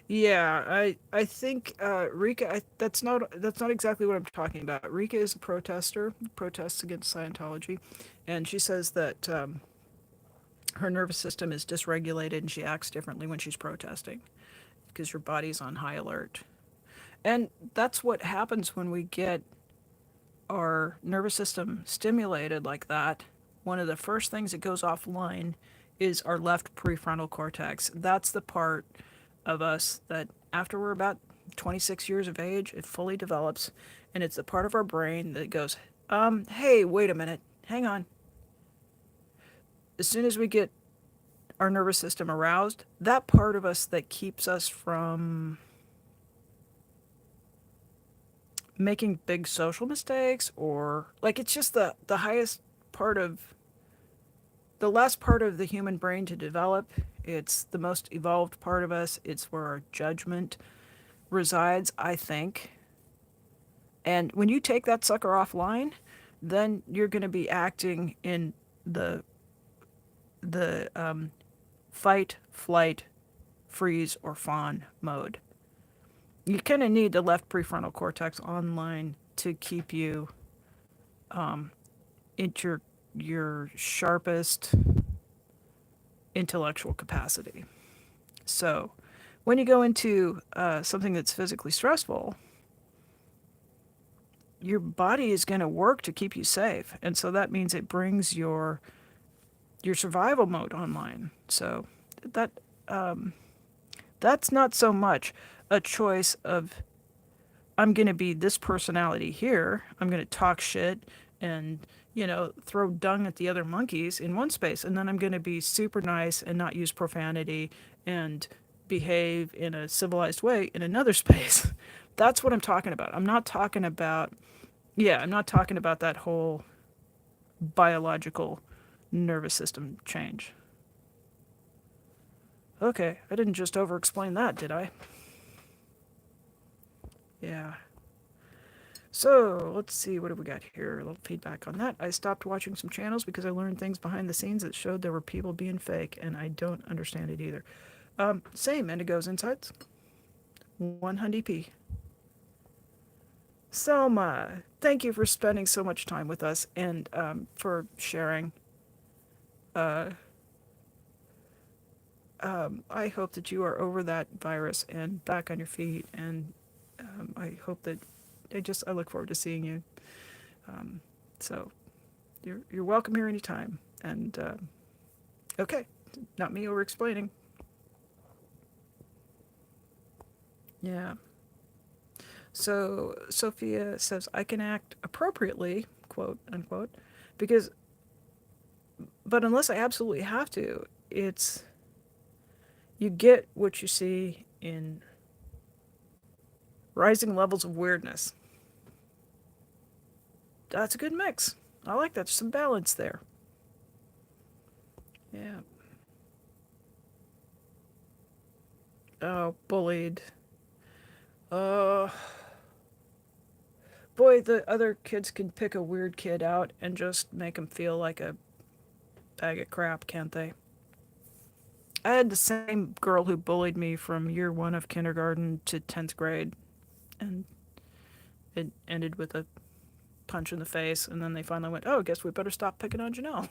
Yeah, I think Rika. That's not exactly what I'm talking about. Rika is a protester, protests against Scientology, and she says that her nervous system is dysregulated and she acts differently when she's protesting because your body's on high alert. And that's what happens when we get our nervous system stimulated like that. One of the first things that goes offline is our left prefrontal cortex. That's the part of us that after we're about 26 years of age, it fully develops. And it's the part of our brain that goes, hey, wait a minute, hang on. As soon as we get our nervous system aroused, that part of us that keeps us from making big social mistakes, or like, it's just the highest part of the last part of the human brain to develop. It's the most evolved part of us. It's where our judgment resides, I think. And when you take that sucker offline, then you're going to be acting in the fight, flight, freeze, or fawn mode. You kind of need the left prefrontal cortex online to keep you into your sharpest intellectual capacity. So, when you go into something that's physically stressful, your body is going to work to keep you safe, and so that means it brings your survival mode online. So that that's not so much a choice of I'm going to be this personality here. I'm going to talk shit and throw dung at the other monkeys in one space, and then I'm going to be super nice and not use profanity and behave in a civilized way in another space. That's what I'm talking about. I'm not talking about that whole biological nervous system change. Okay, I didn't just over explain that, did I? Yeah. So, let's see, what have we got here? A little feedback on that. I stopped watching some channels because I learned things behind the scenes that showed there were people being fake, and I don't understand it either. Same, Indigo's Insights. 100p. Selma, thank you for spending so much time with us and for sharing. Uh, I hope that you are over that virus and back on your feet, and I hope that I look forward to seeing you. Um, so you're welcome here anytime. And okay, not me over explaining. Yeah. So Sophia says I can act appropriately, quote unquote, because but unless I absolutely have to, it's you get what you see in rising levels of weirdness. That's a good mix. I like that. There's some balance there. Yeah. Oh, bullied. Uh, boy, the other kids can pick a weird kid out and just make him feel like a bag of crap, can't they? I had the same girl who bullied me from year one of kindergarten to 10th grade, and it ended with a punch in the face, and then they finally went, oh, guess we better stop picking on Janelle.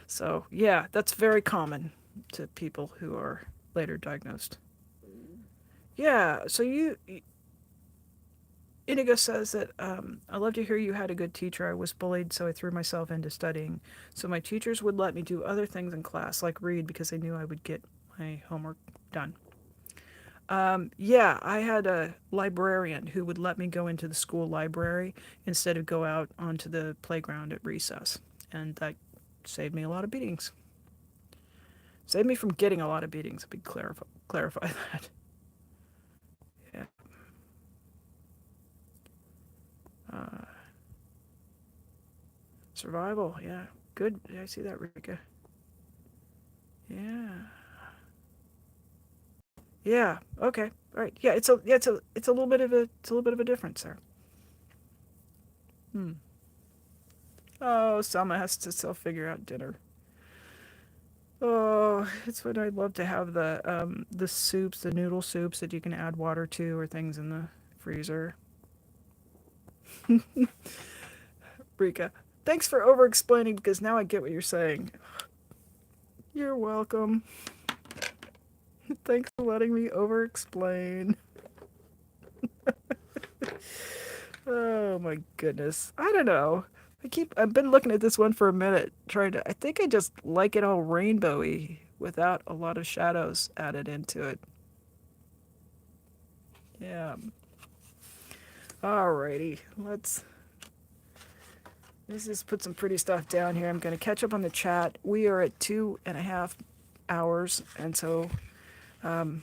So, yeah, that's very common to people who are later diagnosed Yeah, so Inigo says that I love to hear you had a good teacher. I was bullied, so I threw myself into studying. So my teachers would let me do other things in class, like read, because they knew I would get my homework done. Yeah, I had a librarian who would let me go into the school library instead of go out onto the playground at recess. And that saved me a lot of beatings. Saved me from getting a lot of beatings. Let me clarify that. Yeah. Uh, Survival, yeah. Good. I see that, Rika. Yeah. Yeah. Okay. All right. Yeah. It's a little bit of a difference there. Hmm. Oh, Selma has to still figure out dinner. Oh, it's what I'd love to have the soups, the noodle soups that you can add water to or things in the freezer. Rika, thanks for over explaining because now I get what you're saying. You're welcome. Thanks for letting me over explain. Oh my goodness. I don't know. I've been looking at this one for a minute, I think I just like it all rainbowy without a lot of shadows added into it. Yeah. Alrighty. Let's just put some pretty stuff down here. I'm going to catch up on the chat. We are at 2.5 hours, and so um,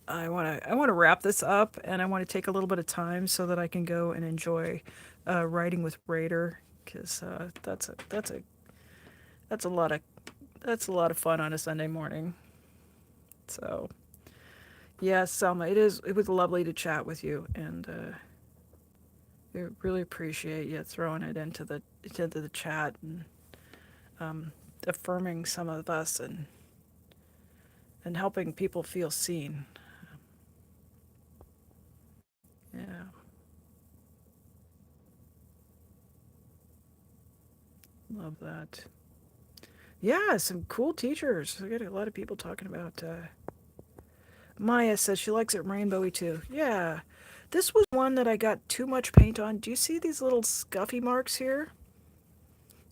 I want to wrap this up, and I want to take a little bit of time so that I can go and enjoy writing with Raider, because that's a lot of that's a lot of fun on a Sunday morning. So yeah, Selma, it was lovely to chat with you, and I really appreciate you throwing it into the chat and um, affirming some of us and helping people feel seen. Yeah, love that. Yeah, some cool teachers. I got a lot of people talking about. Maya says she likes it rainbowy too. Yeah, this was one that I got too much paint on. Do you see these little scuffy marks here?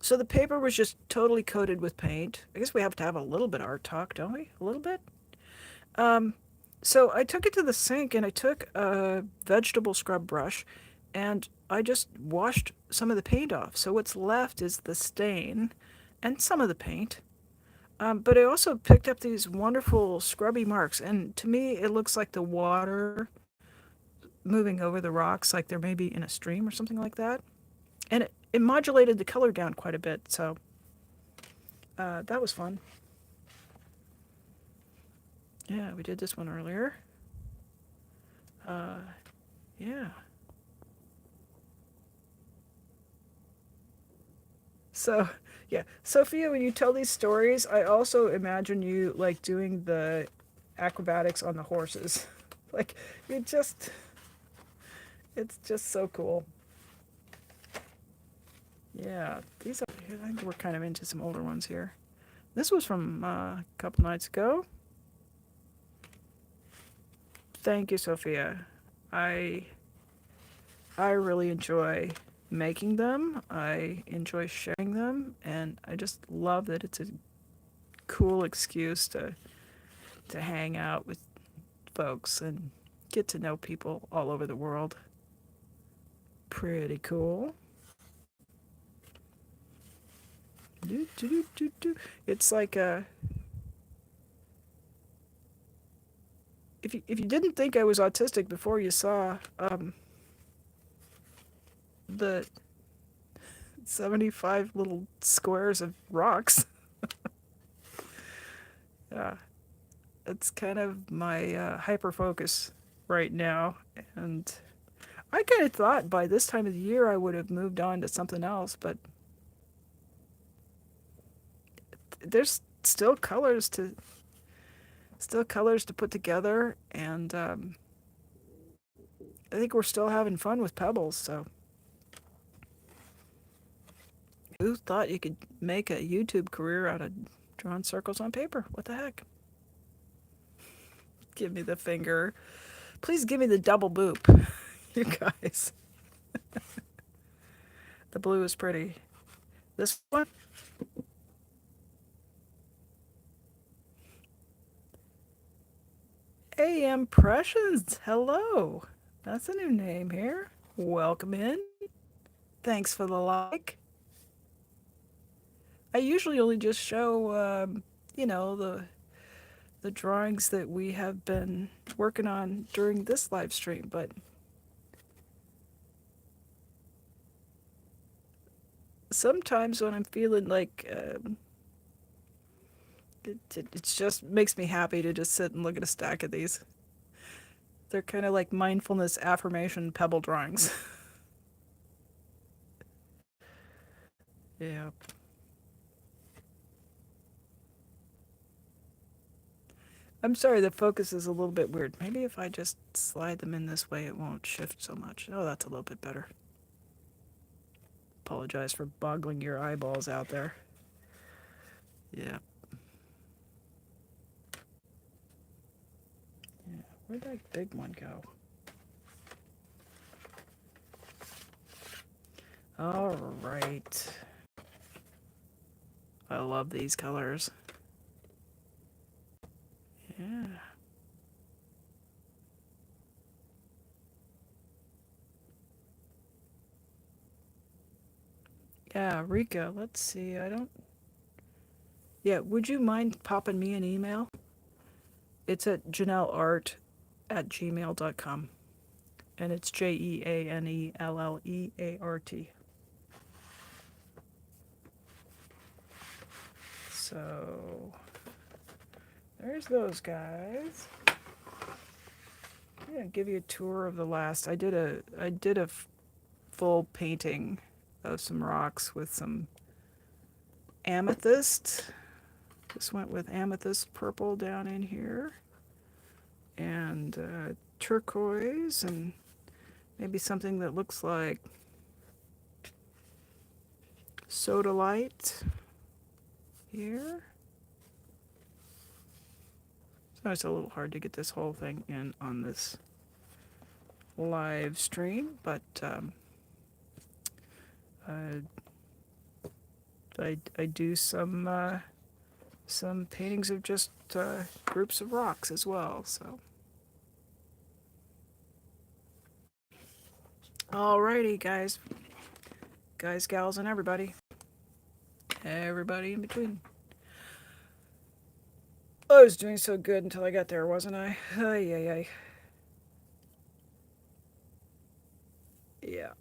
So the paper was just totally coated with paint. I guess we have to have a little bit of art talk, don't we? A little bit. Um, so I took it to the sink and I took a vegetable scrub brush and I just washed some of the paint off. So what's left is the stain and some of the paint. But I also picked up these wonderful scrubby marks, and to me, it looks like the water moving over the rocks, like they're maybe in a stream or something like that. And it modulated the color down quite a bit, so that was fun. Yeah, we did this one earlier. Uh, yeah. So, yeah. Sophia, when you tell these stories, I also imagine you like doing the acrobatics on the horses. Like, you just, it's just so cool. Yeah, I think we're kind of into some older ones here. This was from a couple nights ago. Thank you, Sophia. I I really enjoy making them. I enjoy sharing them, and I just love that it's a cool excuse to hang out with folks and get to know people all over the world. Pretty cool. Do, do, do, do, do. It's like if you didn't think I was autistic before you saw the 75 little squares of rocks. Yeah, it's kind of my hyper focus right now, and I kind of thought by this time of the year I would have moved on to something else, but there's still colors to put together, and I think we're still having fun with pebbles. So who thought you could make a YouTube career out of drawing circles on paper? What the heck? Give me the finger. Please give me the double boop, you guys. The blue is pretty. This one? AM Impressions. Hello. That's a new name here. Welcome in. Thanks for the like. I usually only just show, the drawings that we have been working on during this live stream, but sometimes when I'm feeling like it just makes me happy to just sit and look at a stack of these. They're kind of like mindfulness affirmation pebble drawings. Yeah. I'm sorry, the focus is a little bit weird. Maybe if I just slide them in this way, it won't shift so much. Oh, that's a little bit better. Apologize for boggling your eyeballs out there. Yeah. Yeah. Where'd that big one go? All right. I love these colors. Yeah. Yeah, Rika, let's see. Yeah, would you mind popping me an email? It's at janelleart@gmail.com. And it's JeAnelleart. So there's those guys. I'm gonna give you a tour of the last. I did a full painting of some rocks with some amethyst. Just went with amethyst purple down in here, and turquoise, and maybe something that looks like sodalite here. So it's a little hard to get this whole thing in on this live stream, but I do some paintings of just groups of rocks as well. So, alrighty, guys, gals, and everybody in between. I was doing so good until I got there, wasn't I? Ay, ay, ay. Yeah.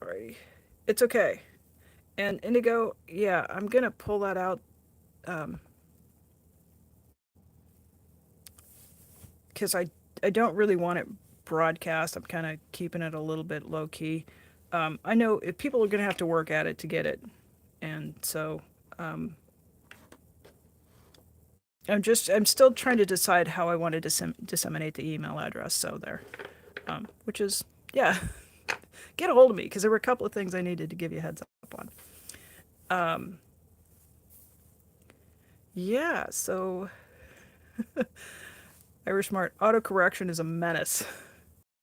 Alrighty. It's okay. And Indigo, yeah, I'm gonna pull that out because I don't really want it broadcast. I'm kind of keeping it a little bit low key. I know if people are gonna have to work at it to get it, and so I'm still trying to decide how I want to disseminate the email address. So there, which is, yeah, get a hold of me because there were a couple of things I needed to give you a heads up on. Yeah, so Irish Smart autocorrection is a menace.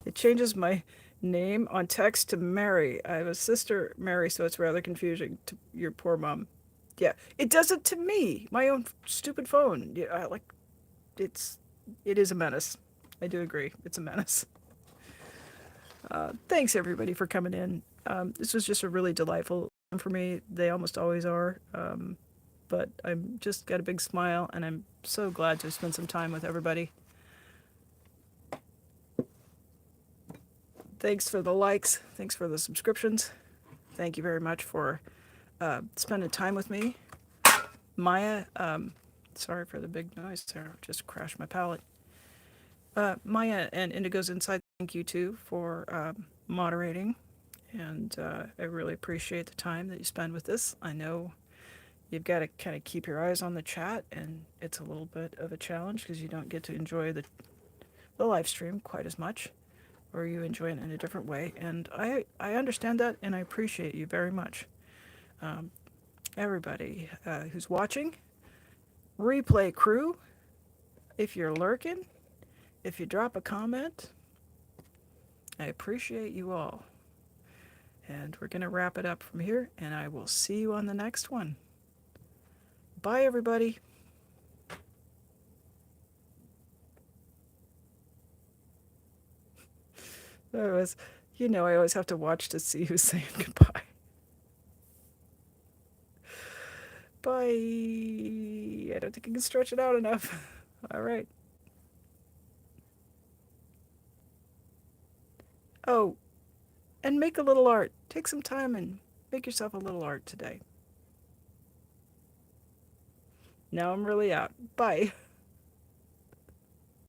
It changes my name on text to Mary. I have a sister, Mary, so it's rather confusing to your poor mom. Yeah, it does it to me, my own stupid phone. Yeah, it is a menace. I do agree, it's a menace. Thanks everybody for coming in. This was just a really delightful one for me. They almost always are. But I'm just got a big smile, and I'm so glad to spend some time with everybody. Thanks for the likes. Thanks for the subscriptions. Thank you very much for spending time with me. Maya, sorry for the big noise there. Just crashed my palette. Maya and Indigo's Insight, thank you too for moderating. And I really appreciate the time that you spend with this. I know you've got to kind of keep your eyes on the chat, and it's a little bit of a challenge because you don't get to enjoy the live stream quite as much, or you enjoy it in a different way. And I understand that, and I appreciate you very much. Everybody who's watching, replay crew, If you're lurking, if you drop a comment, I appreciate you all. And we're going to wrap it up from here, and I will see you on the next one. Bye, everybody. That was, I always have to watch to see who's saying goodbye. Bye. I don't think I can stretch it out enough. All right. Oh, and make a little art. Take some time and make yourself a little art today. Now I'm really out. Bye.